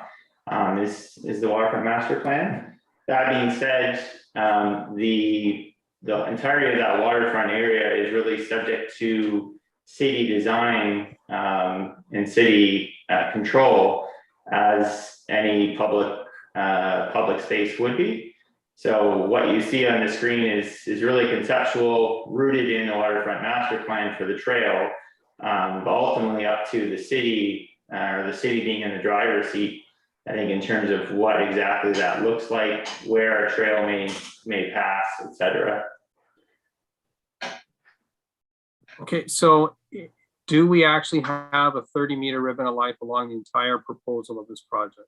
is the waterfront master plan. That being said, the entirety of that waterfront area is really subject to city design and city control, as any public space would be. So what you see on the screen is really conceptual, rooted in the waterfront master plan for the trail, but ultimately up to the city, or the city being in the driver's seat, I think, in terms of what exactly that looks like, where a trail may pass, etc. Okay, so do we actually have a 30-meter ribbon of life along the entire proposal of this project?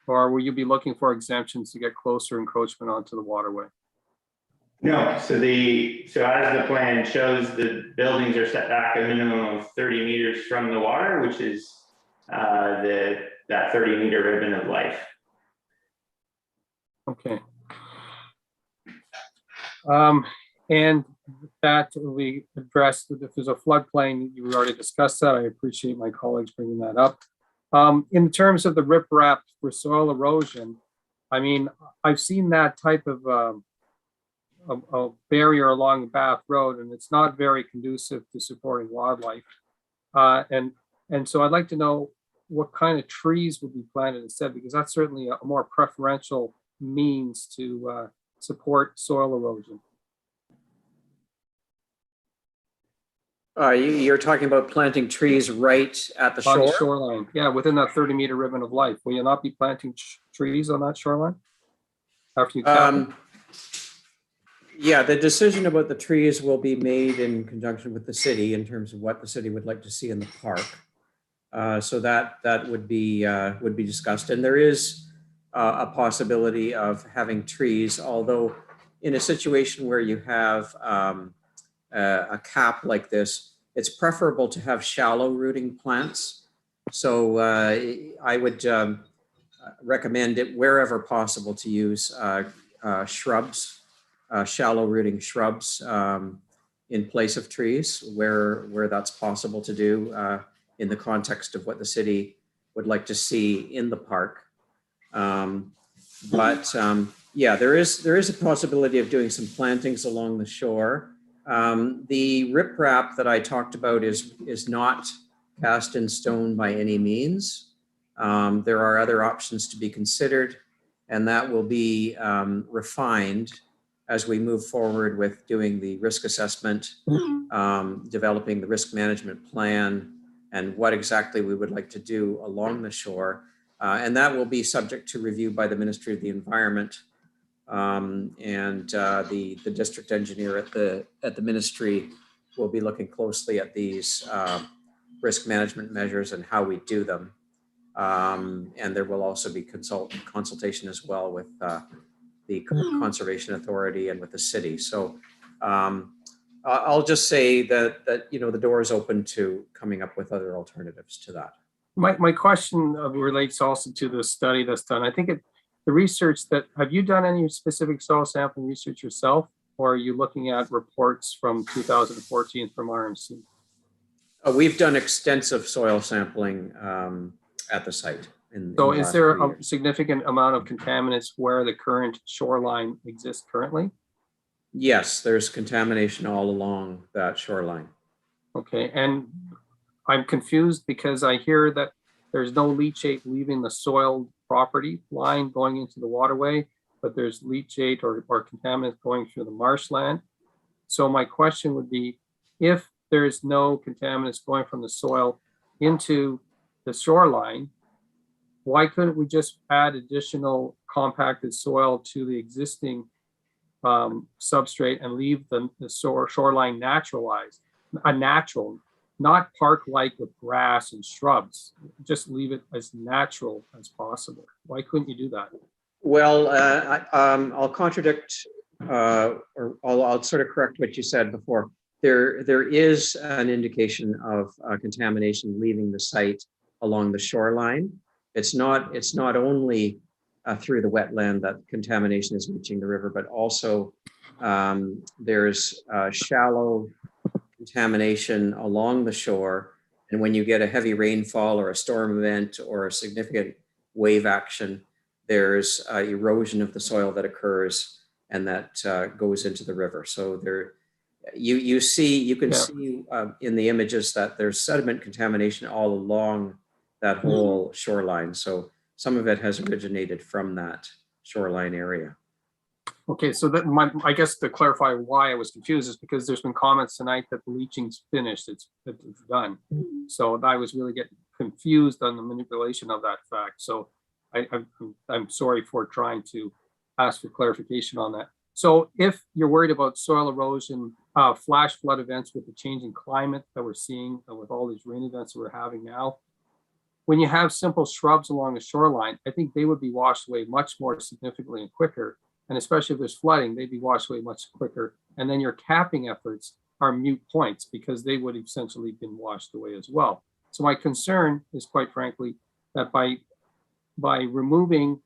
Or will you be looking for exemptions to get closer encroachment onto the waterway? No, so as the plan shows, the buildings are set back a minimum of 30 meters from the water, which is that 30-meter ribbon of life. Okay. And that we addressed, if there's a floodplain, you already discussed that. I appreciate my colleagues bringing that up. In terms of the riprap for soil erosion, I mean, I've seen that type of a barrier along Bath Road, and it's not very conducive to supporting wildlife. And so I'd like to know what kind of trees would be planted instead, because that's certainly a more preferential means to support soil erosion. You're talking about planting trees right at the shore? On the shoreline, yeah, within that 30-meter ribbon of life. Will you not be planting trees on that shoreline after you cap it? Yeah, the decision about the trees will be made in conjunction with the city in terms of what the city would like to see in the park. So that would be discussed, and there is a possibility of having trees, although in a situation where you have a cap like this, it's preferable to have shallow rooting plants. So I would recommend it wherever possible to use shrubs, shallow rooting shrubs in place of trees where that's possible to do in the context of what the city would like to see in the park. Yeah, there is a possibility of doing some plantings along the shore. The riprap that I talked about is not cast in stone by any means. There are other options to be considered, and that will be refined as we move forward with doing the risk assessment, developing the risk management plan, and what exactly we would like to do along the shore. And that will be subject to review by the Ministry of the Environment, and the district engineer at the ministry will be looking closely at these risk management measures and how we do them. And there will also be consultation as well with the Conservation Authority and with the city. So I'll just say that the door is open to coming up with other alternatives to that. My question relates also to the study that's done. I think the research that, have you done any specific soil sampling research yourself, or are you looking at reports from 2014 from RMC? We've done extensive soil sampling at the site. So is there a significant amount of contaminants where the current shoreline exists currently? Yes, there's contamination all along that shoreline. Okay, and I'm confused because I hear that there's no leachate leaving the soil property line going into the waterway, but there's leachate or contaminants going through the marshland. So my question would be, if there's no contaminants going from the soil into the shoreline, why couldn't we just add additional compacted soil to the existing substrate and leave the shoreline naturalized, natural, not park-like with grass and shrubs? Just leave it as natural as possible. Why couldn't you do that? Well, I'll contradict or I'll sort of correct what you said before. There is an indication of contamination leaving the site along the shoreline. It's not only through the wetland that contamination is reaching the river, but also there's shallow contamination along the shore. And when you get a heavy rainfall or a storm event or a significant wave action, there's erosion of the soil that occurs and that goes into the river. So there, you can see in the images that there's sediment contamination all along that whole shoreline. So some of it has originated from that shoreline area. Okay, so that I guess to clarify why I was confused is because there's been comments tonight that the leaching's finished, it's done. So I was really getting confused on the manipulation of that fact. So I'm sorry for trying to ask for clarification on that. So if you're worried about soil erosion, flash flood events with the changing climate that we're seeing and with all these rain events that we're having now, when you have simple shrubs along the shoreline, I think they would be washed away much more significantly and quicker. And especially if there's flooding, they'd be washed away much quicker. And then your capping efforts are moot points because they would have essentially been washed away as well. So my concern is, quite frankly, that by removing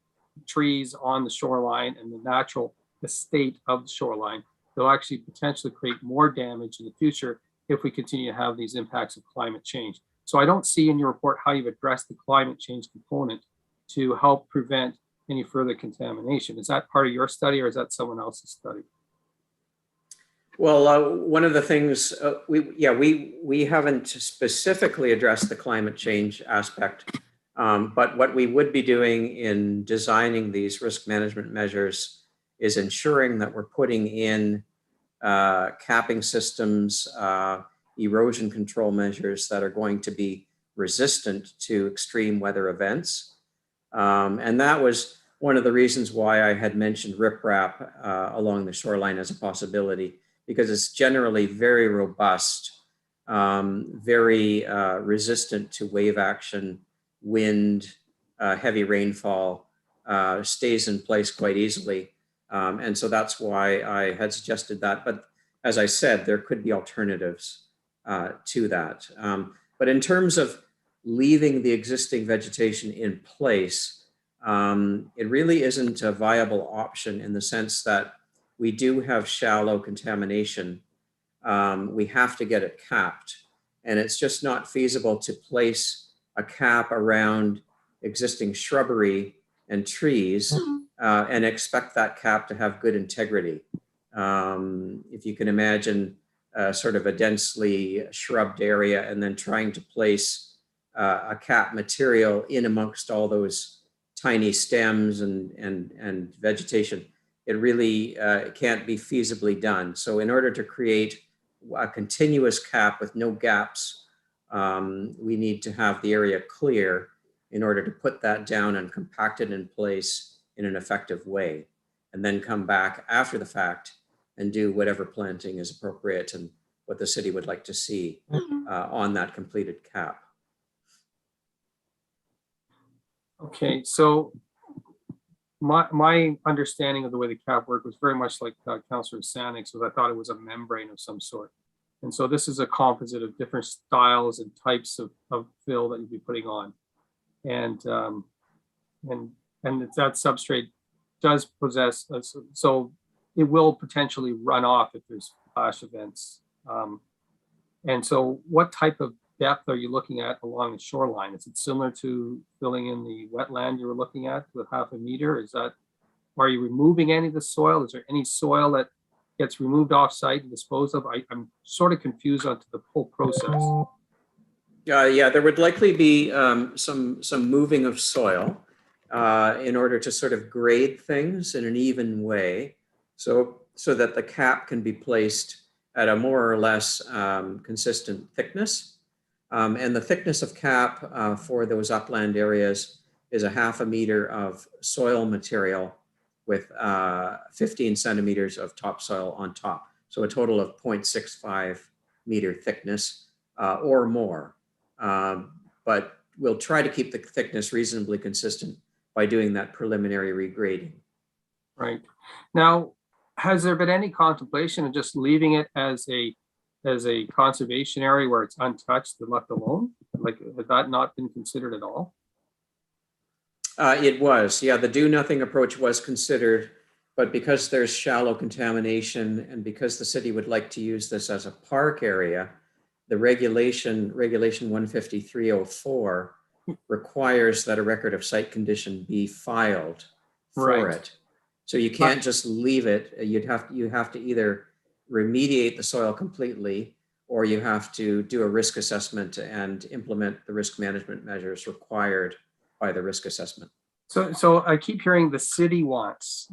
trees on the shoreline and the natural estate of the shoreline, they'll actually potentially create more damage in the future if we continue to have these impacts of climate change. So I don't see in your report how you've addressed the climate change component to help prevent any further contamination. Is that part of your study or is that someone else's study? Well, one of the things we haven't specifically addressed the climate change aspect, but what we would be doing in designing these risk management measures is ensuring that we're putting in capping systems, erosion control measures that are going to be resistant to extreme weather events. And that was one of the reasons why I had mentioned riprap along the shoreline as a possibility, because it's generally very robust, very resistant to wave action, wind, heavy rainfall, stays in place quite easily. And so that's why I had suggested that. But as I said, there could be alternatives to that. But in terms of leaving the existing vegetation in place, it really isn't a viable option in the sense that we do have shallow contamination. We have to get it capped, and it's just not feasible to place a cap around existing shrubbery and trees and expect that cap to have good integrity. If you can imagine sort of a densely shrubbed area and then trying to place a cap material in amongst all those tiny stems and vegetation, it really can't be feasibly done. So in order to create a continuous cap with no gaps, we need to have the area clear in order to put that down and compact it in place in an effective way, and then come back after the fact and do whatever planting is appropriate and what the city would like to see on that completed cap. Okay, so my understanding of the way the cap worked was very much like Councillor Sanix, was I thought it was a membrane of some sort. And so this is a composite of different styles and types of fill that you'd be putting on. And that substrate does possess, so it will potentially run off if there's flash events. And so what type of depth are you looking at along the shoreline? Is it similar to filling in the wetland you were looking at with 0.5 meter? Is that, are you removing any of the soil? Is there any soil that gets removed off site and disposed of? I'm sort of confused onto the whole process. Yeah, there would likely be some moving of soil in order to sort of grade things in an even way, so that the cap can be placed at a more or less consistent thickness. And the thickness of cap for those upland areas is 0.5 meter of soil material with 15 centimeters of topsoil on top. So a total of 0.65 meter thickness or more. But we'll try to keep the thickness reasonably consistent by doing that preliminary regrading. Right. Now, has there been any contemplation of just leaving it as a conservation area where it's untouched and left alone? Like, had that not been considered at all? It was, yeah, the do nothing approach was considered, but because there's shallow contamination and because the city would like to use this as a park area, the regulation 15304 requires that a record of site condition be filed for it. So you can't just leave it. You have to either remediate the soil completely, or you have to do a risk assessment and implement the risk management measures required by the risk assessment. So I keep hearing the city wants.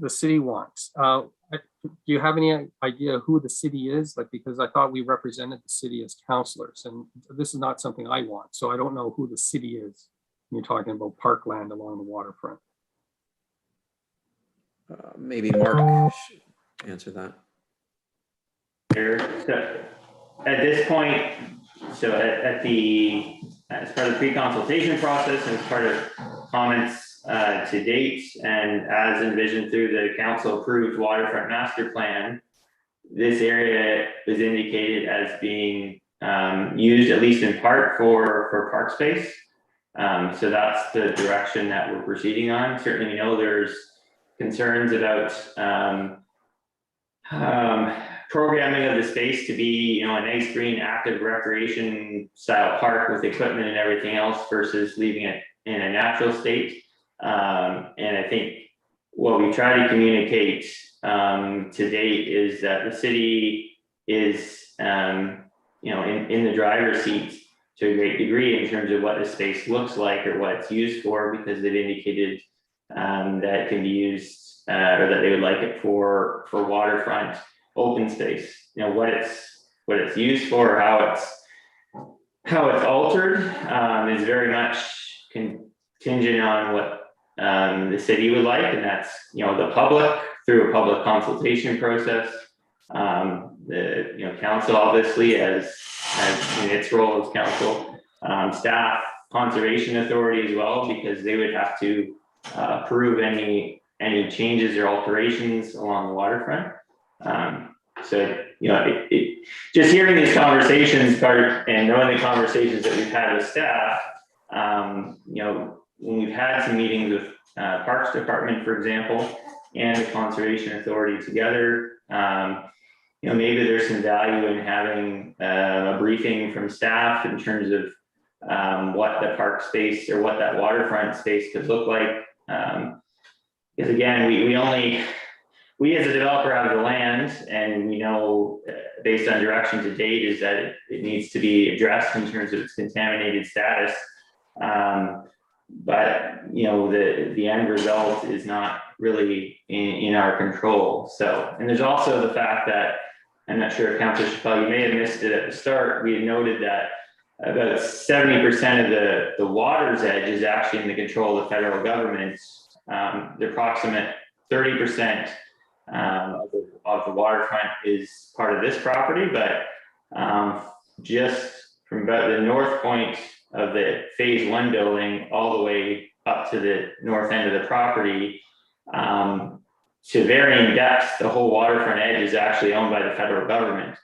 Do you have any idea who the city is? Like, because I thought we represented the city as councillors, and this is not something I want. So I don't know who the city is when you're talking about parkland along the waterfront. Maybe Mark should answer that. Sure. So at this point, so as part of the pre-consultation process and as part of comments to date, and as envisioned through the council approved waterfront master plan, this area is indicated as being used at least in part for park space. So that's the direction that we're proceeding on. Certainly we know there's concerns about programming of the space to be, a nice green active recreation style park with equipment and everything else versus leaving it in a natural state. And I think what we try to communicate to date is that the city is, in the driver's seat to a great degree in terms of what the space looks like or what it's used for, because they've indicated that it can be used or that they would like it for waterfront open space. What it's used for, or how it's altered is very much contingent on what the city would like, and that's the public through a public consultation process. The council obviously as in its role as council, staff, conservation authority as well, because they would have to approve any changes or alterations along the waterfront. So just hearing these conversations and knowing the conversations that we've had with staff, when we've had some meetings with Parks Department, for example, and the Conservation Authority together, maybe there's some value in having a briefing from staff in terms of what the park space or what that waterfront space could look like. Because again, we as a developer have the land, and we know based on direction to date is that it needs to be addressed in terms of its contaminated status. But the end result is not really in our control. So, and there's also the fact that, I'm not sure if Councilor Chappelle, you may have missed it at the start, we had noted that about 70% of the water's edge is actually in the control of the federal government. The approximate 30% of the waterfront is part of this property, but just from about the north point of the phase 1 building all the way up to the north end of the property, to varying depths, the whole waterfront edge is actually owned by the federal government.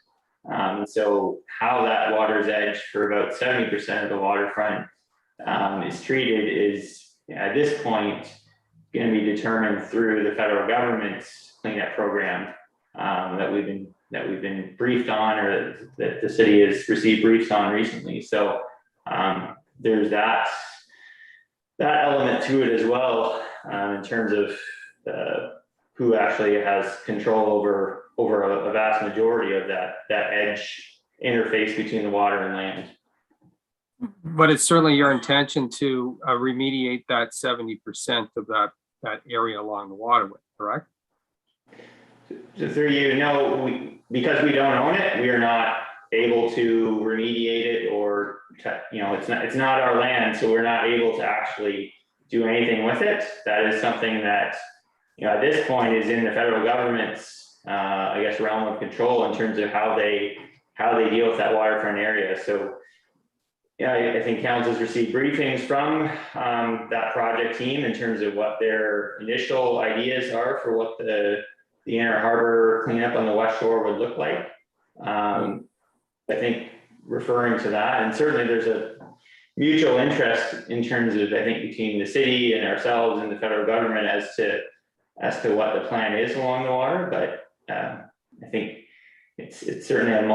And so how that water's edge for about 70% of the waterfront is treated is at this point going to be determined through the federal government's cleanup program that we've been briefed on, or that the city has received briefs on recently. So there's that element to it as well, in terms of who actually has control over a vast majority of that edge interface between the water and land. But it's certainly your intention to remediate that 70% of that area along the waterway, correct? So through because we don't own it, we are not able to remediate it, or it's not our land, so we're not able to actually do anything with it. That is something that at this point is in the federal government's realm of control in terms of how they deal with that waterfront area. So I think council's received briefings from that project team in terms of what their initial ideas are for what the the Inner Harbor cleanup on the West Shore would look like. I think referring to that, and certainly there's a mutual interest in terms of, I think, between the city and ourselves and the federal government as to what the plan is along the water. But I think it's certainly a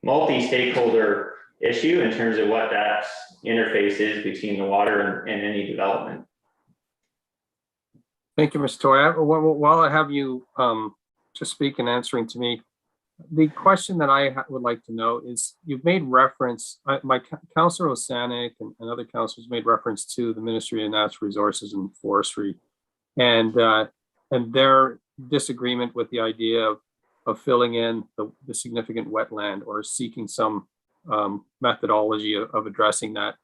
multi-stakeholder issue in terms of what that interface is between the water and any development. Thank you, Mr. Toy. While I have you to speak and answering to me, the question that I would like to know is, you've made reference, my Councillor Osanek and other councillors made reference to the Ministry of Natural Resources and Forestry and their disagreement with the idea of filling in the significant wetland or seeking some methodology of addressing that.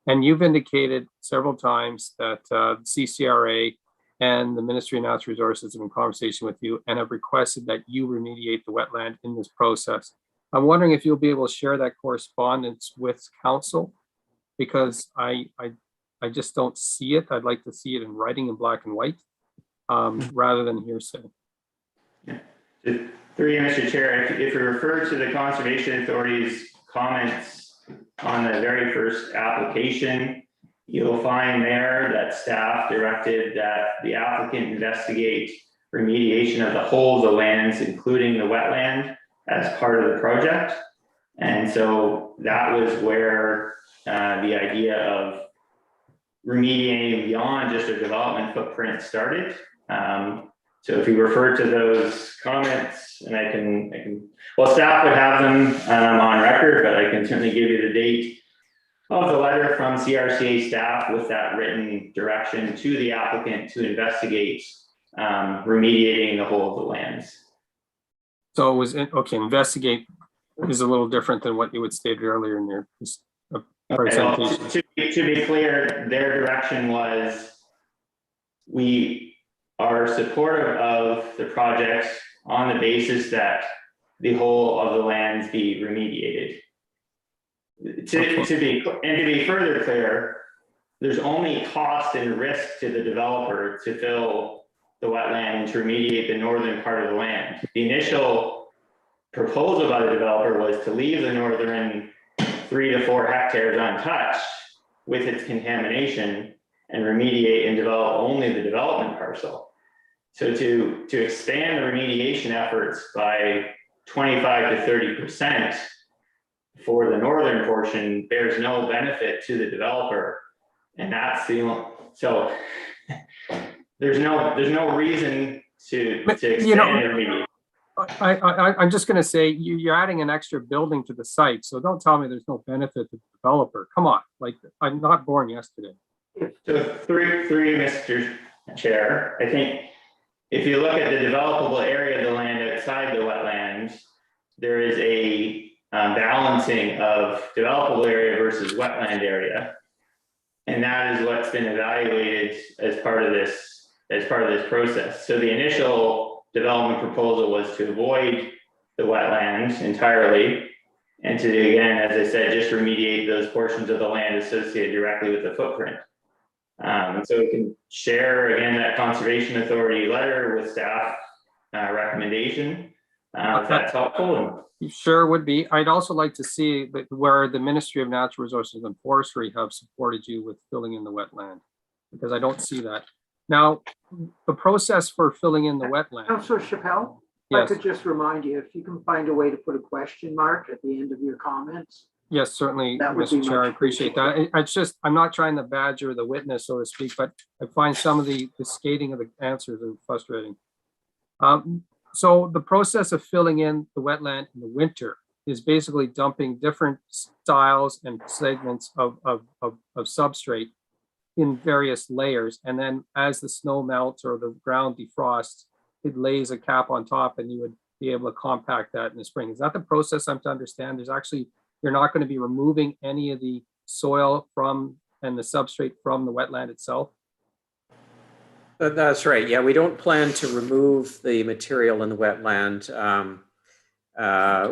And you've indicated several times that CCRA and the Ministry of Natural Resources have been in conversation with you and have requested that you remediate the wetland in this process. I'm wondering if you'll be able to share that correspondence with council, because I just don't see it. I'd like to see it in writing in black and white rather than hearsay. Yeah. Through you, Mr. Chair, if you refer to the Conservation Authority's comments on the very first application, you'll find there that staff directed that the applicant investigate remediation of the whole of the lands, including the wetland, as part of the project. And so that was where the idea of remediating beyond just a development footprint started. So if you refer to those comments, and I can, well, staff would have them on record, but I can certainly give you the date of the letter from CRCA staff with that written direction to the applicant to investigate remediating the whole of the lands. So it was, okay, investigate is a little different than what you had stated earlier in your presentation. Well, to be clear, their direction was, we are supportive of the projects on the basis that the whole of the lands be remediated. To be further clear, there's only cost and risk to the developer to fill the wetland and to remediate the northern part of the land. The initial proposal by the developer was to leave the northern 3 to 4 hectares untouched with its contamination and remediate and develop only the development parcel. So to expand the remediation efforts by 25 to 30% for the northern portion bears no benefit to the developer, and that's the, so there's no reason to expand remediation. I'm just going to say, you're adding an extra building to the site, so don't tell me there's no benefit to the developer. Come on, like, I'm not born yesterday. So through Mr. Chair, I think if you look at the developable area of the land outside the wetlands, there is a balancing of developable area versus wetland area, and that is what's been evaluated as part of this process. So the initial development proposal was to avoid the wetlands entirely, and to, again, as I said, just remediate those portions of the land associated directly with the footprint. So we can share again that Conservation Authority letter with staff recommendation. If that's helpful. Sure would be. I'd also like to see where the Ministry of Natural Resources and Forestry have supported you with filling in the wetland, because I don't see that. Now, the process for filling in the wetland. Councillor Chappelle, yes. I could just remind you, if you can find a way to put a question mark at the end of your comments. Yes, certainly, Mr. Chair, I appreciate that. It's just, I'm not trying to badger the witness, so to speak, but I find some of the skating of the answers are frustrating. So the process of filling in the wetland in the winter is basically dumping different styles and segments of substrate in various layers. And then as the snow melts or the ground defrosts, it lays a cap on top and you would be able to compact that in the spring. Is that the process I'm to understand? There's actually, you're not going to be removing any of the soil from and the substrate from the wetland itself? That's right. Yeah, we don't plan to remove the material in the wetland.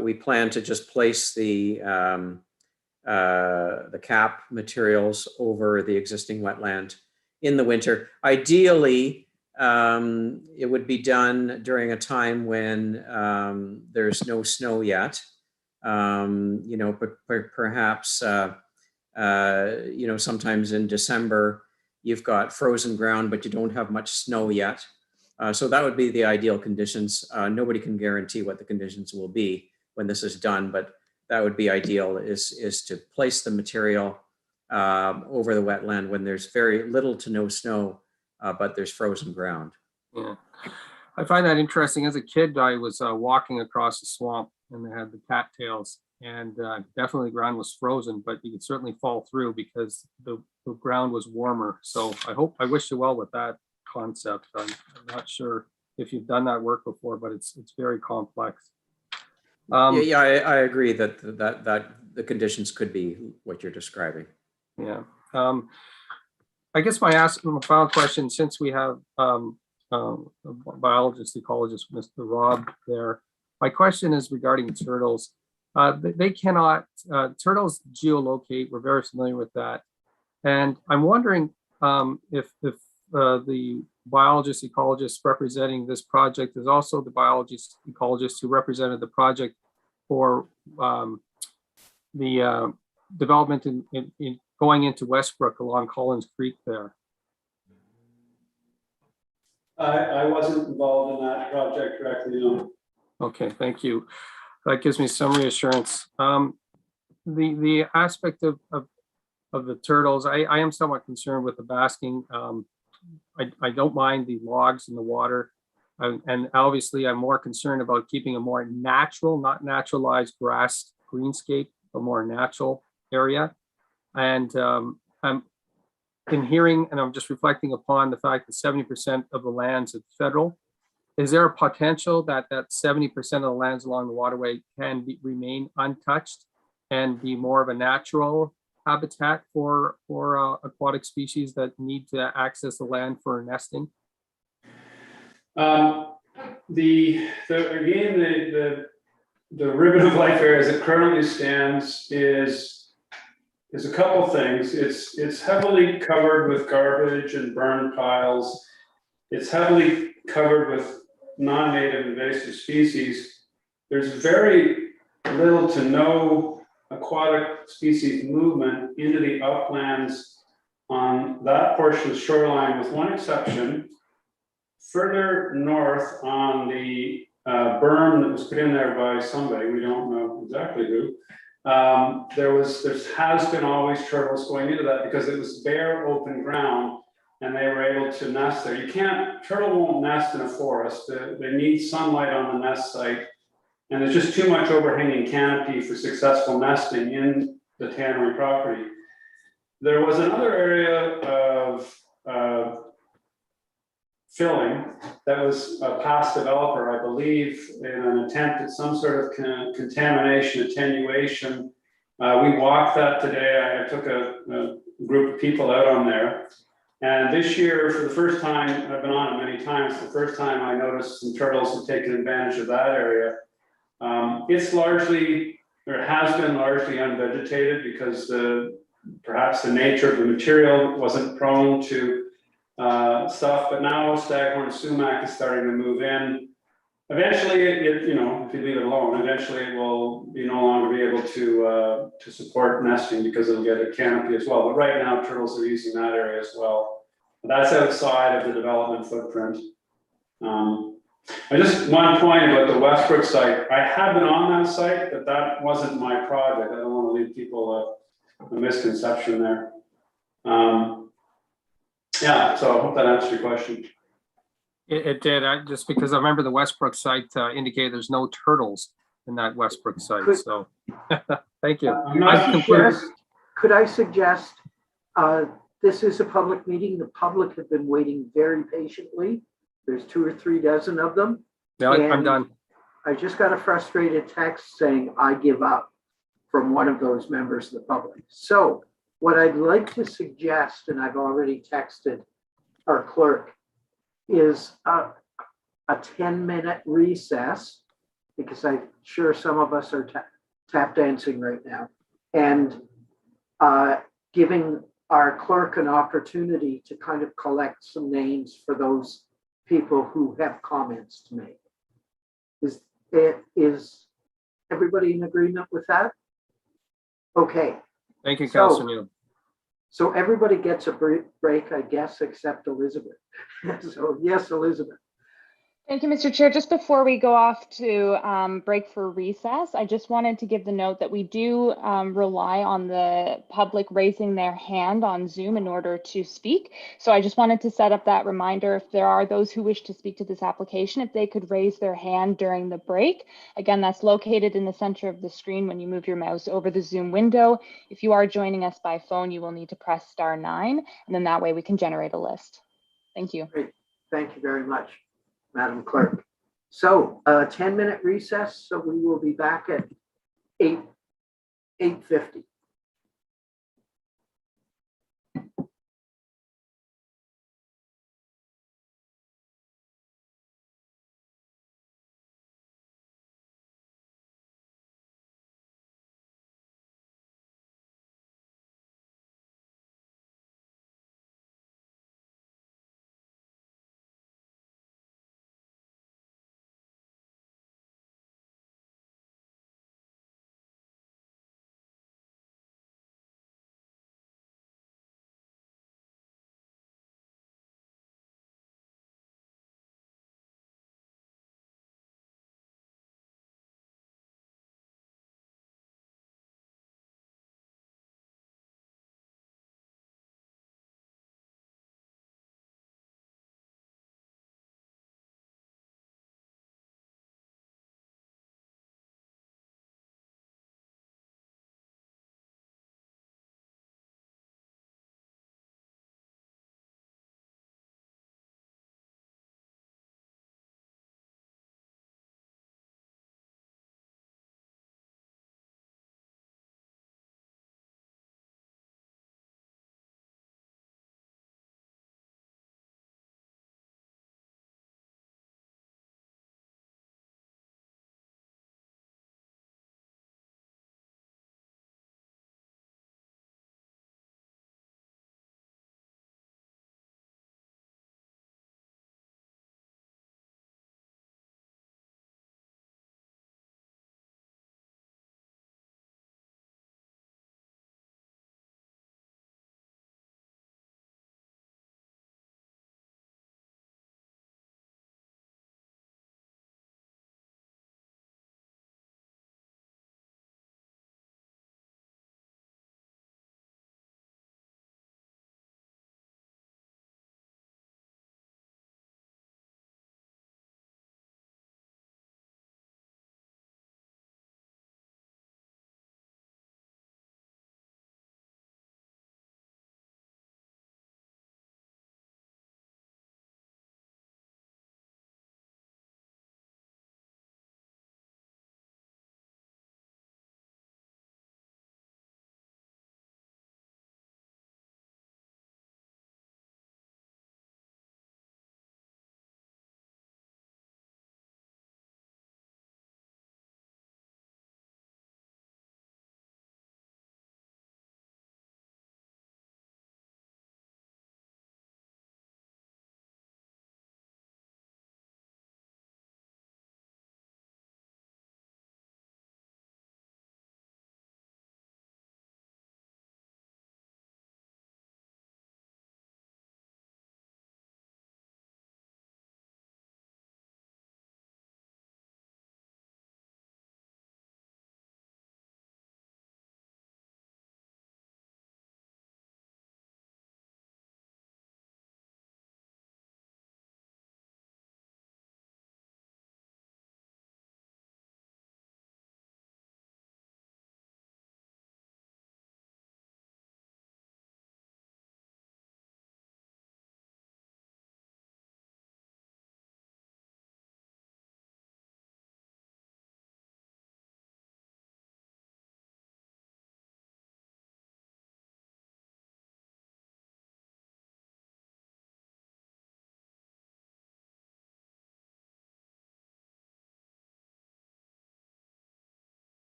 We plan to just place the cap materials over the existing wetland in the winter. Ideally, it would be done during a time when there's no snow yet. Perhaps, sometimes in December, you've got frozen ground, but you don't have much snow yet. So that would be the ideal conditions. Nobody can guarantee what the conditions will be when this is done, but that would be ideal, is to place the material over the wetland when there's very little to no snow, but there's frozen ground. Yeah, I find that interesting. As a kid, I was walking across the swamp and they had the cattails, and definitely the ground was frozen, but you could certainly fall through because the ground was warmer. So I wish you well with that concept. I'm not sure if you've done that work before, but it's very complex. I agree that the conditions could be what you're describing. Yeah. I guess my final question, since we have a biologist, ecologist, Mr. Rob there, my question is regarding turtles. They cannot, turtles geolocate, we're very familiar with that. And I'm wondering if the biologist, ecologist representing this project is also the biologist, ecologist who represented the project for the development in going into Westbrook along Collins Creek there. I wasn't involved in that project directly, no. Okay, thank you. That gives me some reassurance. The aspect of the turtles, I am somewhat concerned with the basking. I don't mind the logs in the water. And obviously I'm more concerned about keeping a more natural, not naturalized grass greenscape, a more natural area. And I'm in hearing, and I'm just reflecting upon the fact that 70% of the lands is federal. Is there a potential that 70% of the lands along the waterway can remain untouched and be more of a natural habitat for aquatic species that need to access the land for nesting? The ribbon of life area as it currently stands is a couple things. It's heavily covered with garbage and burn piles. It's heavily covered with non-native invasive species. There's very little to no aquatic species movement into the uplands on that portion of the shoreline, with one exception. Further north on the berm that was put in there by somebody, we don't know exactly who, there has been always turtles going into that because it was bare open ground and they were able to nest there. Turtle won't nest in a forest. They need sunlight on the nest site, and there's just too much overhanging canopy for successful nesting in the tannery property. There was another area of filling that was a past developer, I believe, in an attempt at some sort of contamination attenuation. We walked that today. I took a group of people out on there. And this year, for the first time, I've been on it many times, the first time I noticed some turtles have taken advantage of that area. It's largely, or has been largely unvegetated because perhaps the nature of the material wasn't prone to stuff, but now staghorn sumac is starting to move in. Eventually, if you leave it alone, eventually it will no longer be able to support nesting because it'll get a canopy as well. But right now, turtles are using that area as well. But that's outside of the development footprint. Just one point about the Westbrook site. I have been on that site, but that wasn't my project. I don't want to leave people a misconception there. Yeah, so I hope that answers your question. It did, just because I remember the Westbrook site indicated there's no turtles in that Westbrook site, so thank you. Could I suggest, this is a public meeting, the public have been waiting very patiently. There's 2 or 3 dozen of them. Yeah, I'm done. I just got a frustrated text saying I give up from one of those members of the public. So what I'd like to suggest, and I've already texted our clerk, is a 10-minute recess, because I'm sure some of us are tap dancing right now, and giving our clerk an opportunity to kind of collect some names for those people who have comments to make. Is everybody in agreement with that? Okay. Thank you, So- Councillor Neal. So everybody gets a break, I guess, except Elizabeth. So yes, Elizabeth. Thank you, Mr. Chair. Just before we go off to break for recess, I just wanted to give the note that we do rely on the public raising their hand on Zoom in order to speak. So I just wanted to set up that reminder. If there are those who wish to speak to this application, if they could raise their hand during the break. Again, that's located in the center of the screen when you move your mouse over the Zoom window. If you are joining us by phone, you will need to press *9, and then that way we can generate a list. Thank you. Great. Thank you very much, Madam Clerk. So 10-minute recess, so we will be back at 8:50.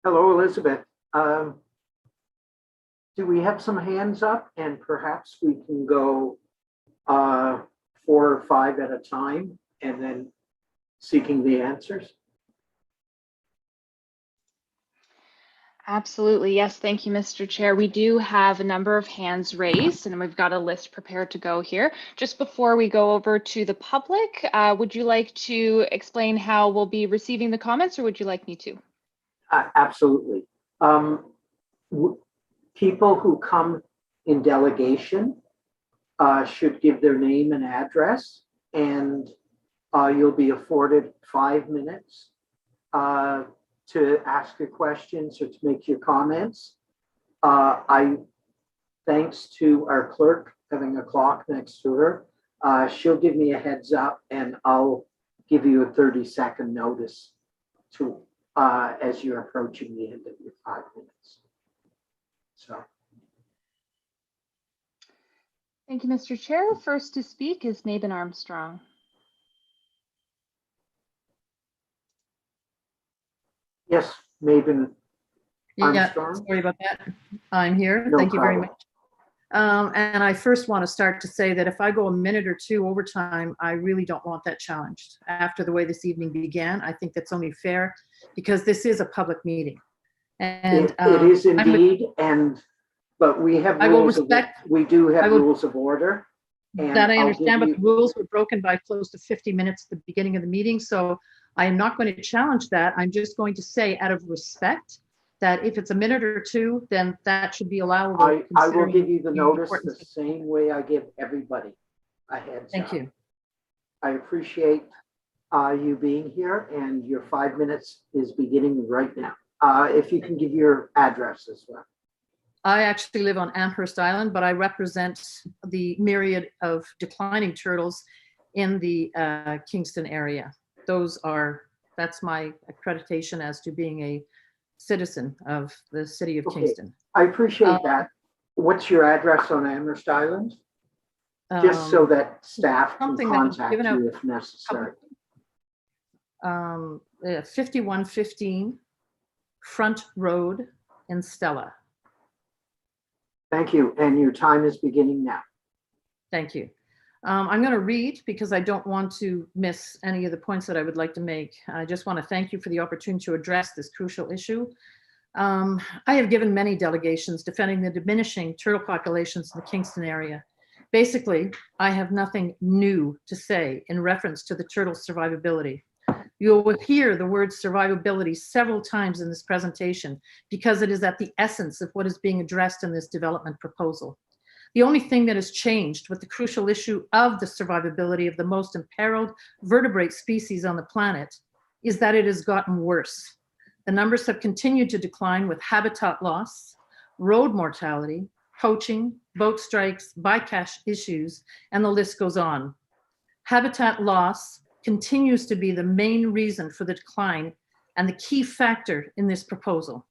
Hello, Elizabeth. Do we have some hands up, and perhaps we can go 4 or 5 at a time and then seeking the answers? Absolutely. Yes. Thank you, Mr. Chair. We do have a number of hands raised, and we've got a list prepared to go here. Just before we go over to the public, would you like to explain how we'll be receiving the comments, or would you like me to? Absolutely. People who come in delegation should give their name and address, and you'll be afforded 5 minutes to ask your questions or to make your comments. Thanks to our clerk having a clock next to her, she'll give me a heads up, and I'll give you a 30-second notice to as you're approaching the end of your 5 minutes. So. Thank you, Mr. Chair. First to speak is Mabon Armstrong. Yes, Mabon Yeah, Armstrong. sorry about that. I'm here. No Thank you very problem. much. And I first want to start to say that if I go a minute or two over time, I really don't want that challenged. After the way this evening began, I think that's only fair because this is a public meeting. And it is indeed, but we have I will rules respect. We do have rules of order. And that I I'll understand, give but the rules were broken by close to 50 minutes at the beginning of the meeting. So I am not going to challenge that. I'm just going to say out of respect that if it's a minute or two, then that should be allowable. I will give you the notice the importance of- same way I give everybody a heads Thank up. you. I appreciate you being here, and your 5 minutes is beginning right now. If you can give your address as well. I actually live on Amherst Island, but I represent the myriad of declining turtles in the Kingston area. That's my accreditation as to being a citizen of the city of Kingston. I appreciate that. What's your address on Amherst Island? Just so that staff can something that was contact given out you if necessary. 5115 Front Road in Stella. Thank you. And your time is beginning now. Thank you. I'm going to read because I don't want to miss any of the points that I would like to make. I just want to thank you for the opportunity to address this crucial issue. I have given many delegations defending the diminishing turtle populations in the Kingston area. Basically, I have nothing new to say in reference to the turtle's survivability. You will hear the word survivability several times in this presentation because it is at the essence of what is being addressed in this development proposal. The only thing that has changed with the crucial issue of the survivability of the most imperiled vertebrate species on the planet is that it has gotten worse. The numbers have continued to decline with habitat loss, road mortality, poaching, boat strikes, bycatch issues, and the list goes on. Habitat loss continues to be the main reason for the decline and the key factor in this proposal.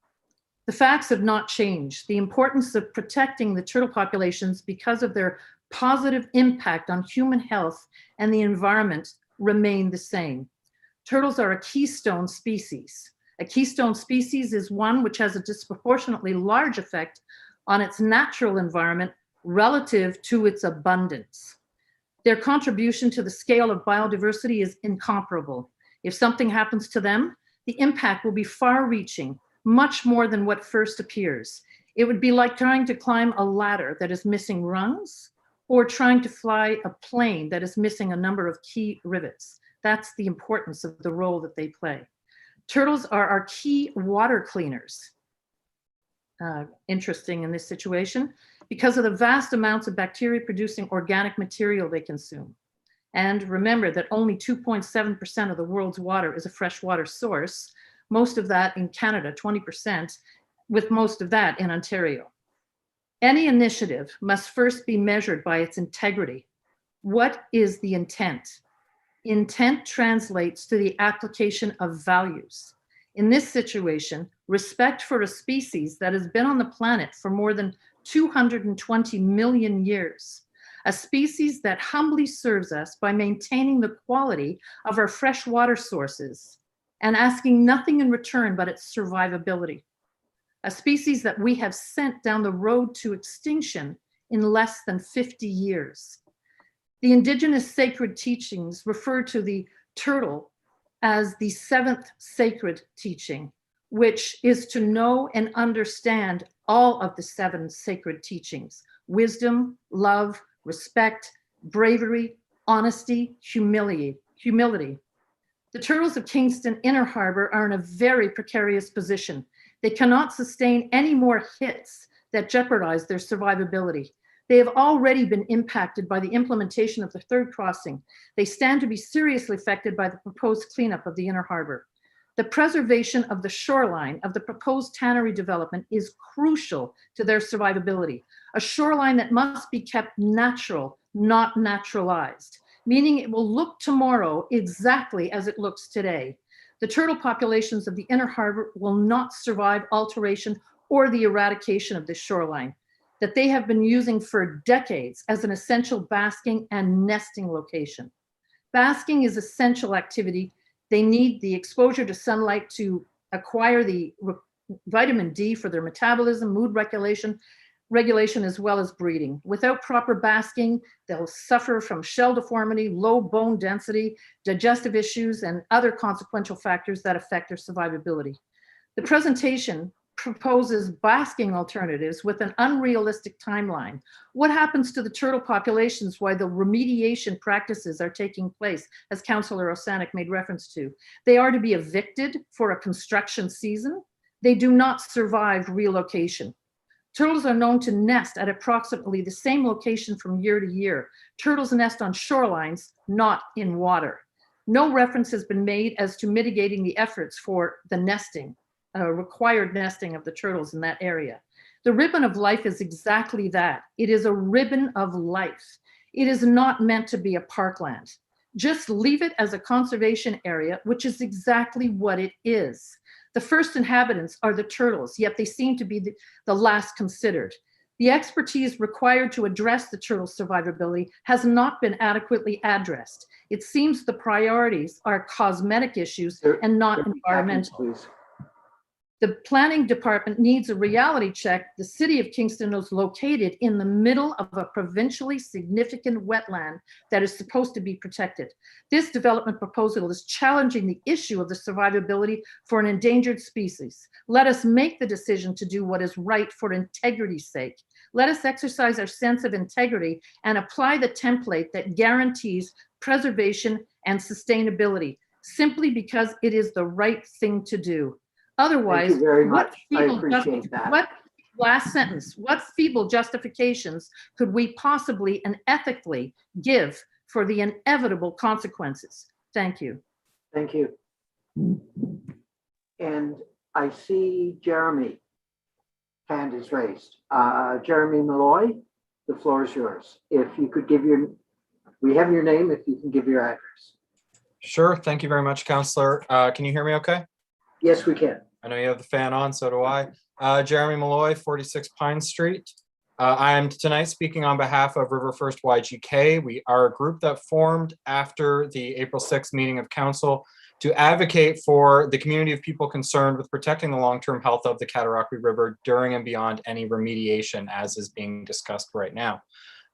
The facts have not changed. The importance of protecting the turtle populations because of their positive impact on human health and the environment remain the same. Turtles are a keystone species. A keystone species is one which has a disproportionately large effect on its natural environment relative to its abundance. Their contribution to the scale of biodiversity is incomparable. If something happens to them, the impact will be far-reaching, much more than what first appears. It would be like trying to climb a ladder that is missing rungs or trying to fly a plane that is missing a number of key rivets. That's the importance of the role that they play. Turtles are our key water cleaners. Interesting in this situation because of the vast amounts of bacteria-producing organic material they consume. And remember that only 2.7% of the world's water is a freshwater source, most of that in Canada, 20%, with most of that in Ontario. Any initiative must first be measured by its integrity. What is the intent? Intent translates to the application of values. In this situation, respect for a species that has been on the planet for more than 220 million years, a species that humbly serves us by maintaining the quality of our fresh water sources and asking nothing in return but its survivability. A species that we have sent down the road to extinction in less than 50 years. The indigenous sacred teachings refer to the turtle as the seventh sacred teaching, which is to know and understand all of the seven sacred teachings: wisdom, love, respect, bravery, honesty, humility. The turtles of Kingston Inner Harbor are in a very precarious position. They cannot sustain any more hits that jeopardize their survivability. They have already been impacted by the implementation of the third crossing. They stand to be seriously affected by the proposed cleanup of the Inner Harbor. The preservation of the shoreline of the proposed tannery development is crucial to their survivability. A shoreline that must be kept natural, not naturalized, meaning it will look tomorrow exactly as it looks today. The turtle populations of the Inner Harbor will not survive alteration or the eradication of this shoreline that they have been using for decades as an essential basking and nesting location. Basking is essential activity. They need the exposure to sunlight to acquire the vitamin D for their metabolism, mood regulation, as well as breeding. Without proper basking, they'll suffer from shell deformity, low bone density, digestive issues, and other consequential factors that affect their survivability. The presentation proposes basking alternatives with an unrealistic timeline. What happens to the turtle populations while the remediation practices are taking place, as Councillor Osanek made reference to? They are to be evicted for a construction season. They do not survive relocation. Turtles are known to nest at approximately the same location from year to year. Turtles nest on shorelines, not in water. No reference has been made as to mitigating the efforts for the nesting, required nesting of the turtles in that area. The ribbon of life is exactly that. It is a ribbon of life. It is not meant to be a parkland. Just leave it as a conservation area, which is exactly what it is. The first inhabitants are the turtles, yet they seem to be the last considered. The expertise required to address the turtle survivability has not been adequately addressed. It seems the priorities are cosmetic issues and not environmental. The planning department needs a reality check. The city of Kingston is located in the middle of a provincially significant wetland that is supposed to be protected. This development proposal is challenging the issue of the survivability for an endangered species. Let us make the decision to do what is right for integrity's sake. Let us exercise our sense of integrity and apply the template that guarantees preservation and sustainability, simply because it is the right thing to do. Otherwise, thank you very much. I appreciate that. What feeble justifications could we possibly and ethically give for the inevitable consequences? Thank you. Thank you. And I see Jeremy, hand is raised. Jeremy Malloy, the floor is yours. If you could give we have your name, if you can give your address. Sure, thank you very much, Councillor. Can you hear me okay? Yes, we can. I know you have the fan on, so do I. Jeremy Malloy, 46 Pine Street. I am tonight speaking on behalf of River First YGK. We are a group that formed after the April 6th meeting of council to advocate for the community of people concerned with protecting the long-term health of the Cataraqui River during and beyond any remediation, as is being discussed right now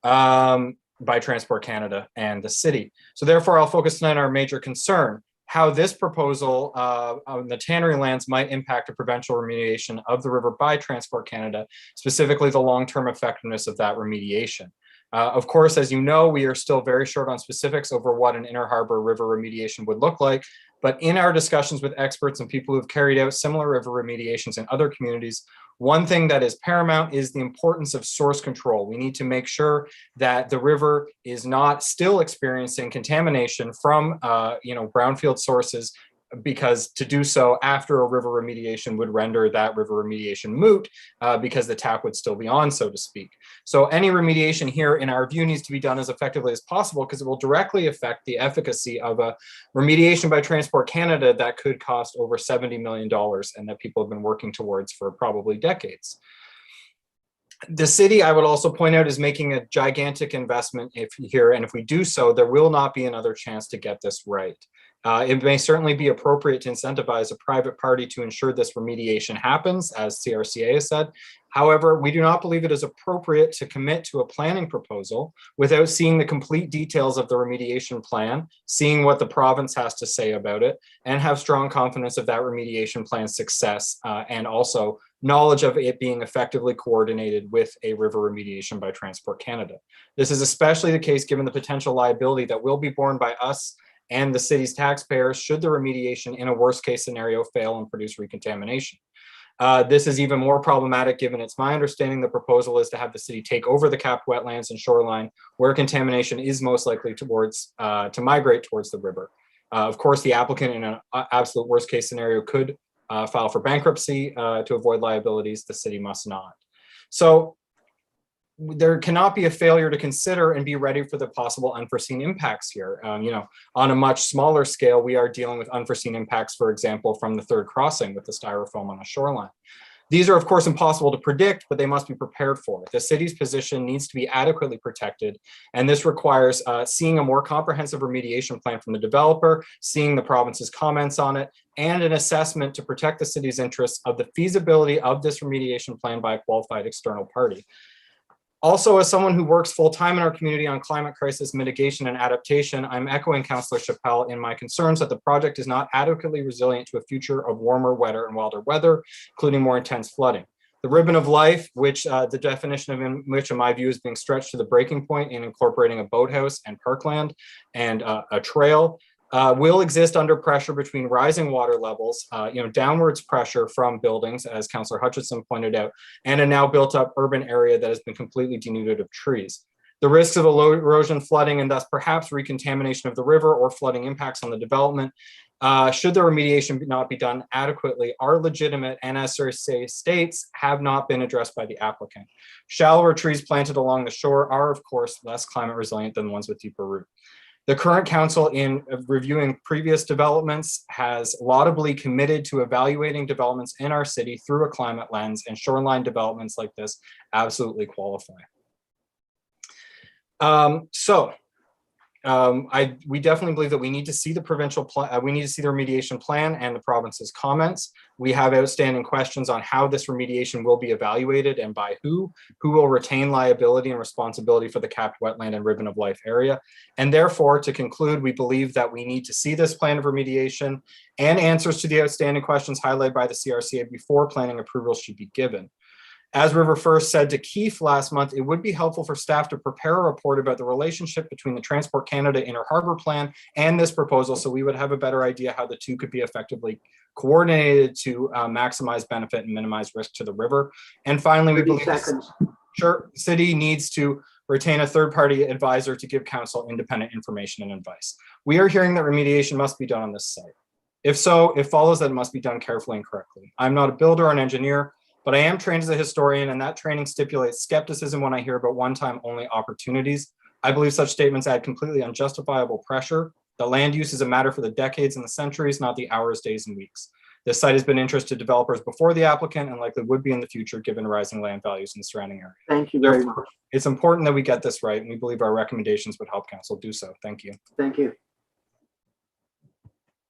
by Transport Canada and the city. So therefore, I'll focus tonight on our major concern: how this proposal on the tannery lands might impact a provincial remediation of the river by Transport Canada, specifically the long-term effectiveness of that remediation. Of course, as you know, we are still very short on specifics over what an Inner Harbor River remediation would look like, but in our discussions with experts and people who have carried out similar river remediations in other communities, one thing that is paramount is the importance of source control. We need to make sure that the river is not still experiencing contamination from brownfield sources, because to do so after a river remediation would render that river remediation moot, because the tap would still be on, so to speak. So any remediation here, in our view, needs to be done as effectively as possible, because it will directly affect the efficacy of a remediation by Transport Canada that could cost over $70 million and that people have been working towards for probably decades. The city, I would also point out, is making a gigantic investment here, and if we do so, there will not be another chance to get this right. It may certainly be appropriate to incentivize a private party to ensure this remediation happens, as CRCA has said. However, we do not believe it is appropriate to commit to a planning proposal without seeing the complete details of the remediation plan, seeing what the province has to say about it, and have strong confidence of that remediation plan's success, and also knowledge of it being effectively coordinated with a river remediation by Transport Canada. This is especially the case given the potential liability that will be borne by us and the city's taxpayers should the remediation in a worst case scenario fail and produce recontamination. This is even more problematic given it's my understanding the proposal is to have the city take over the capped wetlands and shoreline where contamination is most likely to migrate towards the river. Of course, the applicant in an absolute worst case scenario could file for bankruptcy to avoid liabilities. The city must not. So there cannot be a failure to consider and be ready for the possible unforeseen impacts here. On a much smaller scale, we are dealing with unforeseen impacts, for example, from the third crossing with the styrofoam on the shoreline. These are, of course, impossible to predict, but they must be prepared for. The city's position needs to be adequately protected, and this requires seeing a more comprehensive remediation plan from the developer, seeing the province's comments on it, and an assessment to protect the city's interests of the feasibility of this remediation plan by a qualified external party. Also, as someone who works full-time in our community on climate crisis mitigation and adaptation, I'm echoing Councillor Chappelle in my concerns that the project is not adequately resilient to a future of warmer, wetter, and wilder weather, including more intense flooding. The ribbon of life, which the definition of which in my view is being stretched to the breaking point in incorporating a boathouse and parkland and a trail, will exist under pressure between rising water levels, downwards pressure from buildings, as Councillor Hutchison pointed out, and a now built up urban area that has been completely denuded of trees. The risks of erosion, flooding, and thus perhaps recontamination of the river or flooding impacts on the development, should the remediation not be done adequately, are legitimate and, as CRCA states, have not been addressed by the applicant. Shallower trees planted along the shore are, of course, less climate resilient than ones with deeper root. The current council, in reviewing previous developments, has laudably committed to evaluating developments in our city through a climate lens, and shoreline developments like this absolutely qualify. We definitely believe that we need to see the provincial plan, we need to see the remediation plan and the province's comments. We have outstanding questions on how this remediation will be evaluated and by who will retain liability and responsibility for the capped wetland and ribbon of life area. And therefore, to conclude, we believe that we need to see this plan of remediation and answers to the outstanding questions highlighted by the CRCA before planning approval should be given. As River First said to Keith last month, it would be helpful for staff to prepare a report about the relationship between the Transport Canada Inner Harbour Plan and this proposal, so we would have a better idea how the two could be effectively coordinated to maximize benefit and minimize risk to the river. And finally, we believe the city needs to retain a third-party advisor to give council independent information and advice. We are hearing that remediation must be done on this site. If so, it follows that it must be done carefully and correctly. I'm not a builder or an engineer, but I am trained as a historian, and that training stipulates skepticism when I hear about one-time only opportunities. I believe such statements add completely unjustifiable pressure. The land use is a matter for the decades and the centuries, not the hours, days, and weeks. This site has been interest to developers before the applicant and likely would be in the future given rising land values in the surrounding area. Thank you very much. It's important that we get this right, and we believe our recommendations would help council do so. Thank you. Thank you.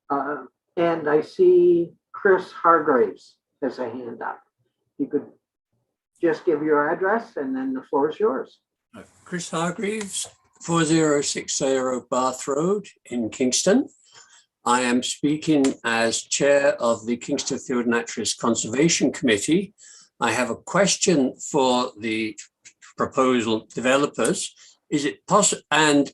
And I see Chris Hargraves has a hand up. You could just give your address and then the floor is yours. Chris Hargreaves, 4060 Bath Road in Kingston. I am speaking as chair of the Kingston Field Naturalist Conservation Committee. I have a question for the proposal developers. Is it possible, and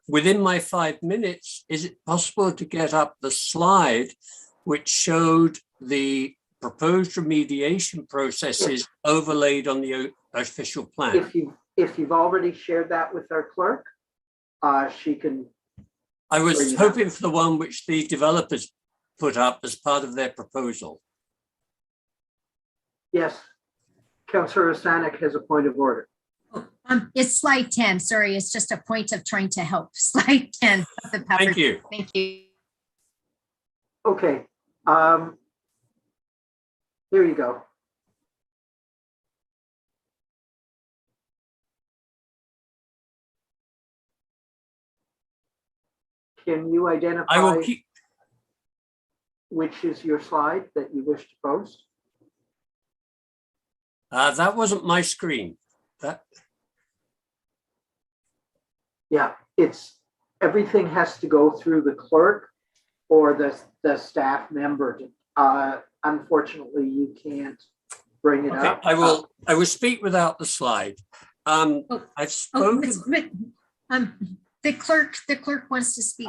within my 5 minutes, is it possible to get up the slide which showed the proposed remediation processes overlaid on the official plan? If you've already shared that with our clerk, she can. I was hoping for the one which the developers put up as part of their proposal. Yes, Councillor Osanek has a point of order. It's slide 10. Sorry, it's just a point of trying to help. Slide 10 of the PowerPoint. Thank you. Thank you. Okay. Here you go. Can you I identify will keep, which is your slide that you wish to post? that wasn't my screen. That, Yeah, it's, everything has to go through the clerk or the staff member. Unfortunately, you can't bring it okay, up. I will speak without the slide. I've spoken. The clerk wants to speak.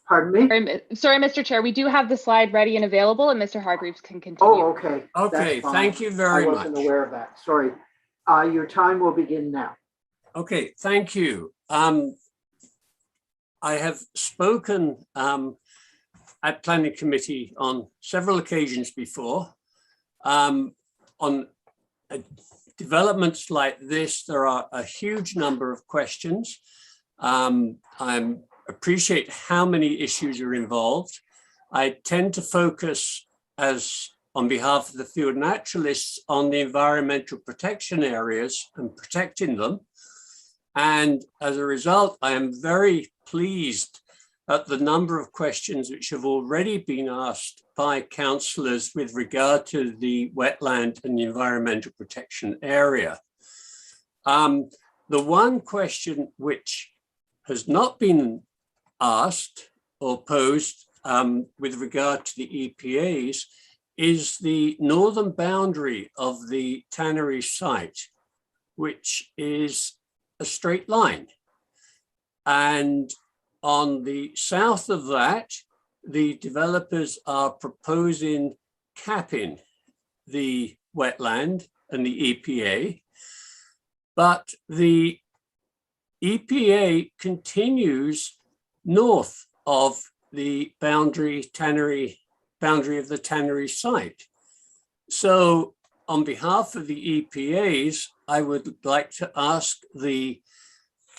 Pardon me? Sorry, Mr. Chair, we do have the slide ready and available, and Mr. Hargreaves can continue. Oh, okay. Okay, That's fine. thank you very I wasn't much. aware of that. Sorry. Your time will begin now. Okay, thank you. I have spoken at Planning Committee on several occasions before. On developments like this, there are a huge number of questions. I appreciate how many issues are involved. I tend to focus, as on behalf of the field naturalists, on the environmental protection areas and protecting them. And as a result, I am very pleased at the number of questions which have already been asked by councillors with regard to the wetland and the environmental protection area. The one question which has not been asked or posed with regard to the EPAs is the northern boundary of the tannery site, which is a straight line. And on the south of that, the developers are proposing capping the wetland and the EPA, but the EPA continues north of the boundary of the tannery site. So on behalf of the EPAs, I would like to ask the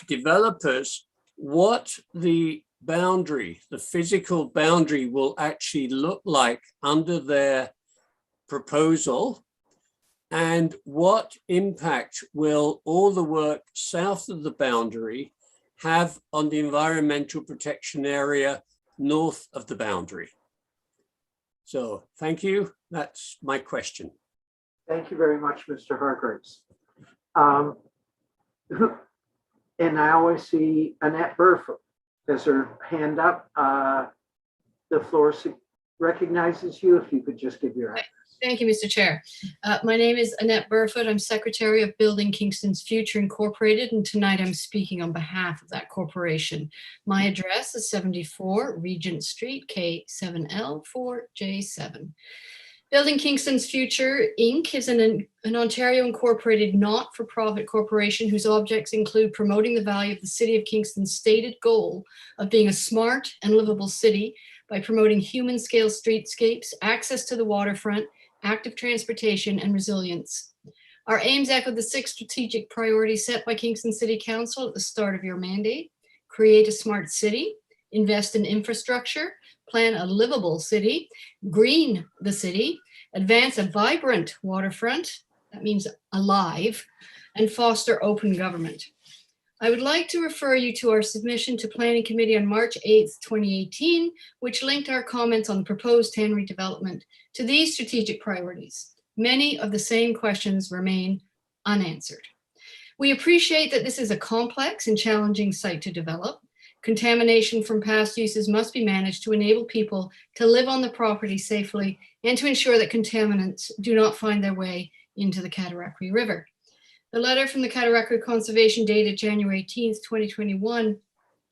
developers what the boundary, the physical boundary, will actually look like under their proposal, and what impact will all the work south of the boundary have on the environmental protection area north of the boundary. So thank you. That's my question. Thank you very much, Mr. Hargreaves. And now I see Annette Burfoot has her hand up. The floor recognizes you. If you could just give your address. Thank you, Mr. Chair. My name is Annette Burfoot. I'm Secretary of Building Kingston's Future Incorporated, and tonight I'm speaking on behalf of that corporation. My address is 74 Regent Street, K7L4J7. Building Kingston's Future, Inc. is an Ontario incorporated not-for-profit corporation whose objects include promoting the value of the City of Kingston's stated goal of being a smart and livable city by promoting human-scale streetscapes, access to the waterfront, active transportation, and resilience. Our aims echo the 6 strategic priorities set by Kingston City Council at the start of your mandate: create a smart city, invest in infrastructure, plan a livable city, green the city, advance a vibrant waterfront, that means alive, and foster open government. I would like to refer you to our submission to Planning Committee on March 8th, 2018, which linked our comments on the proposed tannery development to these strategic priorities. Many of the same questions remain unanswered. We appreciate that this is a complex and challenging site to develop. Contamination from past uses must be managed to enable people to live on the property safely and to ensure that contaminants do not find their way into the Cataraqui River. The letter from the Cataraqui Conservation dated January 18th, 2021,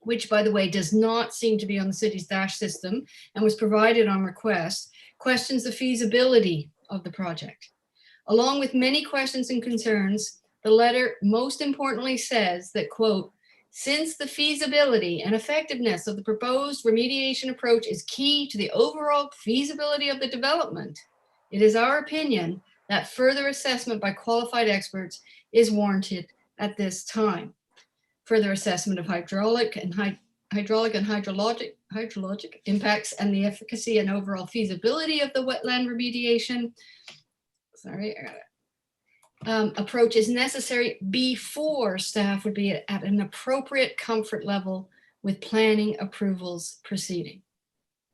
which, by the way, does not seem to be on the city's dash system and was provided on request, questions the feasibility of the project. Along with many questions and concerns, the letter most importantly says that, quote, since the feasibility and effectiveness of the proposed remediation approach is key to the overall feasibility of the development, it is our opinion that further assessment by qualified experts is warranted at this time. Further assessment of hydraulic and hydrologic impacts and the efficacy and overall feasibility of the wetland remediation. Sorry, approach is necessary before staff would be at an appropriate comfort level with planning approvals proceeding.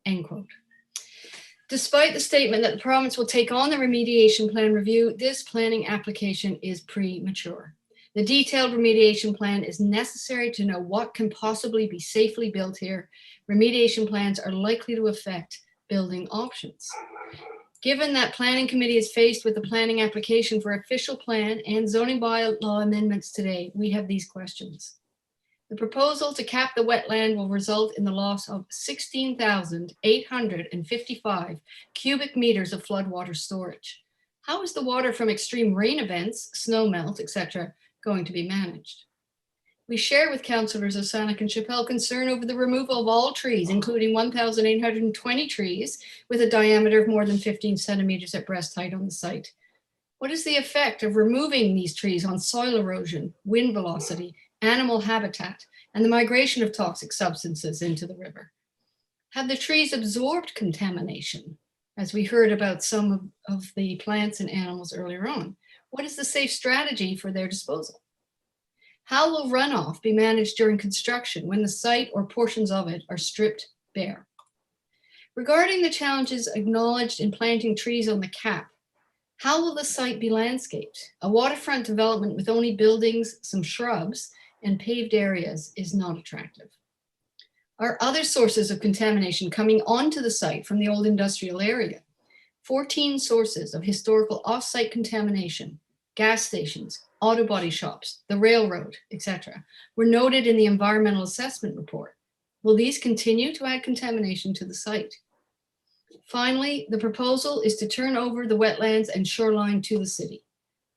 End quote. Despite the statement that the province will take on the remediation plan review, this planning application is premature. The detailed remediation plan is necessary to know what can possibly be safely built here. Remediation plans are likely to affect building options. Given that planning committee is faced with the planning application for official plan and zoning bylaw amendments today, we have these questions. The proposal to cap the wetland will result in the loss of 16,855 cubic meters of floodwater storage. How is the water from extreme rain events, snow melt, etc., going to be managed? We share with councillors Osanic and Chappelle concern over the removal of all trees, including 1,820 trees with a diameter of more than 15 centimeters at breast height on the site. What is the effect of removing these trees on soil erosion, wind velocity, animal habitat, and the migration of toxic substances into the river? Have the trees absorbed contamination, as we heard about some of the plants and animals earlier on? What is the safe strategy for their disposal? How will runoff be managed during construction when the site or portions of it are stripped bare? Regarding the challenges acknowledged in planting trees on the cap, how will the site be landscaped? A waterfront development with only buildings, some shrubs, and paved areas is not attractive. Are other sources of contamination coming onto the site from the old industrial area? 14 sources of historical off-site contamination, gas stations, auto body shops, the railroad, etc., were noted in the environmental assessment report. Will these continue to add contamination to the site? Finally, the proposal is to turn over the wetlands and shoreline to the city.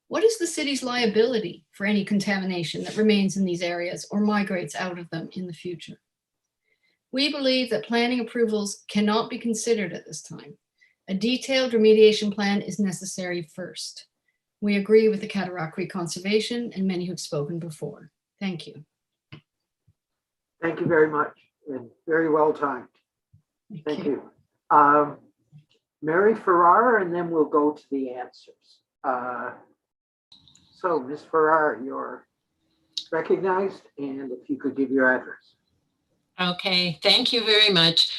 What is the city's liability for any contamination that remains in these areas or migrates out of them in the future? We believe that planning approvals cannot be considered at this time. A detailed remediation plan is necessary first. We agree with the Cataract Creek Conservation and many who've spoken before. Thank you. Thank you very much, and very well timed. Thank you. Mary Ferrara, and then we'll go to the answers. So Ms. Ferrara, you're recognized, and if you could give your address. Okay, thank you very much.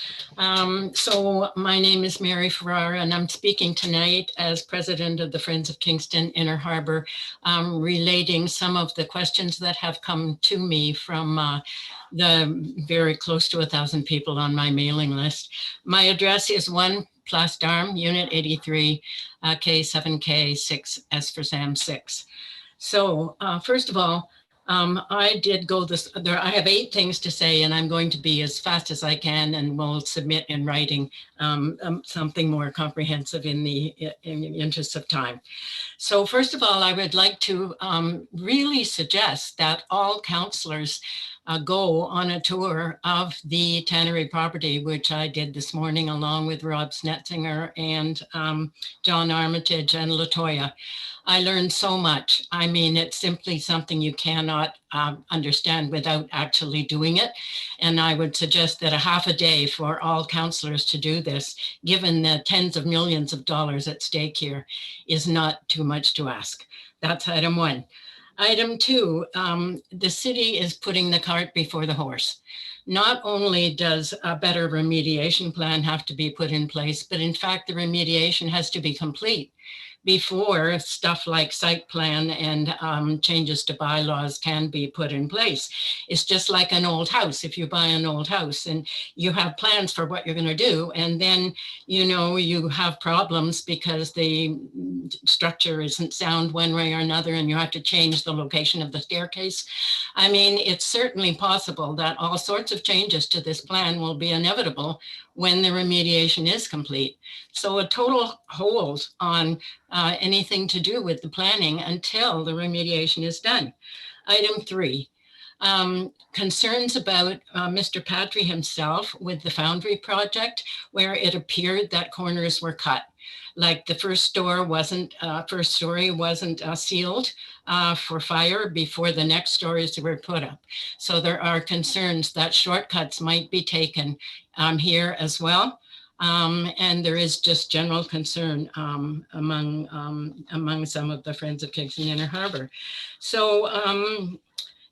So my name is Mary Ferrara, and I'm speaking tonight as president of the Friends of Kingston Inner Harbor, relating some of the questions that have come to me from the very close to 1,000 people on my mailing list. My address is 1 Place d'Armes, Unit 83, K7K6, S for Sam 6. So first of all, I did go this, I have 8 things to say, and I'm going to be as fast as I can, and will submit in writing something more comprehensive in the interest of time. So first of all, I would like to really suggest that all councillors go on a tour of the tannery property, which I did this morning along with Rob Snetzinger and John Armitage and Latoya. I learned so much. I mean, it's simply something you cannot understand without actually doing it. And I would suggest that a half a day for all councillors to do this, given the tens of millions of dollars at stake here, is not too much to ask. That's item 1. Item 2, the city is putting the cart before the horse. Not only does a better remediation plan have to be put in place, but in fact, the remediation has to be complete before stuff like site plan and changes to bylaws can be put in place. It's just like an old house. If you buy an old house and you have plans for what you're going to do, and then, you know, you have problems because the structure isn't sound one way or another, and you have to change the location of the staircase. I mean, it's certainly possible that all sorts of changes to this plan will be inevitable when the remediation is complete. So a total hold on anything to do with the planning until the remediation is done. Item 3, concerns about Mr. Patry himself with the Foundry project, where it appeared that corners were cut. Like the first story wasn't sealed for fire before the next stories were put up. So there are concerns that shortcuts might be taken here as well. And there is just general concern among some of the Friends of Kingston Inner Harbor. So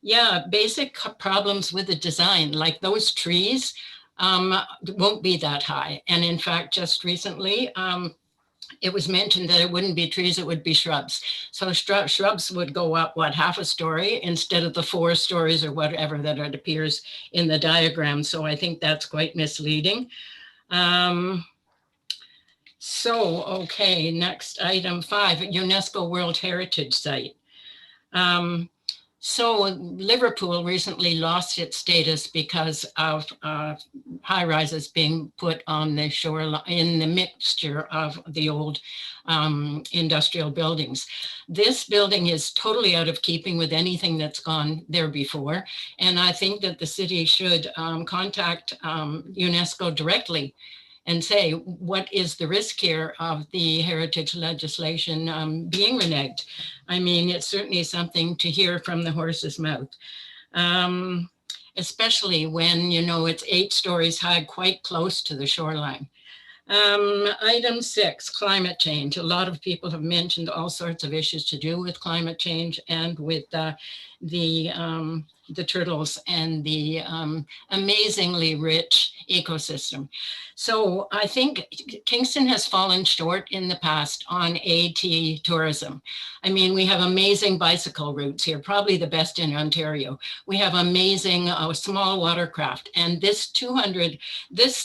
Yeah, basic problems with the design, like those trees won't be that high. And in fact, just recently, it was mentioned that it wouldn't be trees, it would be shrubs. So shrubs would go up, what, half a story instead of the 4 stories or whatever that it appears in the diagram. So I think that's quite misleading. Okay, next item 5, UNESCO World Heritage Site. So Liverpool recently lost its status because of high rises being put on the shoreline in the mixture of the old industrial buildings. This building is totally out of keeping with anything that's gone there before. And I think that the city should contact UNESCO directly and say, what is the risk here of the heritage legislation being reneged? I mean, it's certainly something to hear from the horse's mouth, especially when, you know, it's 8 stories high, quite close to the shoreline. Item 6, climate change. A lot of people have mentioned all sorts of issues to do with climate change and with the turtles and the amazingly rich ecosystem. So I think Kingston has fallen short in the past on AT tourism. I mean, we have amazing bicycle routes here, probably the best in Ontario. We have amazing small watercraft, and this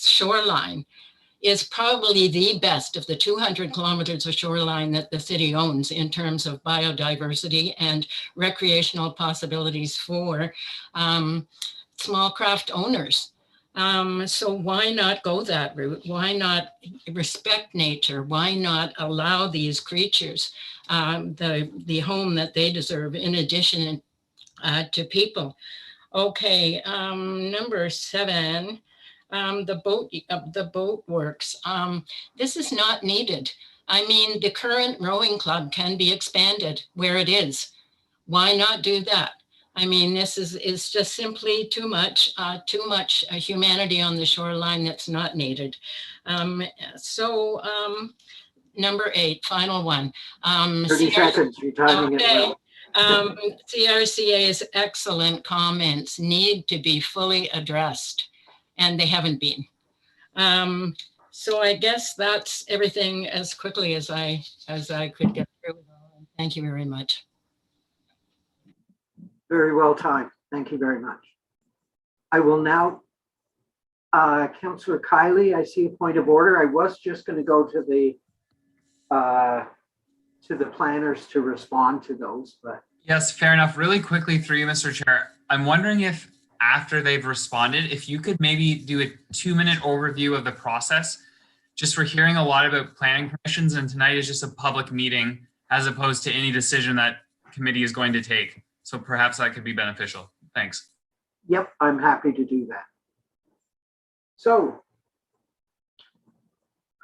shoreline is probably the best of the 200 kilometers of shoreline that the city owns in terms of biodiversity and recreational possibilities for small craft owners. So why not go that route? Why not respect nature? Why not allow these creatures the home that they deserve in addition to people? Okay, number 7. The boat works. This is not needed. I mean, the current rowing club can be expanded where it is. Why not do that? I mean, this is just simply too much humanity on the shoreline that's not needed. Number 8, final one. 30 seconds, you're timing it well. CRCA's excellent comments need to be fully addressed, and they haven't been. So I guess that's everything as quickly as I could get through. Thank you very much. Very well timed. Thank you very much. I will now, Councillor Kiley, I see a point of order. I was just going to go to the planners to respond to those, but. Yes, fair enough. Really quickly through you, Mr. Chair. I'm wondering if after they've responded, if you could maybe do a 2-minute overview of the process. Just we're hearing a lot about planning permissions, and tonight is just a public meeting as opposed to any decision that committee is going to take. So perhaps that could be beneficial. Thanks. Yep, I'm happy to do that. So,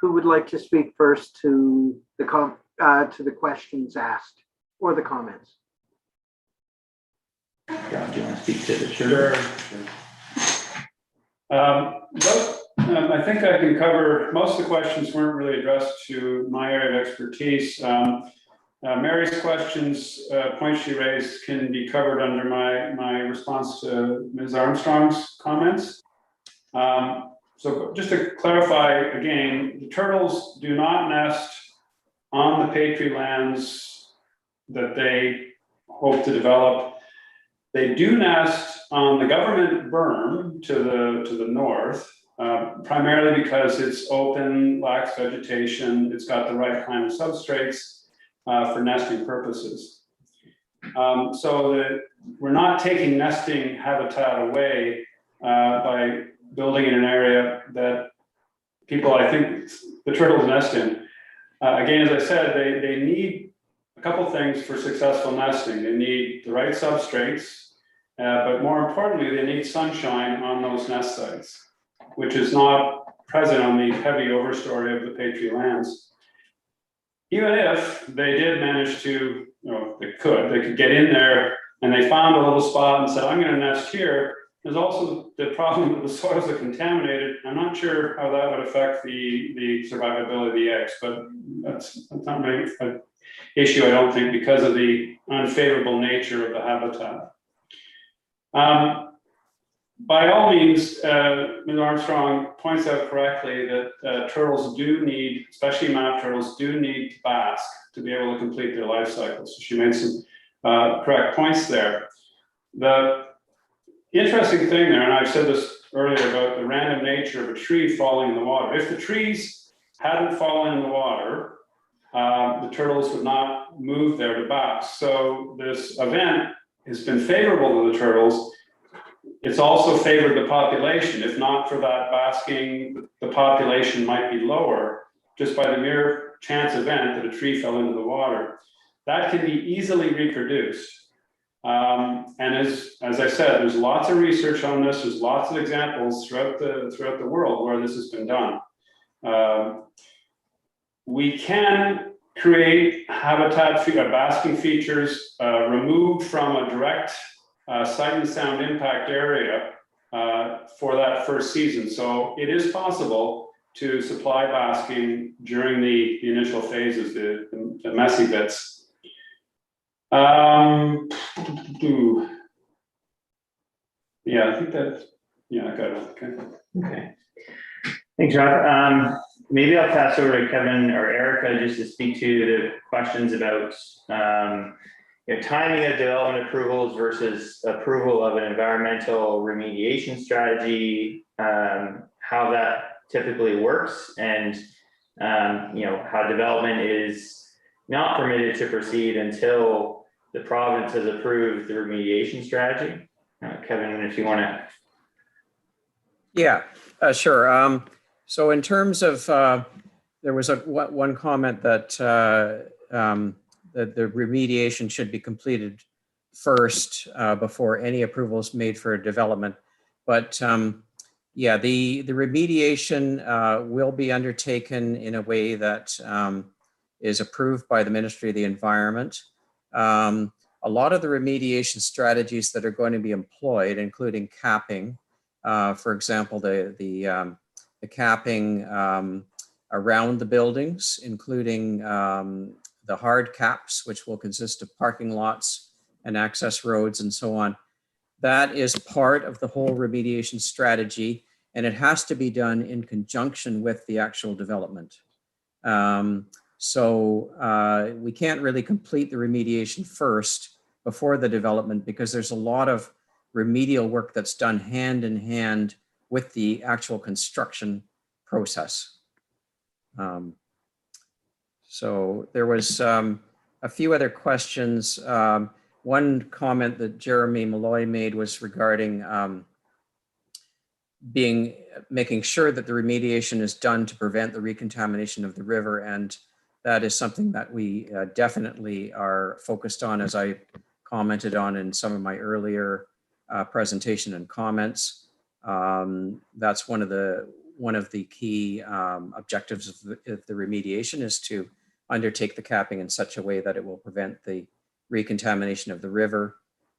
who would like to speak first to the questions asked or the comments? John, do you want to speak to the Sure. I think I can cover, most of the questions weren't really addressed to my area of expertise. Mary's questions, points she raised can be covered under my response to Ms. Armstrong's comments. So just to clarify again, the turtles do not nest on the Patriot lands that they hope to develop. They do nest on the government berm to the north, primarily because it's open, lacks vegetation, it's got the right kind of substrates for nesting purposes. So we're not taking nesting habitat away by building in an area that people, I think, the turtles nest in. Again, as I said, they need a couple things for successful nesting. They need the right substrates, but more importantly, they need sunshine on those nest sites, which is not present on the heavy overstory of the Patriot lands. Even if they did manage to, they could get in there and they found a little spot and said, I'm going to nest here. There's also the problem that the soils are contaminated. I'm not sure how that would affect the survivability of the eggs, but that's not an issue, I don't think, because of the unfavorable nature of the habitat. By all means, Ms. Armstrong points out correctly that turtles do need, especially map turtles, do need to bask to be able to complete their life cycle. So she made some correct points there. The interesting thing there, and I've said this earlier about the random nature of a tree falling in the water. If the trees hadn't fallen in the water, the turtles would not move there to bask. So this event has been favorable to the turtles. It's also favored the population. If not for that basking, the population might be lower just by the mere chance event that a tree fell into the water. That can be easily reproduced. And as I said, there's lots of research on this. There's lots of examples throughout the world where this has been done. We can create habitat basking features removed from a direct sight and sound impact area for that first season. So it is possible to supply basking during the initial phases, the messy bits. Yeah, I think that, yeah, I got it. Okay. Thanks, Rob. Maybe I'll pass over to Kevin or Erica just to speak to the questions about timing of development approvals versus approval of an environmental remediation strategy, how that typically works, and how development is not permitted to proceed until the province has approved the remediation strategy. Kevin, if you want to. Yeah, sure. So in terms of, there was one comment that that the remediation should be completed first before any approval is made for development. But yeah, the remediation will be undertaken in a way that is approved by the Ministry of the Environment. A lot of the remediation strategies that are going to be employed, including capping, for example, the capping around the buildings, including the hard caps, which will consist of parking lots and access roads and so on. That is part of the whole remediation strategy, and it has to be done in conjunction with the actual development. So we can't really complete the remediation first before the development because there's a lot of remedial work that's done hand in hand with the actual construction process. So there was a few other questions. One comment that Jeremy Malloy made was regarding making sure that the remediation is done to prevent the recontamination of the river, and that is something that we definitely are focused on, as I commented on in some of my earlier presentation and comments. That's one of the key objectives of the remediation, is to undertake the capping in such a way that it will prevent the recontamination of the river,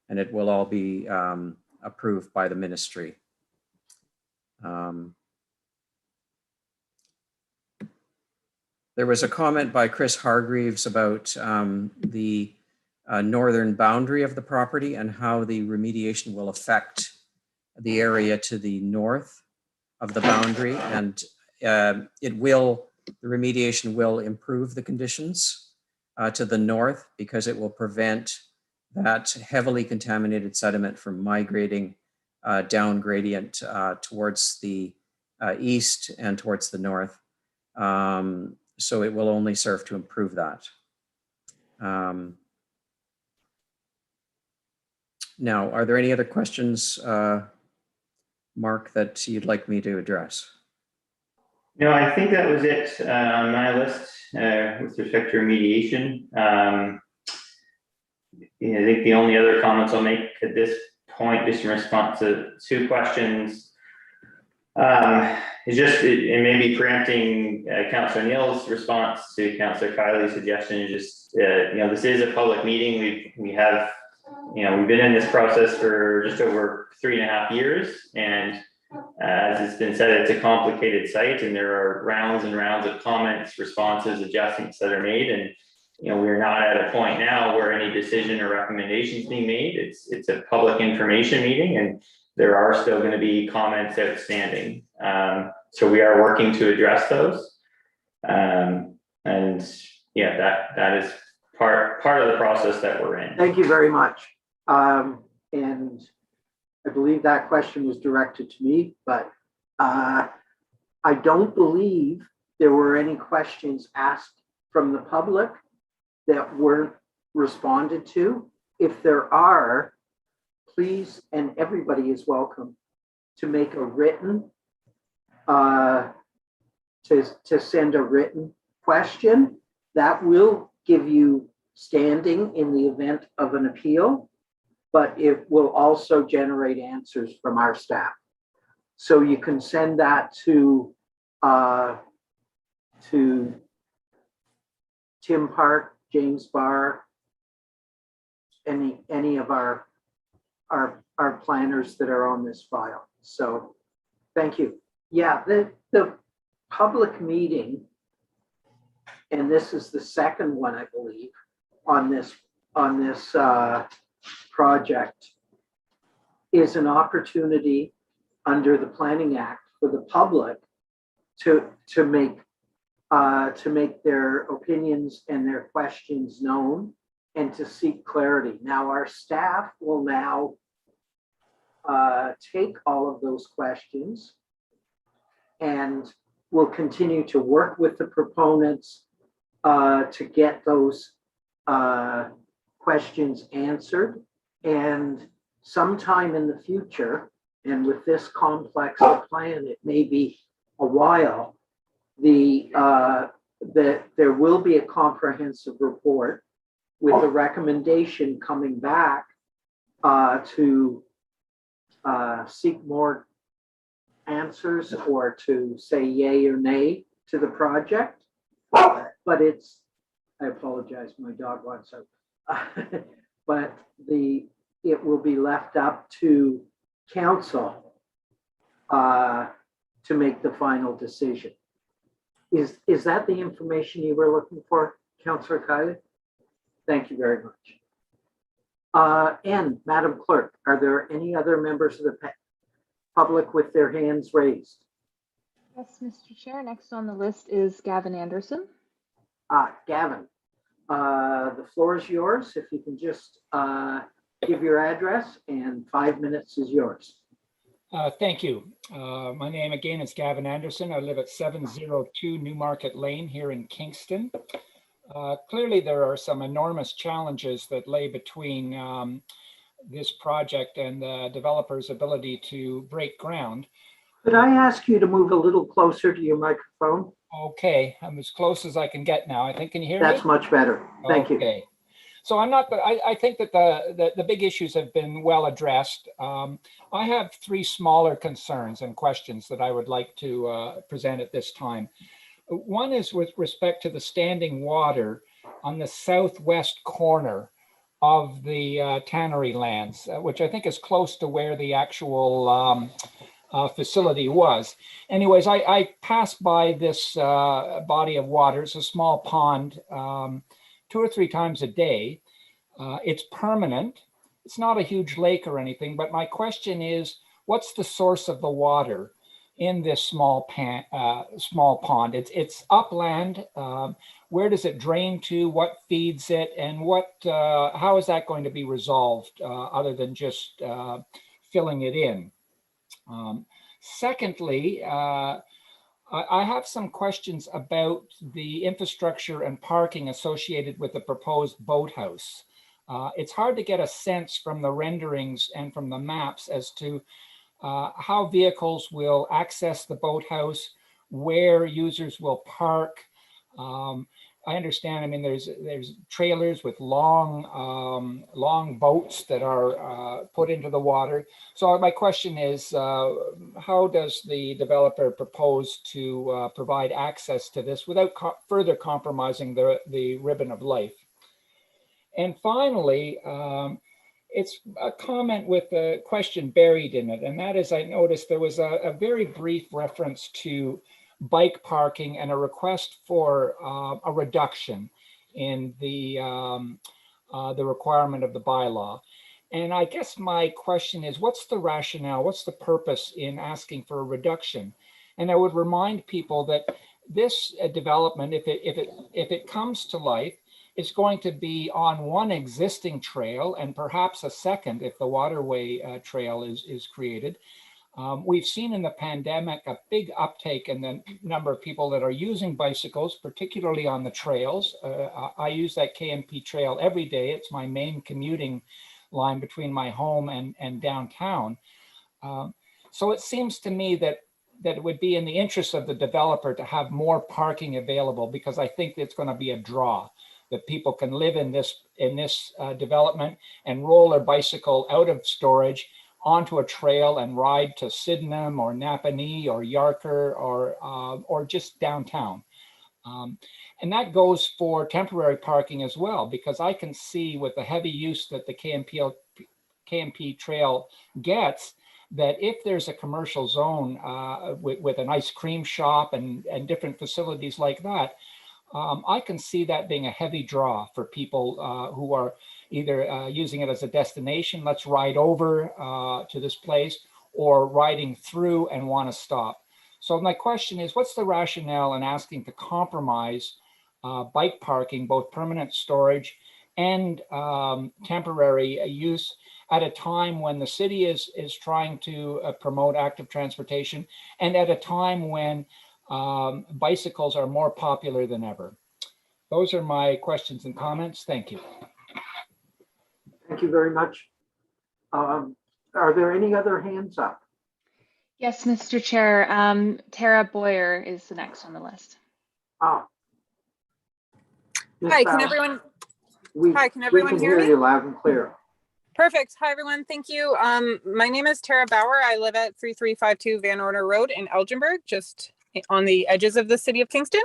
and it will all be approved by the ministry. There was a comment by Chris Hargreaves about the northern boundary of the property and how the remediation will affect the area to the north of the boundary, and the remediation will improve the conditions to the north because it will prevent that heavily contaminated sediment from migrating down gradient towards the east and towards the north. So it will only serve to improve that. Now, are there any other questions, Mark, that you'd like me to address? No, I think that was it on my list with respect to remediation. I think the only other comments I'll make at this point, just in response to two questions, is just, it may be preempting Councillor Neal's response to Councillor Kiley's suggestion. Is just, this is a public meeting. We have, we've been in this process for just over 3.5 years, and as it's been said, it's a complicated site, and there are rounds and rounds of comments, responses, adjustments that are made, and we're not at a point now where any decision or recommendation is being made. It's a public information meeting, and there are still going to be comments outstanding. So we are working to address those. And yeah, that is part of the process that we're in. Thank you very much. And I believe that question was directed to me, but I don't believe there were any questions asked from the public that weren't responded to. If there are, please, and everybody is welcome to make a written, to send a written question that will give you standing in the event of an appeal, but it will also generate answers from our staff. So you can send that to Tim Park, James Barr, any of our planners that are on this file. So thank you. Yeah, the public meeting, and this is the second one, I believe, on this project, is an opportunity under the Planning Act for the public to make their opinions and their questions known and to seek clarity. Now, our staff will now take all of those questions and will continue to work with the proponents to get those questions answered. And sometime in the future, and with this complex plan, it may be a while, that there will be a comprehensive report with a recommendation coming back to seek more answers or to say yay or nay to the project. But it's, I apologize, my dog wants out. But it will be left up to council to make the final decision. Is that the information you were looking for, Councillor Kiley? Thank you very much. And Madam Clerk, are there any other members of the public with their hands raised? Yes, Mr. Chair. Next on the list is Gavin Anderson. Gavin, the floor is yours. If you can just give your address, and 5 minutes is yours. Thank you. My name again is Gavin Anderson. I live at 702 Newmarket Lane here in Kingston. Clearly, there are some enormous challenges that lay between this project and the developer's ability to break ground. Could I ask you to move a little closer to your microphone? Okay, I'm as close as I can get now. I think, can you hear me? That's much better. Thank you. Okay. So I think that the big issues have been well addressed. I have three smaller concerns and questions that I would like to present at this time. One is with respect to the standing water on the southwest corner of the tannery lands, which I think is close to where the actual facility was. Anyways, I passed by this body of water. It's a small pond, 2 or 3 times a day. It's permanent. It's not a huge lake or anything, but my question is, what's the source of the water in this small pond? It's upland. Where does it drain to? What feeds it? And how is that going to be resolved other than just filling it in? Secondly, I have some questions about the infrastructure and parking associated with the proposed boathouse. It's hard to get a sense from the renderings and from the maps as to how vehicles will access the boathouse, where users will park. I understand, I mean, there's trailers with long boats that are put into the water. So my question is, how does the developer propose to provide access to this without further compromising the ribbon of life? And finally, it's a comment with a question buried in it. And that is, I noticed there was a very brief reference to bike parking and a request for a reduction in the requirement of the bylaw. And I guess my question is, what's the rationale? What's the purpose in asking for a reduction? And I would remind people that this development, if it comes to life, is going to be on one existing trail and perhaps a second if the waterway trail is created. We've seen in the pandemic a big uptake in the number of people that are using bicycles, particularly on the trails. I use that KMP trail every day. It's my main commuting line between my home and downtown. So it seems to me that it would be in the interest of the developer to have more parking available, because I think it's going to be a draw that people can live in this development and roll their bicycle out of storage onto a trail and ride to Sydenham or Napanee or Yarker or just downtown. And that goes for temporary parking as well, because I can see with the heavy use that the KMP trail gets, that if there's a commercial zone with an ice cream shop and different facilities like that, I can see that being a heavy draw for people who are either using it as a destination, let's ride over to this place, or riding through and want to stop. So my question is, what's the rationale in asking to compromise bike parking, both permanent storage and temporary use, at a time when the city is trying to promote active transportation, and at a time when bicycles are more popular than ever? Those are my questions and comments. Thank you. Thank you very much. Are there any other hands up? Yes, Mr. Chair. Tara Boyer is the next on the list. Ah. Hi, can everyone? Hi, can everyone hear me? You loud and clear. Perfect. Hi, everyone. Thank you. My name is Tara Bauer. I live at 3352 Van Order Road in Elginburg, just on the edges of the city of Kingston.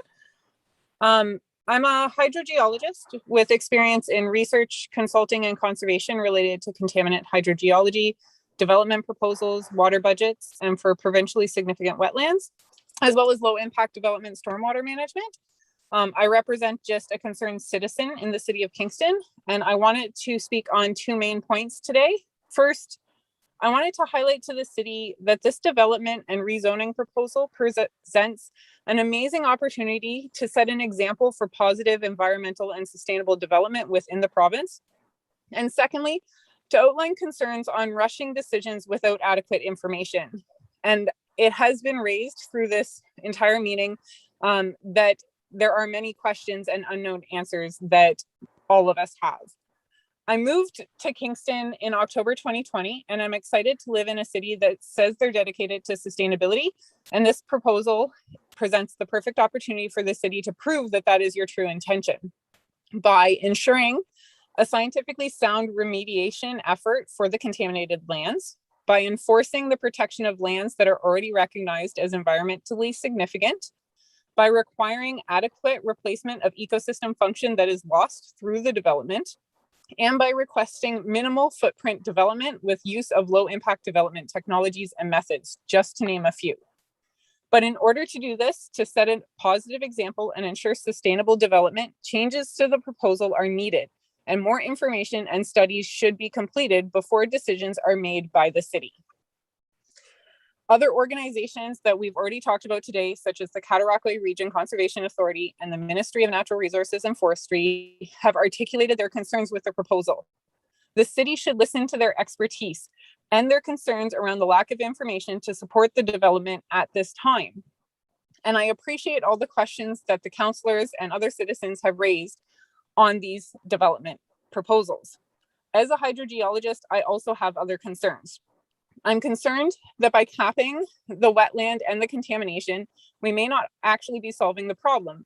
I'm a hydrogeologist with experience in research, consulting, and conservation related to contaminant hydrogeology, development proposals, water budgets, and for provincially significant wetlands, as well as low impact development stormwater management. I represent just a concerned citizen in the city of Kingston, and I wanted to speak on two main points today. First, I wanted to highlight to the city that this development and rezoning proposal presents an amazing opportunity to set an example for positive environmental and sustainable development within the province. And secondly, to outline concerns on rushing decisions without adequate information. And it has been raised through this entire meeting that there are many questions and unknown answers that all of us have. I moved to Kingston in October 2020, and I'm excited to live in a city that says they're dedicated to sustainability. And this proposal presents the perfect opportunity for the city to prove that that is your true intention by ensuring a scientifically sound remediation effort for the contaminated lands, by enforcing the protection of lands that are already recognized as environmentally significant, by requiring adequate replacement of ecosystem function that is lost through the development, and by requesting minimal footprint development with use of low impact development technologies and methods, just to name a few. But in order to do this, to set a positive example and ensure sustainable development, changes to the proposal are needed, and more information and studies should be completed before decisions are made by the city. Other organizations that we've already talked about today, such as the Cataraqui Region Conservation Authority and the Ministry of Natural Resources and Forestry, have articulated their concerns with the proposal. The city should listen to their expertise and their concerns around the lack of information to support the development at this time. And I appreciate all the questions that the councillors and other citizens have raised on these development proposals. As a hydrogeologist, I also have other concerns. I'm concerned that by capping the wetland and the contamination, we may not actually be solving the problem,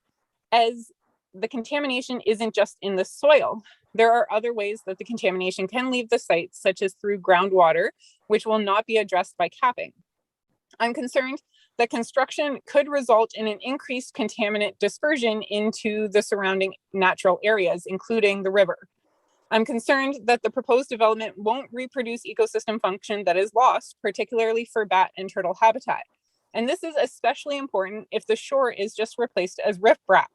as the contamination isn't just in the soil. There are other ways that the contamination can leave the site, such as through groundwater, which will not be addressed by capping. I'm concerned that construction could result in an increased contaminant dispersion into the surrounding natural areas, including the river. I'm concerned that the proposed development won't reproduce ecosystem function that is lost, particularly for bat and turtle habitat. And this is especially important if the shore is just replaced as riprap.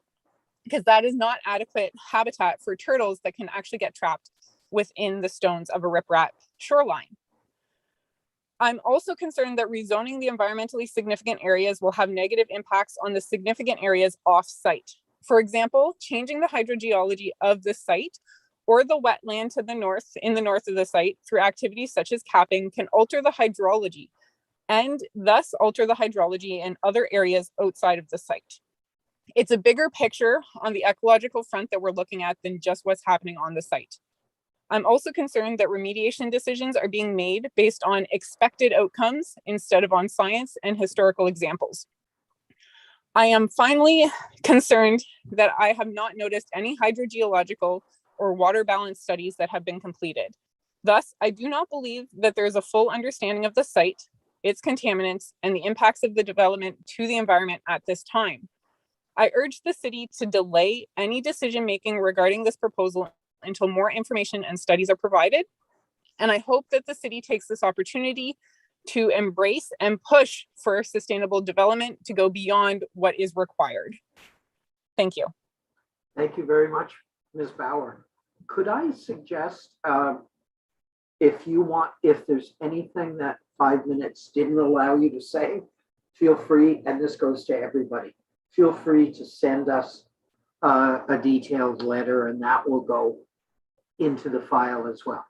because that is not adequate habitat for turtles that can actually get trapped within the stones of a riprap shoreline. I'm also concerned that rezoning the environmentally significant areas will have negative impacts on the significant areas off-site. For example, changing the hydrogeology of the site or the wetland to the north, in the north of the site, through activities such as capping can alter the hydrology and thus alter the hydrology in other areas outside of the site. It's a bigger picture on the ecological front that we're looking at than just what's happening on the site. I'm also concerned that remediation decisions are being made based on expected outcomes instead of on science and historical examples. I am finally concerned that I have not noticed any hydrogeological or water balance studies that have been completed. Thus, I do not believe that there is a full understanding of the site, its contaminants, and the impacts of the development to the environment at this time. I urge the city to delay any decision-making regarding this proposal until more information and studies are provided. And I hope that the city takes this opportunity to embrace and push for sustainable development to go beyond what is required. Thank you. Thank you very much, Ms. Bauer. Could I suggest, if there's anything that 5 minutes didn't allow you to say, feel free, and this goes to everybody, feel free to send us a detailed letter, and that will go into the file as well.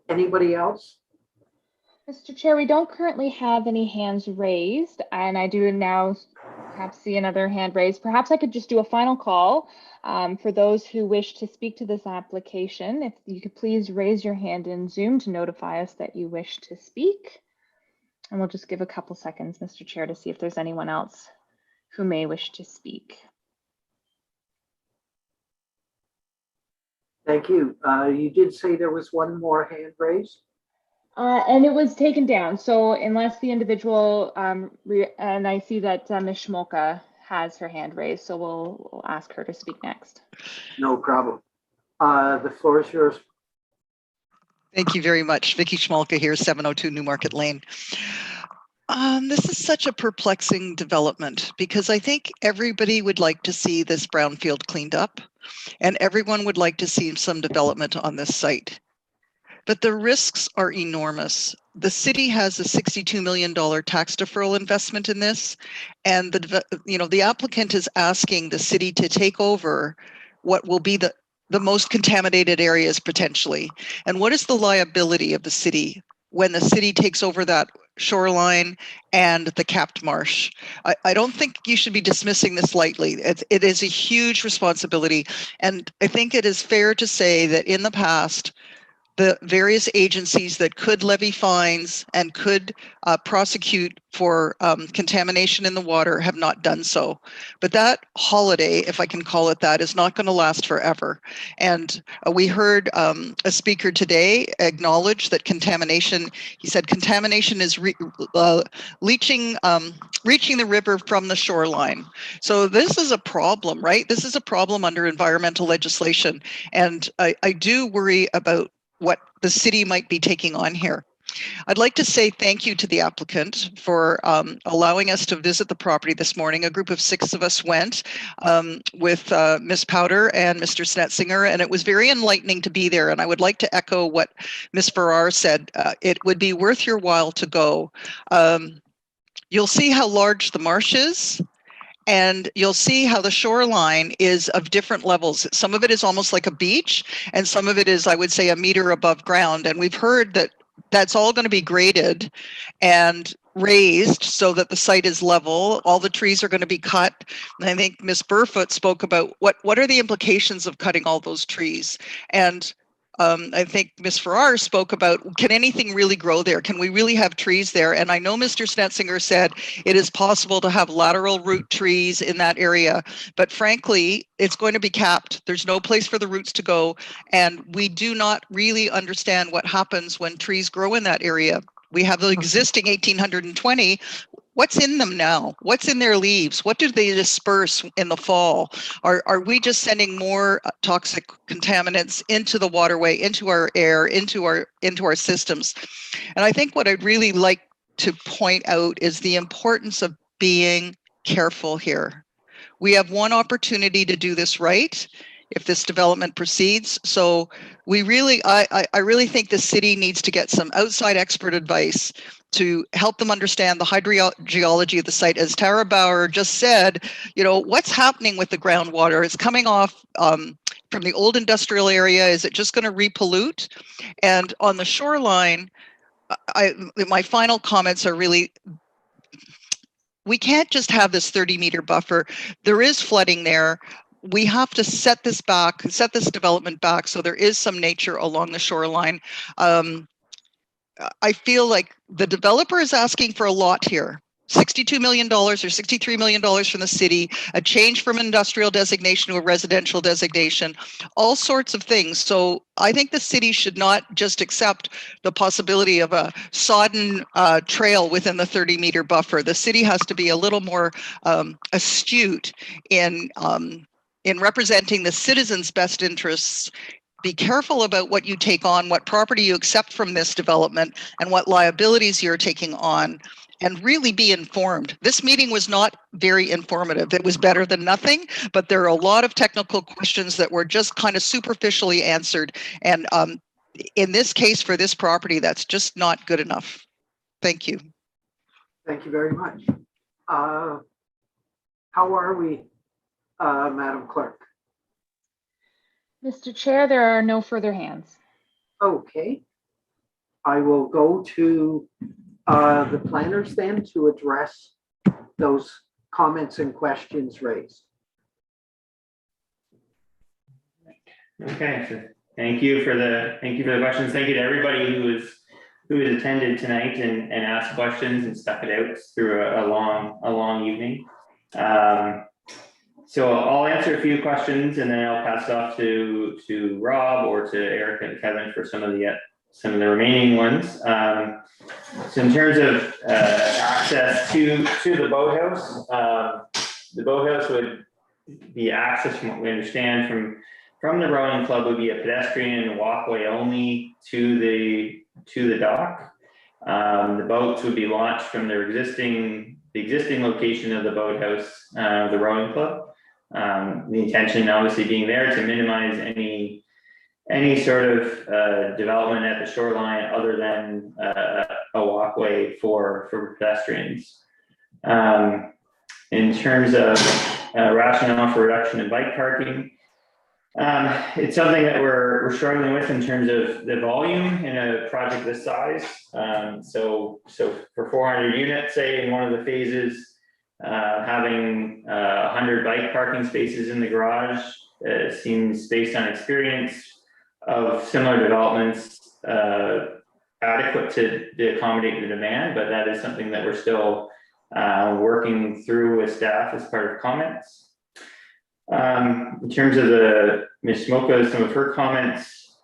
Anybody else? Mr. Chair, we don't currently have any hands raised, and I do now perhaps see another hand raised. Perhaps I could just do a final call for those who wish to speak to this application. If you could please raise your hand in Zoom to notify us that you wish to speak. And we'll just give a couple seconds, Mr. Chair, to see if there's anyone else who may wish to speak. Thank you. You did say there was one more hand raised? And it was taken down. So unless the individual, and I see that Ms. Schmolka has her hand raised, so we'll ask her to speak next. No problem. The floor is yours. Thank you very much. Vicky Schmolka here, 702 Newmarket Lane. This is such a perplexing development because I think everybody would like to see this brownfield cleaned up and everyone would like to see some development on this site. But the risks are enormous. The city has a $62 million tax deferral investment in this, and the applicant is asking the city to take over what will be the most contaminated areas potentially. And what is the liability of the city when the city takes over that shoreline and the capped marsh? I don't think you should be dismissing this lightly. It is a huge responsibility. And I think it is fair to say that in the past, the various agencies that could levy fines and could prosecute for contamination in the water have not done so. But that holiday, if I can call it that, is not going to last forever. And we heard a speaker today acknowledge that contamination, he said contamination is reaching the river from the shoreline. So this is a problem, right? This is a problem under environmental legislation. And I do worry about what the city might be taking on here. I'd like to say thank you to the applicant for allowing us to visit the property this morning. A group of 6 of us went with Ms. Powder and Mr. Snetzinger, and it was very enlightening to be there. And I would like to echo what Ms. Farrar said. It would be worth your while to go. You'll see how large the marsh is. And you'll see how the shoreline is of different levels. Some of it is almost like a beach, and some of it is, I would say, a meter above ground. And we've heard that that's all going to be graded and raised so that the site is level. All the trees are going to be cut. And I think Ms. Burfoot spoke about what are the implications of cutting all those trees. And I think Ms. Farrar spoke about, can anything really grow there? Can we really have trees there? And I know Mr. Snetzinger said it is possible to have lateral root trees in that area, but frankly, it's going to be capped. There's no place for the roots to go. And we do not really understand what happens when trees grow in that area. We have the existing 1,820. What's in them now? What's in their leaves? What do they disperse in the fall? Are we just sending more toxic contaminants into the waterway, into our air, into our systems? And I think what I'd really like to point out is the importance of being careful here. We have one opportunity to do this right if this development proceeds. So we really, I really think the city needs to get some outside expert advice to help them understand the hydrogeology of the site. As Tara Bauer just said, you know, what's happening with the groundwater? It's coming off from the old industrial area. Is it just going to repollute? And on the shoreline, my final comments are really, we can't just have this 30-meter buffer. There is flooding there. We have to set this back, set this development back so there is some nature along the shoreline. I feel like the developer is asking for a lot here. $62 million or $63 million from the city, a change from industrial designation to a residential designation, all sorts of things. So I think the city should not just accept the possibility of a sodden trail within the 30-meter buffer. The city has to be a little more astute in representing the citizens' best interests. Be careful about what you take on, what property you accept from this development, and what liabilities you're taking on, and really be informed. This meeting was not very informative. It was better than nothing, but there are a lot of technical questions that were just kind of superficially answered. And in this case, for this property, that's just not good enough. Thank you. Thank you very much. How are we, Madam Clerk? Mr. Chair, there are no further hands. Okay. I will go to the planners then to address those comments and questions raised. Okay, so thank you for the questions. Thank you to everybody who has attended tonight and asked questions and stuck it out through a long evening. So I'll answer a few questions and then I'll pass it off to Rob or to Eric and Kevin for some of the remaining ones. So in terms of access to the boathouse, the boathouse would be accessed, from what we understand, from the rowing club, would be a pedestrian walkway only to the dock. The boats would be launched from their existing location of the boathouse, the rowing club. The intention obviously being there to minimize any sort of development at the shoreline other than a walkway for pedestrians. In terms of rationale for reduction in bike parking, it's something that we're struggling with in terms of the volume in a project this size. So for 400 units, say in one of the phases, having 100 bike parking spaces in the garage seems, based on experience of similar developments, adequate to accommodate the demand, but that is something that we're still working through with staff as part of comments. In terms of Ms. Smoka, some of her comments,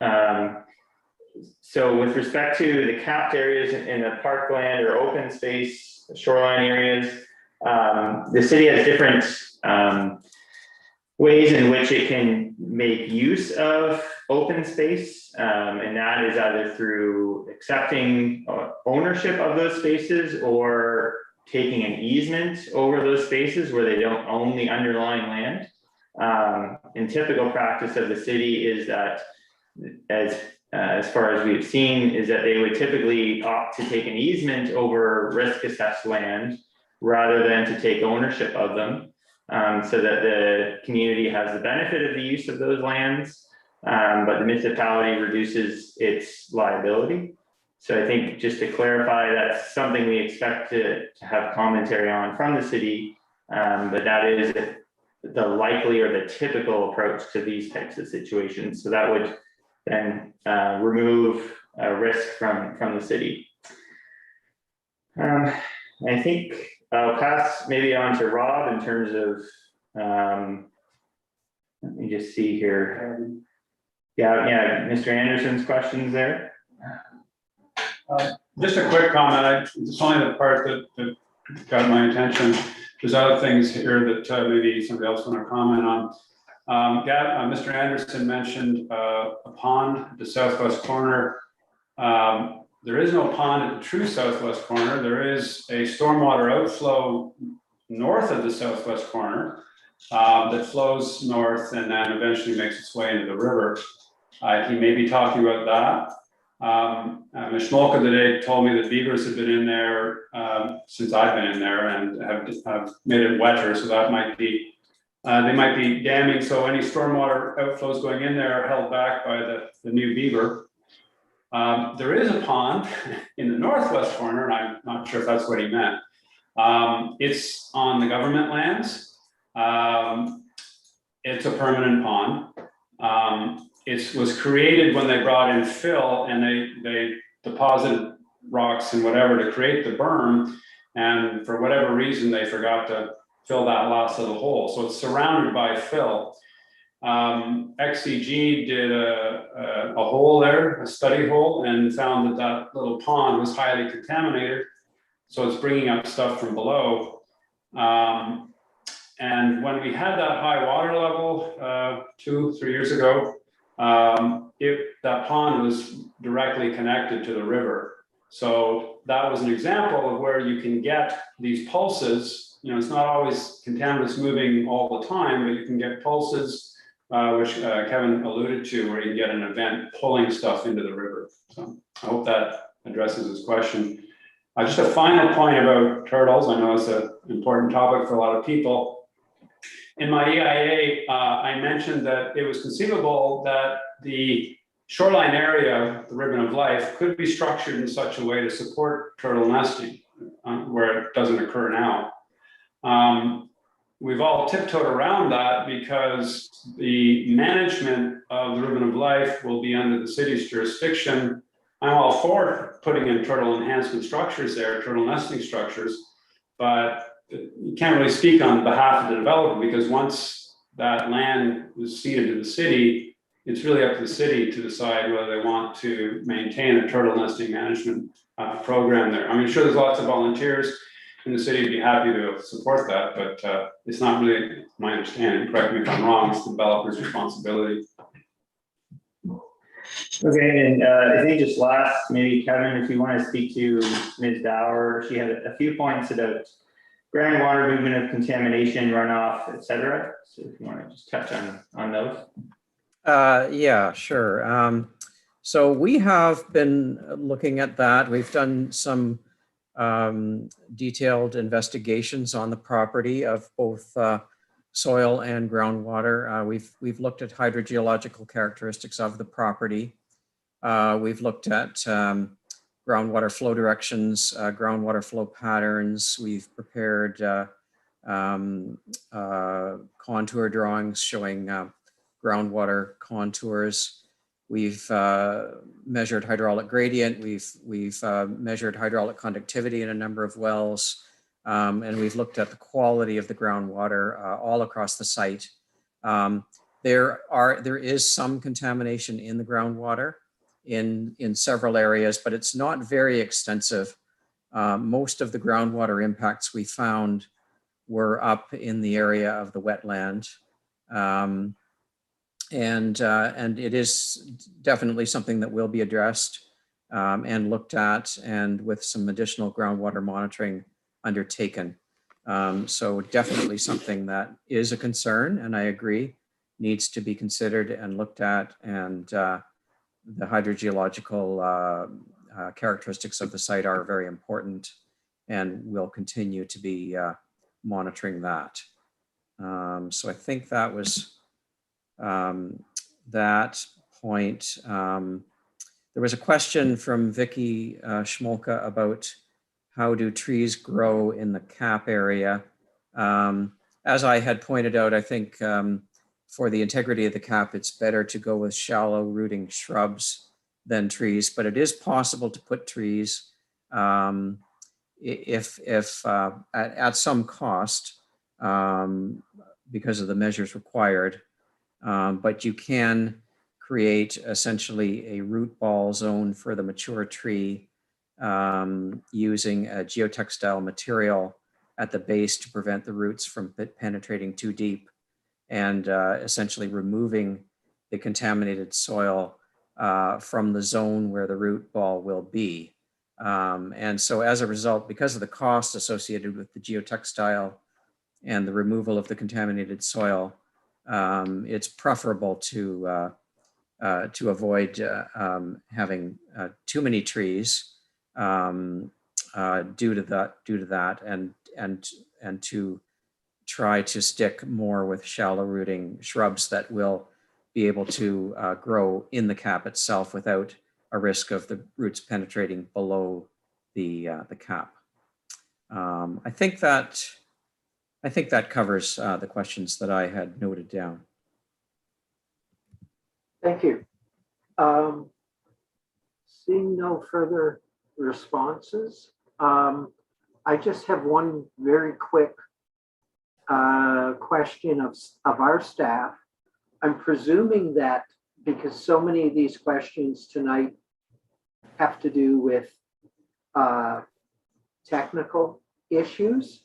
so with respect to the capped areas in the parkland or open space shoreline areas, the city has different ways in which it can make use of open space, and that is either through accepting ownership of those spaces or taking an easement over those spaces where they don't own the underlying land. In typical practice of the city is that, as far as we've seen, is that they would typically opt to take an easement over risk assessed land rather than to take ownership of them, so that the community has the benefit of the use of those lands, but the municipality reduces its liability. So I think, just to clarify, that's something we expect to have commentary on from the city, but that is the likely or the typical approach to these types of situations. So that would then remove risk from the city. I think I'll pass maybe on to Rob in terms of, let me just see here. Yeah, Mr. Anderson's questions there. Just a quick comment. It's only the part that got my attention. There's other things here that maybe somebody else want to comment on. Mr. Anderson mentioned a pond at the southwest corner. There is no pond at the true southwest corner. There is a stormwater outflow north of the southwest corner. that flows north and then eventually makes its way into the river. He may be talking about that. Ms. Schmolka today told me that beavers have been in there since I've been in there and have made it wetter, so that might be, they might be damming, so any stormwater outflows going in there are held back by the new beaver. There is a pond in the northwest corner, and I'm not sure if that's what he meant. It's on the government lands. It's a permanent pond. It was created when they brought in fill and they deposited rocks and whatever to create the berm. And for whatever reason, they forgot to fill that last little hole. So it's surrounded by fill. XCG did a hole there, a study hole, and found that that little pond was highly contaminated. So it's bringing up stuff from below. And when we had that high water level 2-3 years ago, that pond was directly connected to the river. So that was an example of where you can get these pulses. You know, it's not always contaminants moving all the time, but you can get pulses, which Kevin alluded to, where you can get an event pulling stuff into the river. So I hope that addresses his question. Just a final point about turtles. I know it's an important topic for a lot of people. In my EIA, I mentioned that it was conceivable that the shoreline area, the ribbon of life, could be structured in such a way to support turtle nesting, where it doesn't occur now. We've all tiptoed around that because the management of the ribbon of life will be under the city's jurisdiction. I'm all for putting in turtle enhancement structures there, turtle nesting structures, but you can't really speak on behalf of the developer, because once that land is ceded to the city, it's really up to the city to decide whether they want to maintain a turtle nesting management program there. I mean, sure, there's lots of volunteers in the city would be happy to support that, but it's not really my understanding. Correct me if I'm wrong, it's the developer's responsibility. Okay, and I think just last, maybe Kevin, if you want to speak to Ms. Bauer, she had a few points about groundwater movement of contamination, runoff, et cetera. So if you want to just touch on those. Yeah, sure. So we have been looking at that. We've done some detailed investigations on the property of both soil and groundwater. We've looked at hydrogeological characteristics of the property. We've looked at groundwater flow directions, groundwater flow patterns. We've prepared contour drawings showing groundwater contours. We've measured hydraulic gradient. We've measured hydraulic conductivity in a number of wells. And we've looked at the quality of the groundwater all across the site. There is some contamination in the groundwater in several areas, but it's not very extensive. Most of the groundwater impacts we found were up in the area of the wetland. And it is definitely something that will be addressed and looked at, and with some additional groundwater monitoring undertaken. So definitely something that is a concern, and I agree, needs to be considered and looked at, and the hydrogeological characteristics of the site are very important, and we'll continue to be monitoring that. So I think that was that point. There was a question from Vicky Schmolka about how do trees grow in the cap area. As I had pointed out, I think for the integrity of the cap, it's better to go with shallow rooting shrubs than trees, but it is possible to put trees if at some cost because of the measures required. But you can create essentially a root ball zone for the mature tree using a geotextile material at the base to prevent the roots from penetrating too deep, and essentially removing the contaminated soil from the zone where the root ball will be. And so as a result, because of the cost associated with the geotextile and the removal of the contaminated soil, it's preferable to avoid having too many trees due to that, and to try to stick more with shallow rooting shrubs that will be able to grow in the cap itself without a risk of the roots penetrating below the cap. I think that covers the questions that I had noted down. Thank you. Seeing no further responses, I just have one very quick question of our staff. I'm presuming that because so many of these questions tonight have to do with technical issues,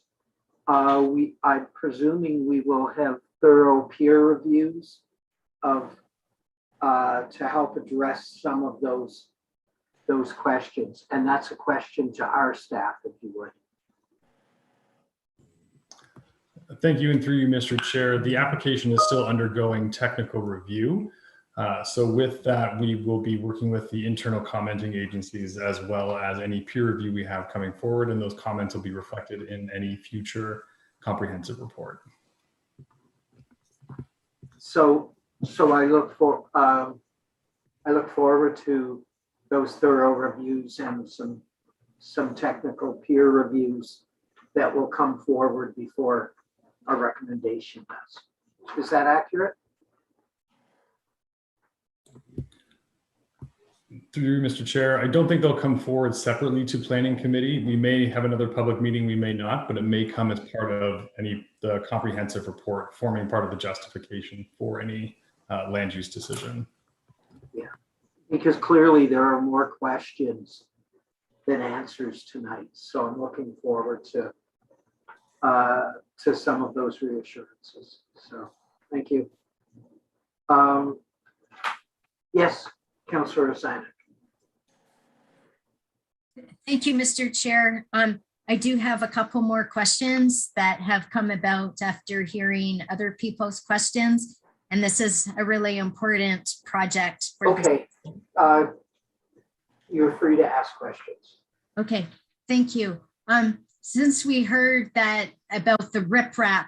I'm presuming we will have thorough peer reviews of to help address some of those questions. And that's a question to our staff, if you would. Thank you, and through you, Mr. Chair. The application is still undergoing technical review. So with that, we will be working with the internal commenting agencies as well as any peer review we have coming forward, and those comments will be reflected in any future comprehensive report. So I look forward to those thorough reviews and some technical peer reviews that will come forward before a recommendation does. Is that accurate? Through you, Mr. Chair, I don't think they'll come forward separately to Planning Committee. We may have another public meeting, we may not, but it may come as part of the comprehensive report, forming part of the justification for any land use decision. Yeah, because clearly there are more questions than answers tonight. So I'm looking forward to some of those reassurances. So thank you. Yes, Councillor Osanek. Thank you, Mr. Chair. I do have a couple more questions that have come about after hearing other people's questions. And this is a really important project. Okay, you're free to ask questions. Okay, thank you. Since we heard that about the riprap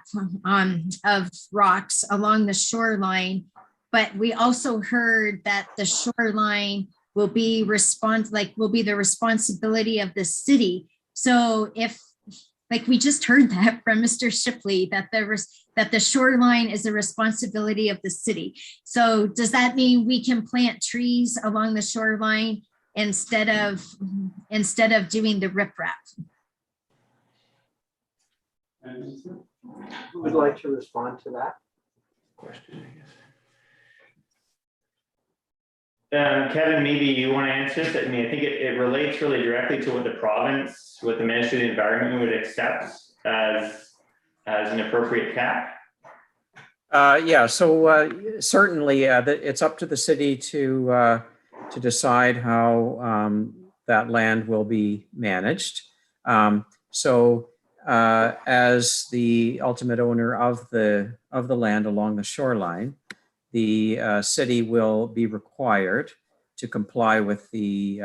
of rocks along the shoreline, but we also heard that the shoreline will be the responsibility of the city. So if, like we just heard that from Mr. Shipley, that the shoreline is a responsibility of the city. So does that mean we can plant trees along the shoreline instead of doing the riprap? Who would like to respond to that question, I guess? Kevin, maybe you want to answer this. I mean, I think it relates really directly to what the province, what the Ministry of the Environment would accept as an appropriate cap. Yeah, so certainly it's up to the city to decide how that land will be managed. As the ultimate owner of the land along the shoreline, the city will be required to comply with the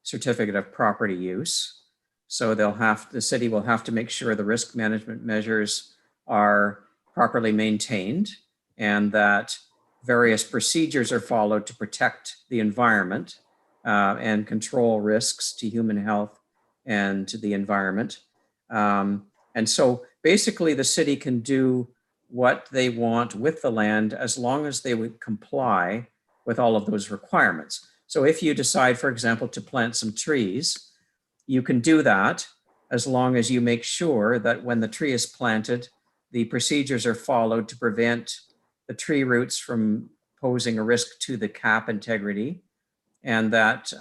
certificate of property use. So the city will have to make sure the risk management measures are properly maintained and that various procedures are followed to protect the environment and control risks to human health and to the environment. And so basically the city can do what they want with the land as long as they would comply with all of those requirements. So if you decide, for example, to plant some trees, you can do that as long as you make sure that when the tree is planted, the procedures are followed to prevent the tree roots from posing a risk to the cap integrity, and that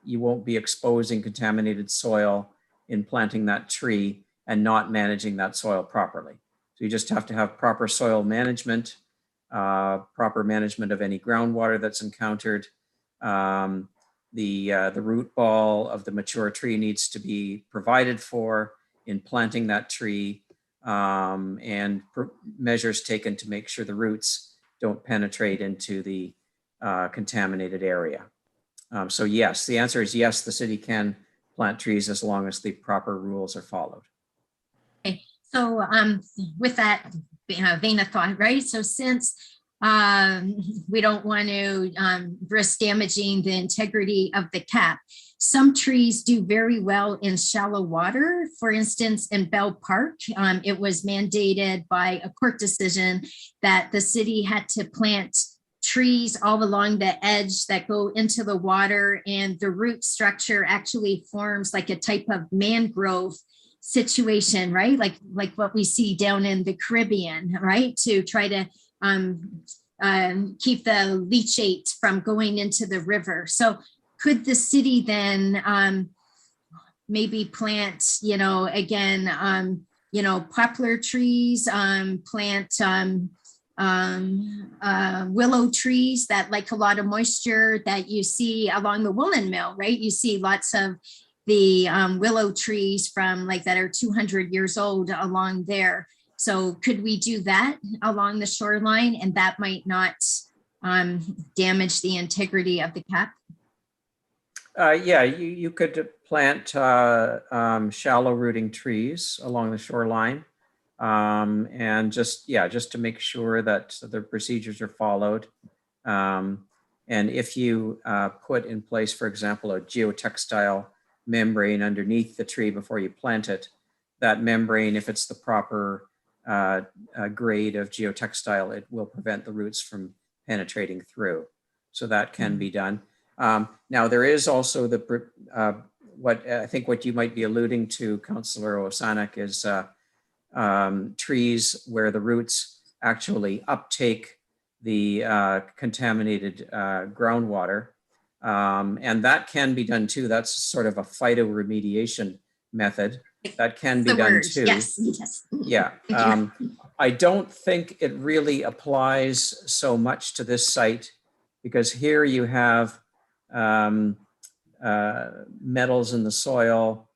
you won't be exposing contaminated soil in planting that tree and not managing that soil properly. So you just have to have proper soil management, proper management of any groundwater that's encountered. The root ball of the mature tree needs to be provided for in planting that tree. and measures taken to make sure the roots don't penetrate into the contaminated area. So yes, the answer is yes, the city can plant trees as long as the proper rules are followed. Okay, so with that vein of thought, right? So since we don't want to risk damaging the integrity of the cap, some trees do very well in shallow water. For instance, in Bell Park, it was mandated by a court decision that the city had to plant trees all along the edge that go into the water, and the root structure actually forms like a type of mangrove situation, right? Like what we see down in the Caribbean, right? To try to keep the leachate from going into the river. So could the city then maybe plant, again, poplar trees, plant willow trees that like a lot of moisture that you see along the woolen mill, right? You see lots of the willow trees from like that are 200 years old along there. So could we do that along the shoreline, and that might not damage the integrity of the cap? Yeah, you could plant shallow rooting trees along the shoreline, and just to make sure that the procedures are followed. And if you put in place, for example, a geotextile membrane underneath the tree before you plant it, that membrane, if it's the proper grade of geotextile, it will prevent the roots from penetrating through. So that can be done. Now there is also what I think what you might be alluding to, Councillor Osanek, is trees where the roots actually uptake the contaminated groundwater. And that can be done too. That's sort of a phytoremediation method. That can be done too. Yes, yes. Yeah. I don't think it really applies so much to this site, because here you have metals in the soil,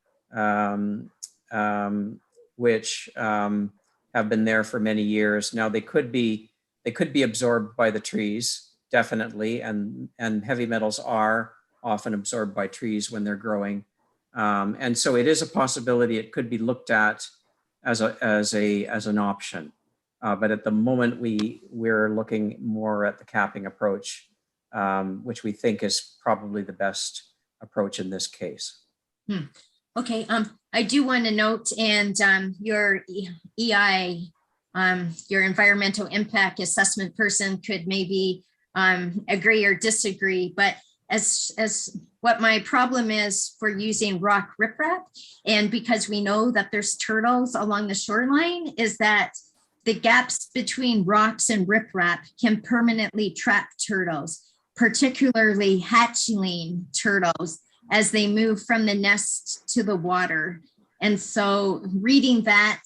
which have been there for many years. Now they could be absorbed by the trees, definitely, and heavy metals are often absorbed by trees when they're growing. And so it is a possibility. It could be looked at as an option. But at the moment, we're looking more at the capping approach, which we think is probably the best approach in this case. Okay, I do want to note, and your EI, your environmental impact assessment person could maybe agree or disagree, but as what my problem is for using rock riprap, and because we know that there's turtles along the shoreline, is that the gaps between rocks and riprap can permanently trap turtles, particularly hatchling turtles, as they move from the nest to the water. And so reading that,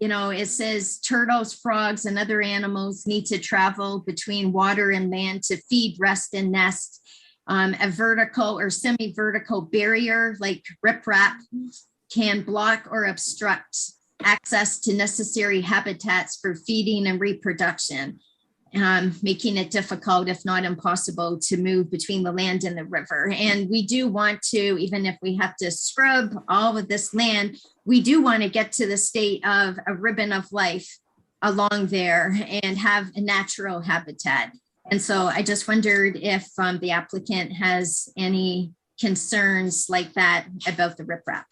it says turtles, frogs, and other animals need to travel between water and land to feed, rest, and nest. A vertical or semi-vertical barrier like riprap can block or obstruct access to necessary habitats for feeding and reproduction, making it difficult, if not impossible, to move between the land and the river. And we do want to, even if we have to scrub all of this land, we do want to get to the state of a ribbon of life along there and have a natural habitat. And so I just wondered if the applicant has any concerns like that about the riprap.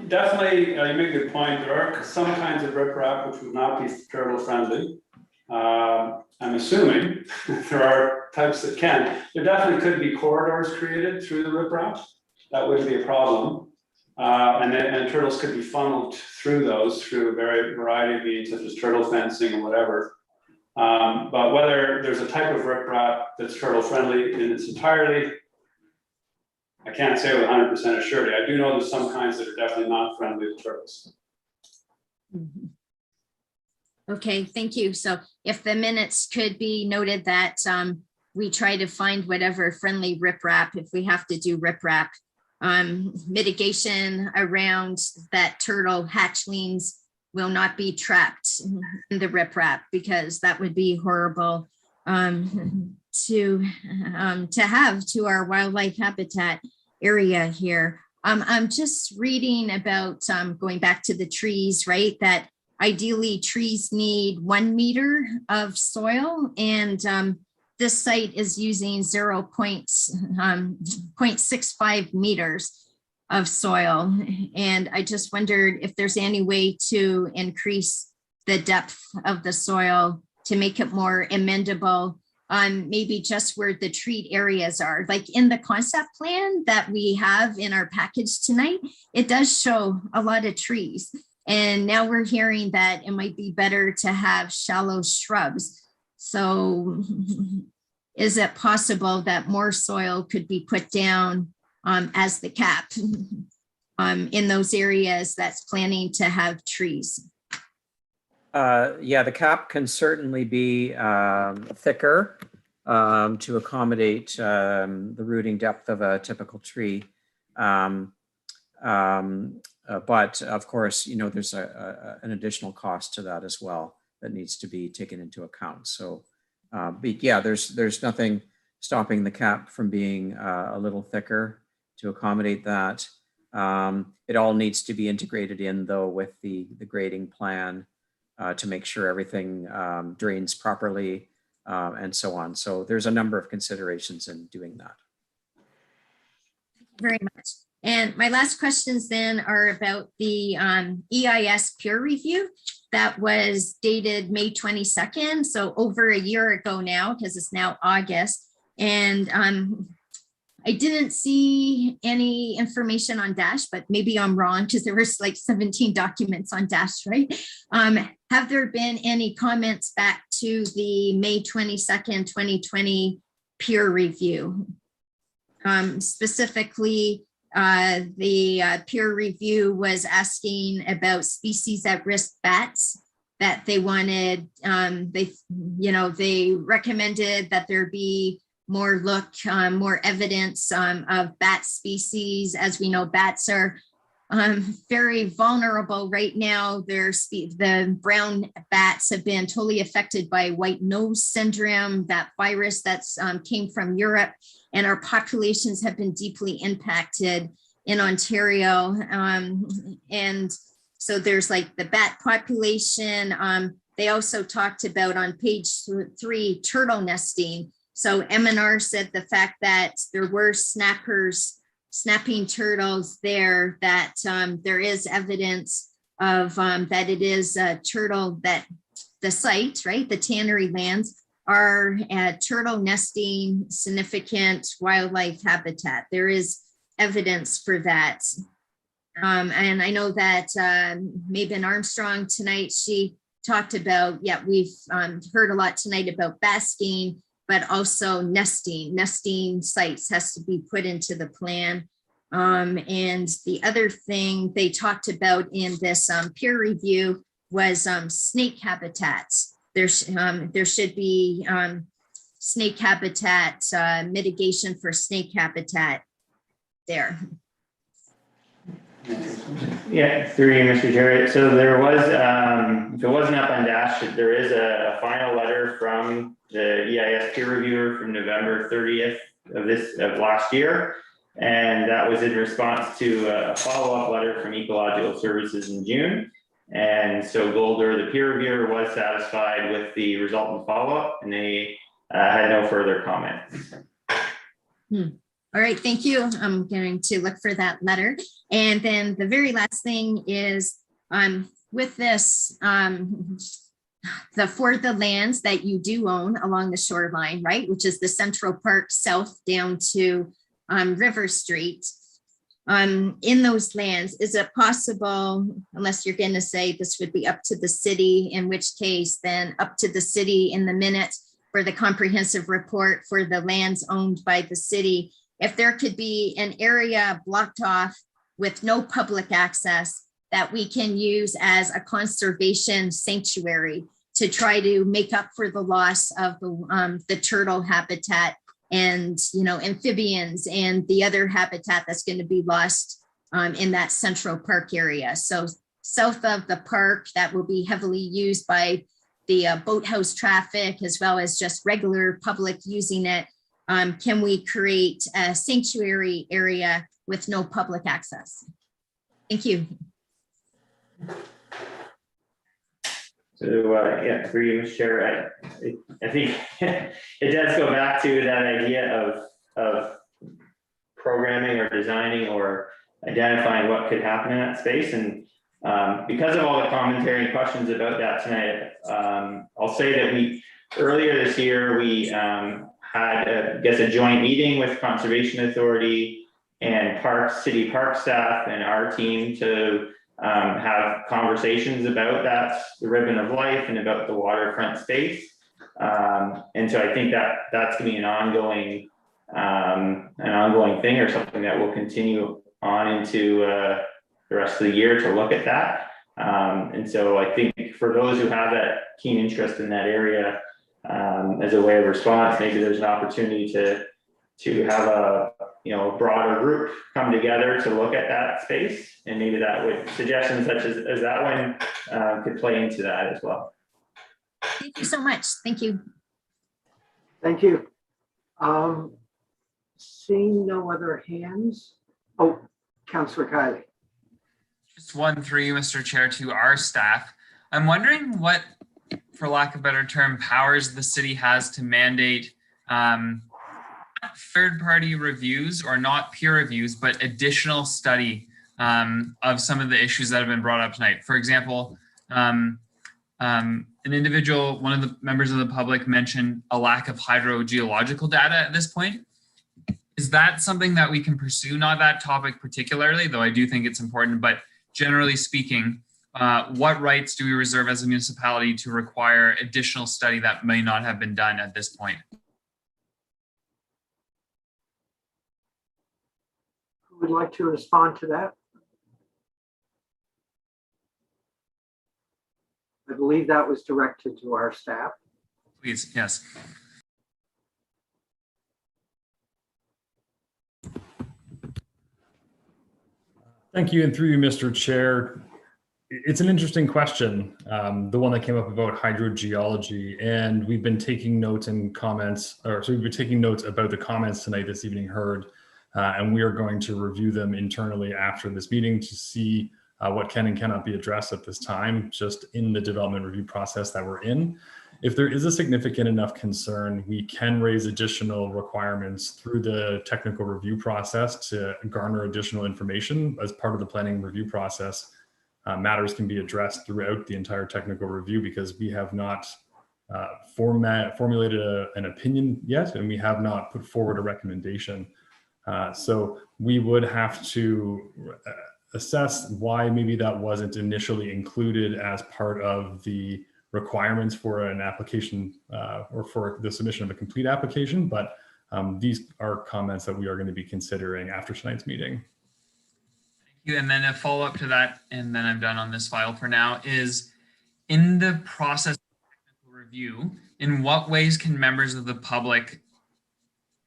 Definitely, you make a good point. There are some kinds of riprap which would not be turtle friendly. I'm assuming there are types that can. There definitely could be corridors created through the riprap. That wouldn't be a problem. And turtles could be funneled through those through a variety of means, such as turtle fencing or whatever. But whether there's a type of riprap that's turtle friendly in its entirety, I can't say with 100% assurity. I do know there's some kinds that are definitely not friendly to turtles. Okay, thank you. So if the minutes could be noted that we try to find whatever friendly riprap, if we have to do riprap, mitigation around that turtle hatchlings will not be trapped in the riprap, because that would be horrible to have to our wildlife habitat area here. I'm just reading about going back to the trees, right? That ideally trees need 1 meter of soil, and this site is using 0.65 meters of soil. And I just wondered if there's any way to increase the depth of the soil to make it more amendable, maybe just where the treat areas are. Like in the concept plan that we have in our package tonight, it does show a lot of trees. And now we're hearing that it might be better to have shallow shrubs. So is it possible that more soil could be put down as the cap in those areas that's planning to have trees? Yeah, the cap can certainly be thicker to accommodate the rooting depth of a typical tree. But of course, you know, there's an additional cost to that as well that needs to be taken into account. So, but yeah, there's nothing stopping the cap from being a little thicker to accommodate that. It all needs to be integrated in though with the grading plan to make sure everything drains properly and so on. So there's a number of considerations in doing that. Very much. And my last questions then are about the EIS peer review that was dated May 22nd. So over a year ago now, because it's now August. And I didn't see any information on Dash, but maybe I'm wrong because there was like 17 documents on Dash, right? Have there been any comments back to the May 22nd, 2020 peer review? Specifically, the peer review was asking about species at risk bats that they wanted, they recommended that there be more more evidence of bat species. As we know, bats are very vulnerable right now. The brown bats have been totally affected by white nose syndrome, that virus that's came from Europe, and our populations have been deeply impacted in Ontario. And so there's like the bat population. They also talked about on page 3, turtle nesting. So MNR said the fact that there were snapping turtles there, that there is evidence of that it is a turtle, that the site, right, the tannery lands are turtle nesting significant wildlife habitat. There is evidence for that. And I know that Mabon Armstrong tonight, she talked about, yeah, we've heard a lot tonight about basking, but also nesting sites has to be put into the plan. And the other thing they talked about in this peer review was snake habitats. There should be snake habitat, mitigation for snake habitat there. Yeah, through you, Mr. Chair. So there was, if it wasn't up on Dash, there is a final letter from the EIS peer reviewer from November 30th of last year. And that was in response to a follow-up letter from Ecological Services in June. And so Golder, the peer reviewer, was satisfied with the resultant follow-up, and they had no further comment. All right, thank you. I'm going to look for that letter. And then the very last thing is with this, for the lands that you do own along the shoreline, right, which is the Central Park South down to River Street. In those lands, is it possible, unless you're going to say this would be up to the city, in which case then up to the city in the minutes for the comprehensive report for the lands owned by the city, if there could be an area blocked off with no public access that we can use as a conservation sanctuary to try to make up for the loss of the turtle habitat and, you know, amphibians and the other habitat that's going to be lost in that Central Park area. So south of the park, that will be heavily used by the boathouse traffic, as well as just regular public using it. Can we create a sanctuary area with no public access? Thank you. So yeah, through you, Mr. Chair, I think it does go back to that idea of programming or designing or identifying what could happen in that space. And because of all the commentary and questions about that tonight, I'll say that earlier this year, we had, I guess, a joint meeting with Conservation Authority and city park staff and our team to have conversations about the ribbon of life and about the waterfront space. And so I think that's going to be an ongoing thing, or something that will continue on into the rest of the year to look at that. And so I think for those who have that keen interest in that area, as a way of response, maybe there's an opportunity to have a broader group come together to look at that space, and maybe that would suggestions such as that one could play into that as well. Thank you so much. Thank you. Thank you. Seeing no other hands. Oh, Councillor Kiley. Just one through you, Mr. Chair, to our staff. I'm wondering what, for lack of a better term, powers the city has to mandate third-party reviews, or not peer reviews, but additional study of some of the issues that have been brought up tonight. For example, an individual, one of the members of the public, mentioned a lack of hydrogeological data at this point. Is that something that we can pursue? Not that topic particularly, though I do think it's important, but generally speaking, what rights do we reserve as a municipality to require additional study that may not have been done at this point? Who would like to respond to that? I believe that was directed to our staff. Please, yes. Thank you, and through you, Mr. Chair. It's an interesting question, the one that came up about hydrogeology, and we've been taking notes and comments, we've been taking notes about the comments tonight this evening heard, and we are going to review them internally after this meeting to see what can and cannot be addressed at this time, just in the development review process that we're in. If there is a significant enough concern, we can raise additional requirements through the technical review process to garner additional information as part of the planning review process. Matters can be addressed throughout the entire technical review, because we have not formulated an opinion yet, and we have not put forward a recommendation. So we would have to assess why maybe that wasn't initially included as part of the requirements for an application or for the submission of a complete application. But these are comments that we are going to be considering after tonight's meeting. Thank you. And then a follow-up to that, and then I'm done on this file for now, is in the process of technical review, in what ways can members of the public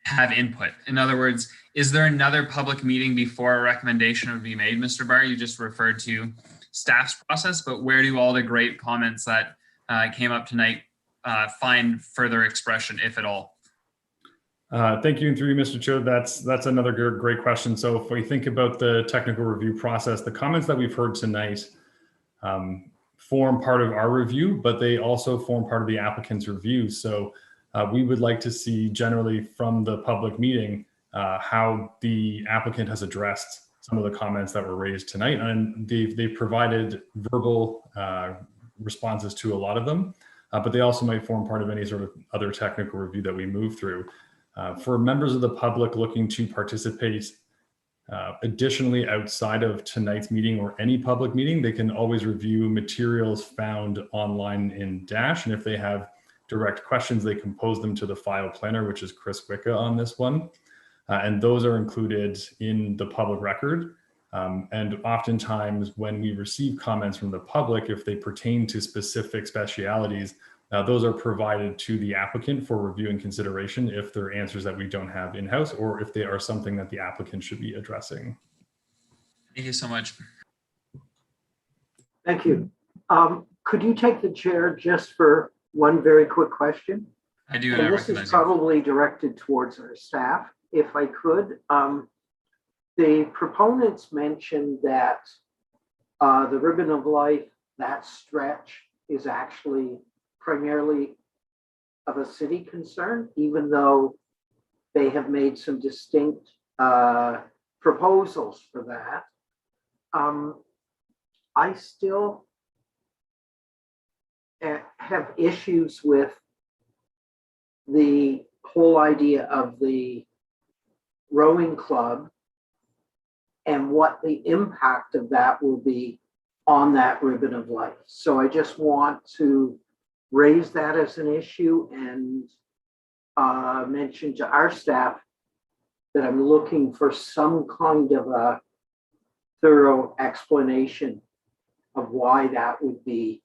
have input? In other words, is there another public meeting before a recommendation would be made? Mr. Barr, you just referred to staff's process, but where do all the great comments that came up tonight find further expression, if at all? Thank you, and through you, Mr. Chair. That's another great question. So if we think about the technical review process, the comments that we've heard tonight form part of our review, but they also form part of the applicant's review. So we would like to see generally from the public meeting how the applicant has addressed some of the comments that were raised tonight, and they've provided verbal responses to a lot of them, but they also might form part of any sort of other technical review that we move through. For members of the public looking to participate additionally outside of tonight's meeting or any public meeting, they can always review materials found online in Dash, and if they have direct questions, they can pose them to the file planner, which is Chris Wicca on this one. And those are included in the public record. And oftentimes when we receive comments from the public, if they pertain to specific specialities, those are provided to the applicant for review and consideration if they're answers that we don't have in-house or if they are something that the applicant should be addressing. Thank you so much. Thank you. Could you take the chair just for one very quick question? I do, and this is probably directed towards our staff. If I could, the proponents mentioned that the Ribbon of Life, that stretch is actually primarily of a city concern, even though they have made some distinct proposals for that. I still have issues with the whole idea of the rowing club and what the impact of that will be on that Ribbon of Life. So I just want to raise that as an issue and mention to our staff that I'm looking for some kind of a thorough explanation of why that would be,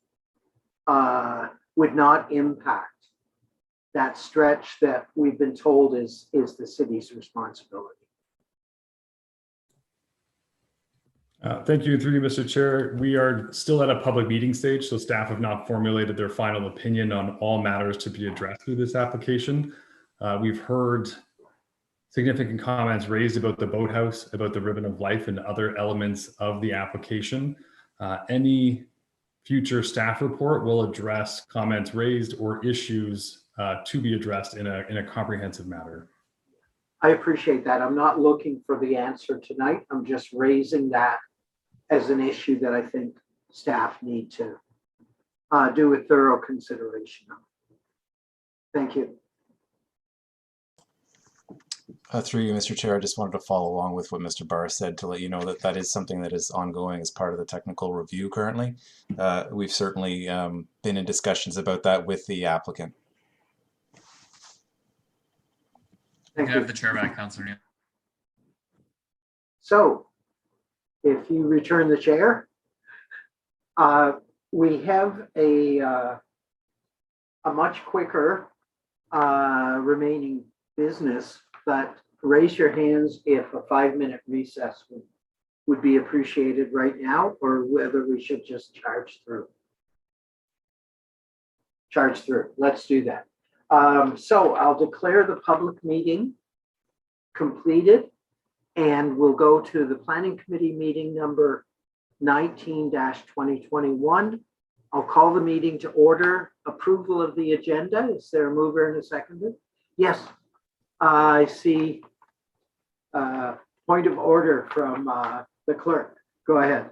would not impact that stretch that we've been told is the city's responsibility. Thank you. Through you, Mr. Chair. We are still at a public meeting stage, so staff have not formulated their final opinion on all matters to be addressed through this application. We've heard significant comments raised about the boathouse, about the Ribbon of Life, and other elements of the application. Any future staff report will address comments raised or issues to be addressed in a comprehensive manner. I appreciate that. I'm not looking for the answer tonight. I'm just raising that as an issue that I think staff need to do a thorough consideration of. Thank you. Through you, Mr. Chair, I just wanted to follow along with what Mr. Barr said to let you know that that is something that is ongoing as part of the technical review currently. We've certainly been in discussions about that with the applicant. You have the chair back, Councillor Neal. So, if you return the chair, we have a much quicker remaining business, but raise your hands if a 5-minute recess would be appreciated right now, or whether we should just charge through. Charge through. Let's do that. So I'll declare the public meeting completed, and we'll go to the Planning Committee meeting number 19-2021. I'll call the meeting to order. Approval of the agenda. Is there a mover and a seconder? Yes, I see point of order from the clerk. Go ahead.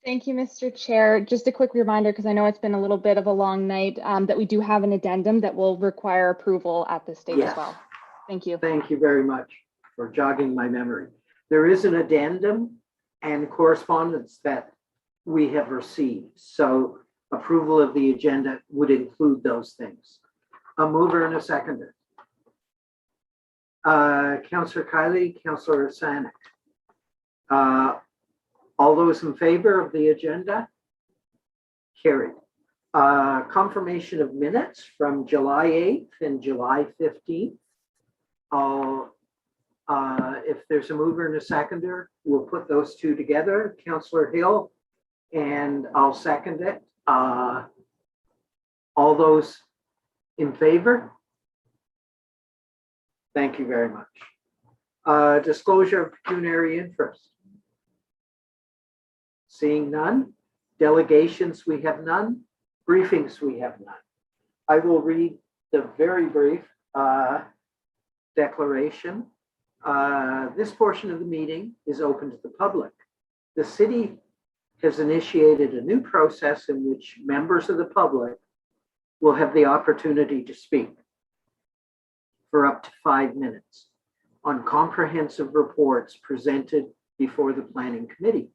Thank you, Mr. Chair. Just a quick reminder, because I know it's been a little bit of a long night, that we do have an addendum that will require approval at this stage as well. Thank you. Thank you very much for jogging my memory. There is an addendum and correspondence that we have received. So approval of the agenda would include those things. A mover and a seconder. Councillor Kiley, Councillor Sanik. All those in favor of the agenda? Carried. Confirmation of minutes from July 8th and July 15th. If there's a mover and a seconder, we'll put those two together. Councillor Hill, and I'll second it. All those in favor? Thank you very much. Disclosure of pecuniary interest. Seeing none. Delegations, we have none. Briefings, we have none. I will read the very brief declaration. This portion of the meeting is open to the public. The city has initiated a new process in which members of the public will have the opportunity to speak for up to 5 minutes on comprehensive reports presented before the Planning Committee.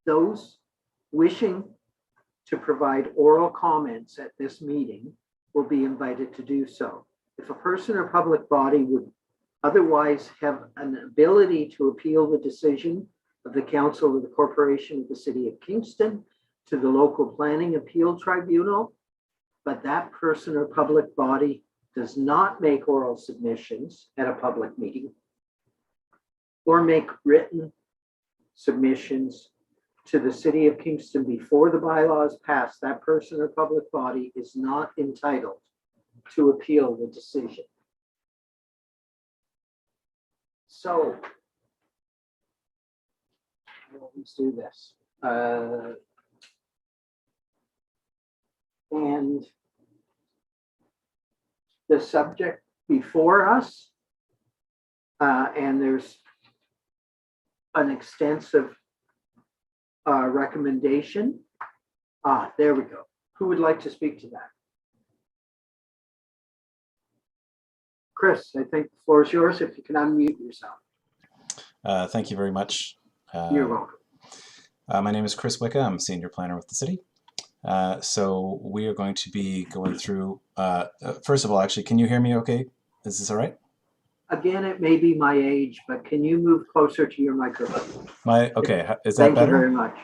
Those wishing to provide oral comments at this meeting will be invited to do so. If a person or public body would otherwise have an ability to appeal the decision of the Council of the Corporation of the City of Kingston to the local planning appeal tribunal, but that person or public body does not make oral submissions at a public meeting or make written submissions to the City of Kingston before the bylaws pass, that person or public body is not entitled to appeal the decision. So, let's do this. And the subject before us, and there's an extensive recommendation. There we go. Who would like to speak to that? Chris, I think the floor is yours if you can unmute yourself. Thank you very much. You're welcome. My name is Chris Wicca. I'm a senior planner with the city. So we are going to be going through, first of all, actually, can you hear me okay? Is this all right? Again, it may be my age, but can you move closer to your microphone? Okay, is that better? Thank you very much.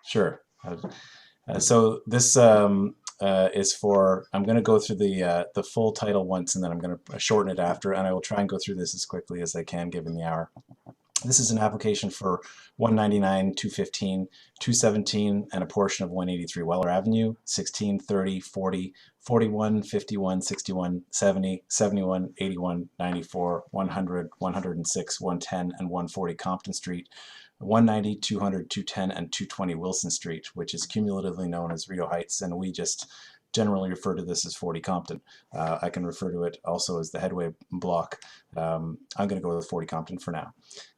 Sure. So this is for, I'm going to go through the full title once, and then I'm going to shorten it after, and I will try and go through this as quickly as I can given the hour. This is an application for 199, 215, 217, and a portion of 183 Weller Avenue, 16, 30, 40, 41, 51, 61, 70, 71, 81, 94, 100, 106, 110, and 140 Compton Street, 190, 200, 210, and 220 Wilson Street, which is cumulatively known as Rideau Heights, and we just generally refer to this as 40 Compton. I can refer to it also as the Headway block. I'm going to go with 40 Compton for now.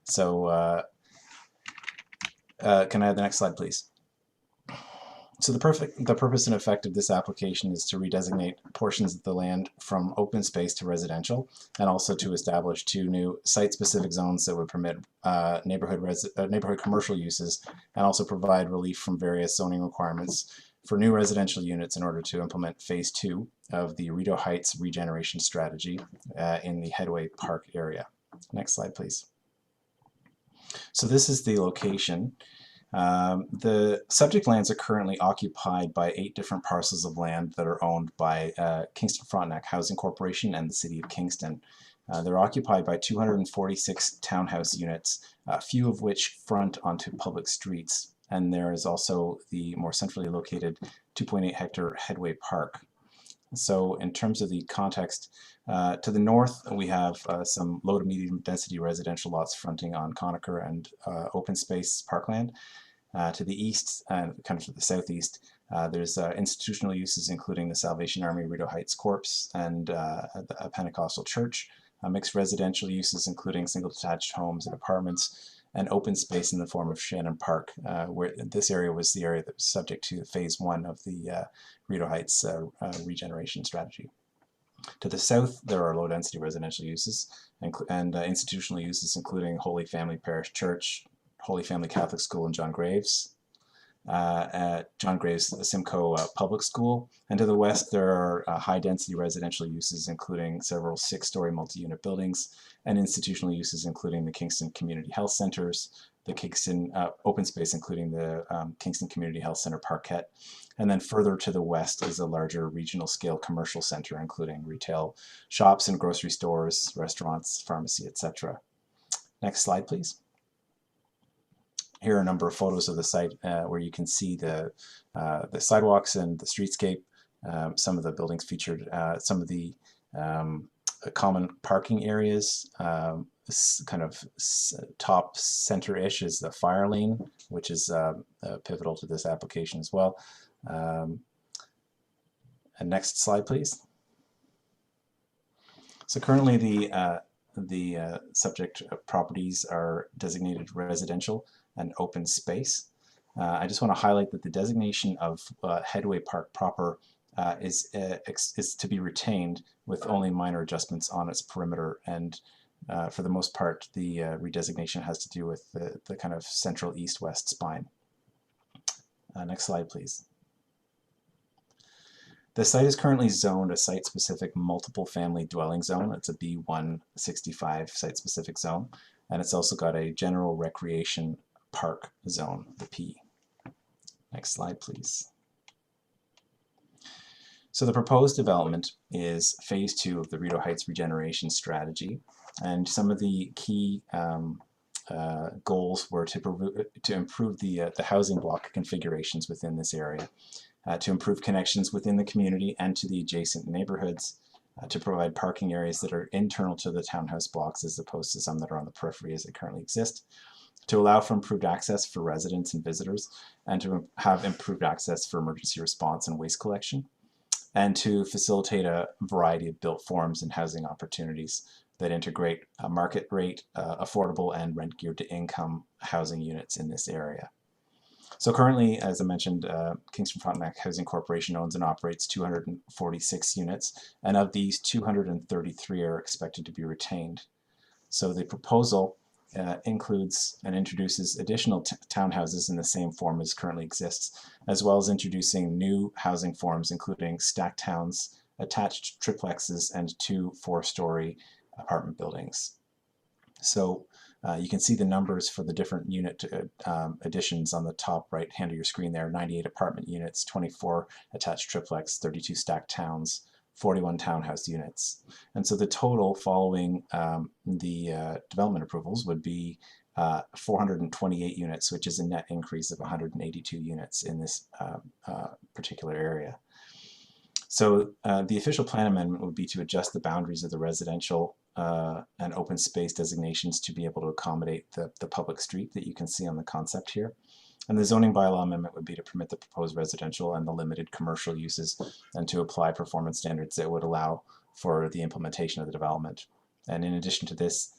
So can I have the next slide, please? So the purpose and effect of this application is to redesignate portions of the land from open space to residential, and also to establish 2 new site-specific zones that would permit neighborhood commercial uses, and also provide relief from various zoning requirements for new residential units in order to implement phase 2 of the Rideau Heights regeneration strategy in the Headway Park area. Next slide, please. So this is the location. The subject lands are currently occupied by 8 different parcels of land that are owned by Kingston Frontenac Housing Corporation and the City of Kingston. They're occupied by 246 townhouse units, a few of which front onto public streets. And there is also the more centrally located 2.8 hectare Headway Park. So in terms of the context, to the north we have some low to medium density residential lots fronting on conifer and open space parkland. To the east and kind of to the southeast, there's institutional uses including the Salvation Army Rideau Heights Corps and a Pentecostal church, mixed residential uses including single detached homes and apartments, and open space in the form of Shannon Park, where this area was the area that was subject to phase 1 of the Rideau Heights regeneration strategy. To the south, there are low-density residential uses and institutional uses including Holy Family Parish Church, Holy Family Catholic School, and John Graves Simcoe Public School. And to the west, there are high-density residential uses including several 6-story multi-unit buildings, and institutional uses including the Kingston Community Health Centers, the Kingston open space including the Kingston Community Health Center Parquet, and then further to the west is a larger regional scale commercial center including retail shops and grocery stores, restaurants, pharmacy, etc. Next slide, please. Here are a number of photos of the site where you can see the sidewalks and the streetscape. Some of the buildings featured some of the common parking areas. This kind of top center-ish is the fire lane, which is pivotal to this application as well. And next slide, please. So currently the subject properties are designated residential and open space. I just want to highlight that the designation of Headway Park proper is to be retained with only minor adjustments on its perimeter, and for the most part the redesignation has to do with the kind of central east-west spine. Next slide, please. The site is currently zoned a site-specific multiple family dwelling zone. It's a B165 site-specific zone, and it's also got a general recreation park zone, the P. Next slide, please. So the proposed development is phase 2 of the Rideau Heights regeneration strategy, and some of the key goals were to improve the housing block configurations within this area, to improve connections within the community and to the adjacent neighborhoods, to provide parking areas that are internal to the townhouse blocks as opposed to some that are on the periphery as they currently exist, to allow for improved access for residents and visitors, and to have improved access for emergency response and waste collection, and to facilitate a variety of built forms and housing opportunities that integrate market rate, affordable and rent geared to income housing units in this area. So currently, as I mentioned, Kingston Frontenac Housing Corporation owns and operates 246 units, and of these, 233 are expected to be retained. So the proposal includes and introduces additional townhouses in the same form as currently exists, as well as introducing new housing forms, including stacked towns, attached triplexes, and 2 4-story apartment buildings. So you can see the numbers for the different unit additions on the top right hand of your screen there: 98 apartment units, 24 attached triplex, 32 stacked towns, 41 townhouse units. And so the total following the development approvals would be 428 units, which is a net increase of 182 units in this particular area. So the official plan amendment would be to adjust the boundaries of the residential and open space designations to be able to accommodate the public street that you can see on the concept here. And the zoning bylaw amendment would be to permit the proposed residential and the limited commercial uses, and to apply performance standards that would allow for the implementation of the development. And in addition to this,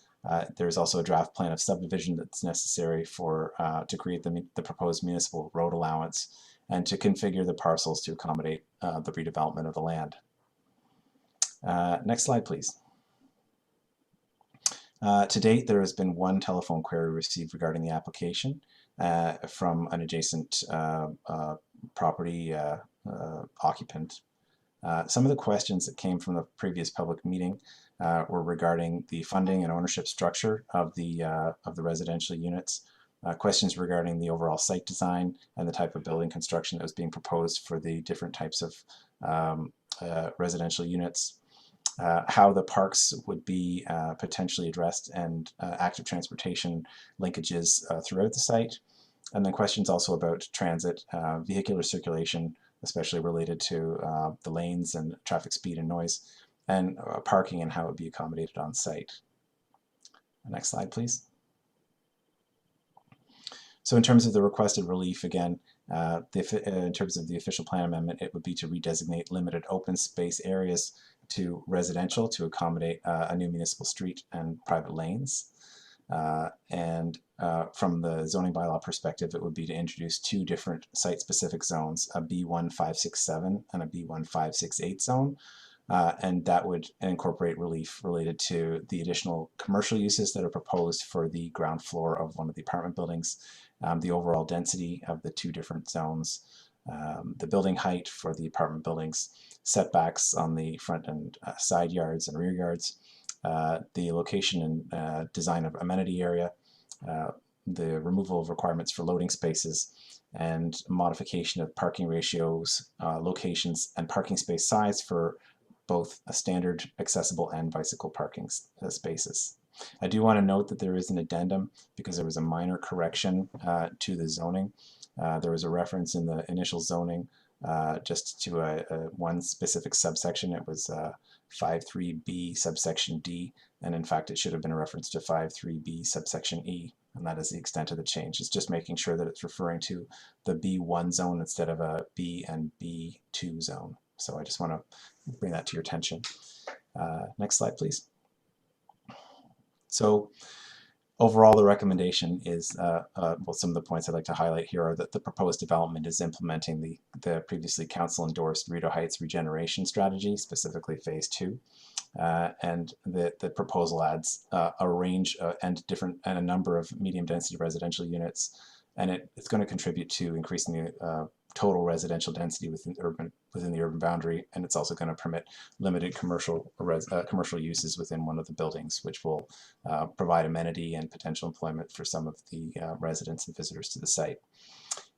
there's also a draft plan of subdivision that's necessary for to create the proposed municipal road allowance and to configure the parcels to accommodate the redevelopment of the land. Next slide, please. To date, there has been 1 telephone query received regarding the application from an adjacent property occupant. Some of the questions that came from the previous public meeting were regarding the funding and ownership structure of the residential units, questions regarding the overall site design and the type of building construction that was being proposed for the different types of residential units, how the parks would be potentially addressed, and active transportation linkages throughout the site. And then questions also about transit, vehicular circulation, especially related to the lanes and traffic speed and noise, and parking and how it would be accommodated on site. Next slide, please. So in terms of the requested relief, again, in terms of the official plan amendment, it would be to redesignate limited open space areas to residential to accommodate a new municipal street and private lanes. From the zoning bylaw perspective, it would be to introduce 2 different site-specific zones, a B1567 and a B1568 zone. And that would incorporate relief related to the additional commercial uses that are proposed for the ground floor of one of the apartment buildings, the overall density of the 2 different zones, the building height for the apartment buildings, setbacks on the front and side yards and rear yards, the location and design of amenity area, the removal of requirements for loading spaces, and modification of parking ratios, locations, and parking space size for both a standard, accessible, and bicycle parking spaces. I do want to note that there is an addendum because there was a minor correction to the zoning. There was a reference in the initial zoning just to one specific subsection. It was 53B subsection D, and in fact it should have been a reference to 53B subsection E, and that is the extent of the change. It's just making sure that it's referring to the B1 zone instead of a B and B2 zone. So I just want to bring that to your attention. Next slide, please. So overall, the recommendation is, well, some of the points I'd like to highlight here are that the proposed development is implementing the previously council-endorsed Rideau Heights regeneration strategy, specifically phase 2. And the proposal adds a range and a number of medium-density residential units, and it's going to contribute to increasing the total residential density within the urban boundary, and it's also going to permit limited commercial uses within one of the buildings, which will provide amenity and potential employment for some of the residents and visitors to the site.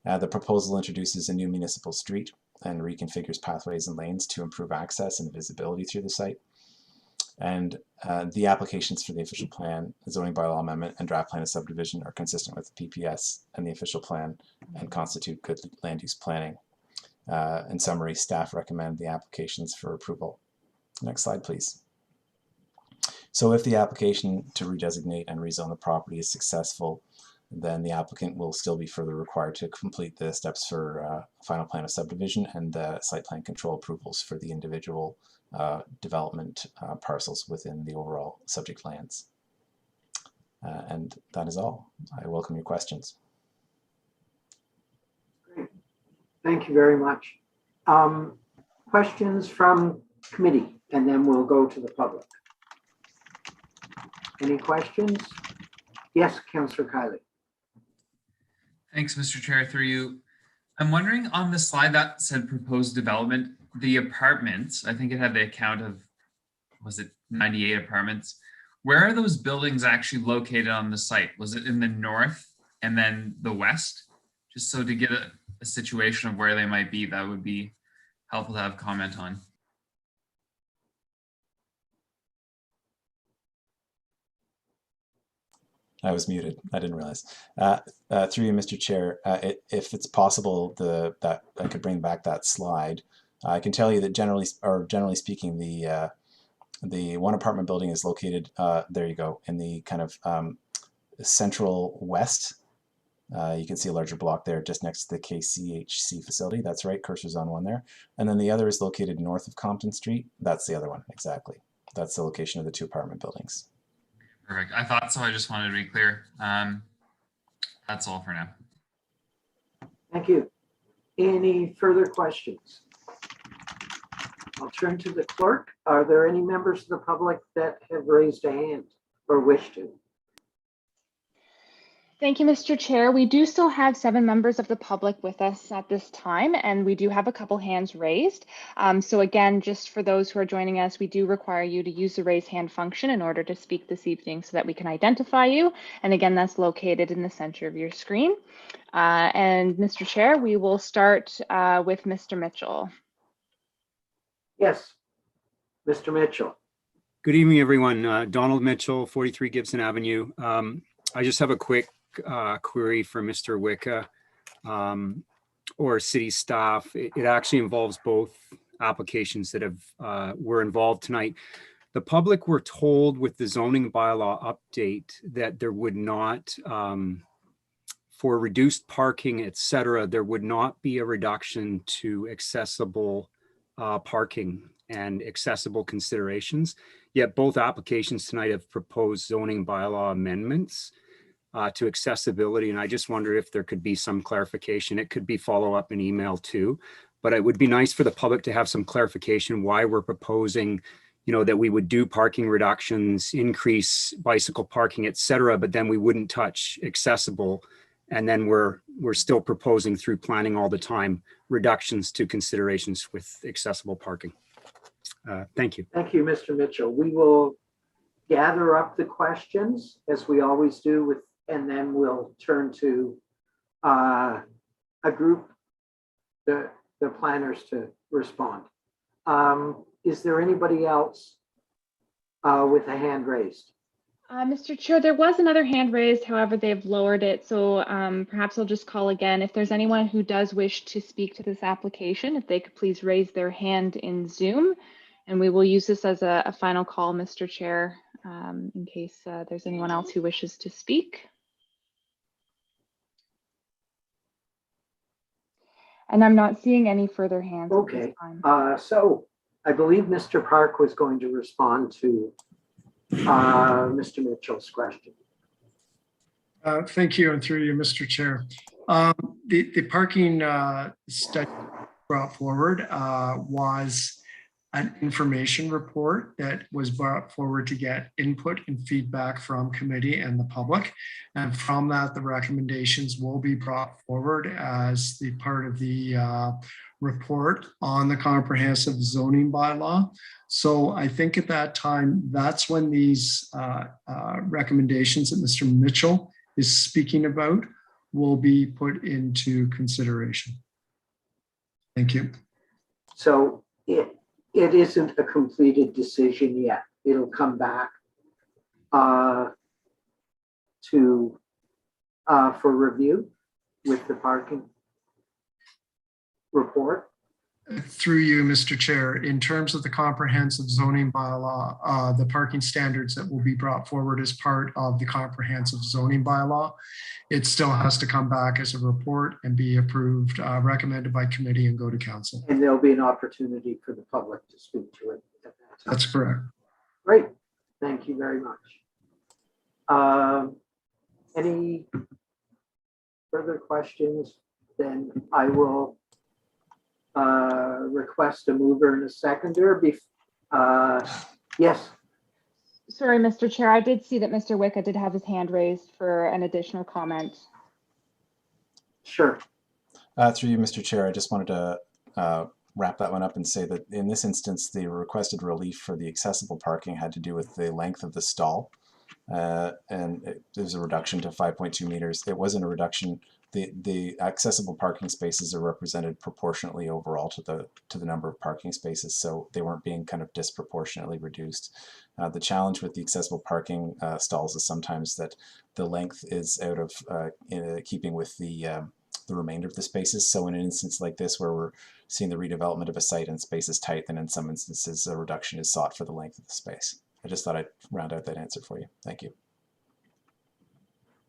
The proposal introduces a new municipal street and reconfigures pathways and lanes to improve access and visibility through the site. And the applications for the official plan, the zoning bylaw amendment, and draft plan of subdivision are consistent with the PPS and the official plan and constitute good land use planning. In summary, staff recommend the applications for approval. Next slide, please. So if the application to redesignate and rezone the property is successful, then the applicant will still be further required to complete the steps for final plan of subdivision and the site plan control approvals for the individual development parcels within the overall subject lands. And that is all. I welcome your questions. Great. Thank you very much. Questions from committee, and then we'll go to the public. Any questions? Yes, Councillor Kiley. Thanks, Mr. Chair, through you. I'm wondering on the slide that said proposed development, the apartments, I think it had the account of, was it 98 apartments? Where are those buildings actually located on the site? Was it in the north and then the west? Just so to get a situation of where they might be, that would be helpful to have comment on. I was muted. I didn't realize. Through you, Mr. Chair, if it's possible that I could bring back that slide, I can tell you that generally speaking, the one apartment building is located, there you go, in the kind of central west. You can see a larger block there just next to the KCHC facility. That's right, cursor's on one there. And then the other is located north of Compton Street. That's the other one, exactly. That's the location of the two apartment buildings. Perfect. I thought so. I just wanted to be clear. That's all for now. Thank you. Any further questions? I'll turn to the clerk. Are there any members of the public that have raised a hand or wish to? Thank you, Mr. Chair. We do still have 7 members of the public with us at this time, and we do have a couple hands raised. So again, just for those who are joining us, we do require you to use the raise hand function in order to speak this evening so that we can identify you. And again, that's located in the center of your screen. And Mr. Chair, we will start with Mr. Mitchell. Yes, Mr. Mitchell. Good evening, everyone. Donald Mitchell, 43 Gibson Avenue. I just have a quick query for Mr. Wicca or city staff. It actually involves both applications that were involved tonight. The public were told with the zoning bylaw update that there would not, for reduced parking, etc., there would not be a reduction to accessible parking and accessible considerations. Yet both applications tonight have proposed zoning bylaw amendments to accessibility. And I just wonder if there could be some clarification. It could be follow up in email too, but it would be nice for the public to have some clarification why we're proposing, you know, that we would do parking reductions, increase bicycle parking, et cetera, but then we wouldn't touch accessible. And then we're still proposing through planning all the time, reductions to considerations with accessible parking. Thank you. Thank you, Mr. Mitchell. We will gather up the questions as we always do and then we'll turn to a group, the planners to respond. Is there anybody else with a hand raised? Mr. Chair, there was another hand raised, however, they've lowered it. So perhaps I'll just call again. If there's anyone who does wish to speak to this application, if they could please raise their hand in Zoom. And we will use this as a final call, Mr. Chair, in case there's anyone else who wishes to speak. And I'm not seeing any further hands. Okay, so I believe Mr. Park was going to respond to Mr. Mitchell's question. Thank you, and through you, Mr. Chair. The parking study brought forward was an information report that was brought forward to get input and feedback from committee and the public. And from that, the recommendations will be brought forward as the part of the report on the comprehensive zoning bylaw. So I think at that time, that's when these recommendations that Mr. Mitchell is speaking about will be put into consideration. Thank you. So it isn't a completed decision yet. It'll come back for review with the parking report. Through you, Mr. Chair, in terms of the comprehensive zoning bylaw, the parking standards that will be brought forward as part of the comprehensive zoning bylaw, it still has to come back as a report and be approved, recommended by committee and go to council. And there'll be an opportunity for the public to speak to it at that time. That's correct. Great. Thank you very much. Any further questions? Then I will request a mover and a seconder. Yes. Sorry, Mr. Chair, I did see that Mr. Wicca did have his hand raised for an additional comment. Sure. Through you, Mr. Chair, I just wanted to wrap that one up and say that in this instance, the requested relief for the accessible parking had to do with the length of the stall. And there's a reduction to 5.2 meters. It wasn't a reduction. The accessible parking spaces are represented proportionately overall to the number of parking spaces, so they weren't being kind of disproportionately reduced. The challenge with the accessible parking stalls is sometimes that the length is out of keeping with the remainder of the spaces. So in an instance like this, where we're seeing the redevelopment of a site and space is tight, then in some instances a reduction is sought for the length of the space. I just thought I'd round out that answer for you. Thank you.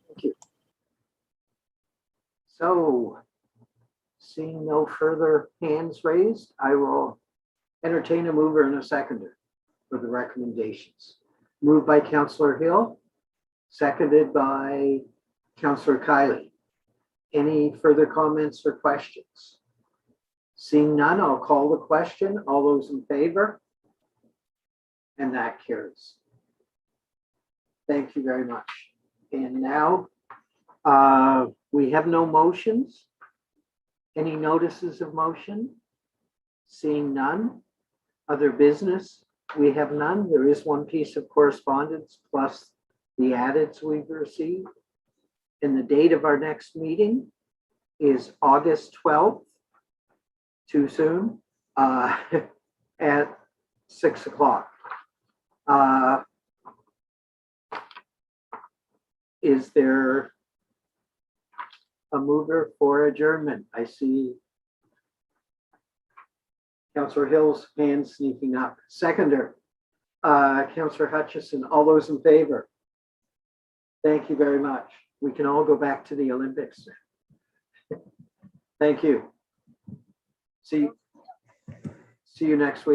Thank you. So, seeing no further hands raised, I will entertain a mover and a seconder for the recommendations. Moved by Councillor Hill, seconded by Councillor Kiley. Any further comments or questions? Seeing none, I'll call the question. All those in favor? And that carries. Thank you very much. And now we have no motions. Any notices of motion? Seeing none. Other business? We have none. There is one piece of correspondence plus the addeds we've received. And the date of our next meeting is August 12th, too soon, at 6 o'clock. Is there a mover for adjournment? I see Councillor Hill's hand sneaking up. Seconder, Councillor Hutchison. All those in favor? Thank you very much. We can all go back to the Olympics. Thank you. See you next week.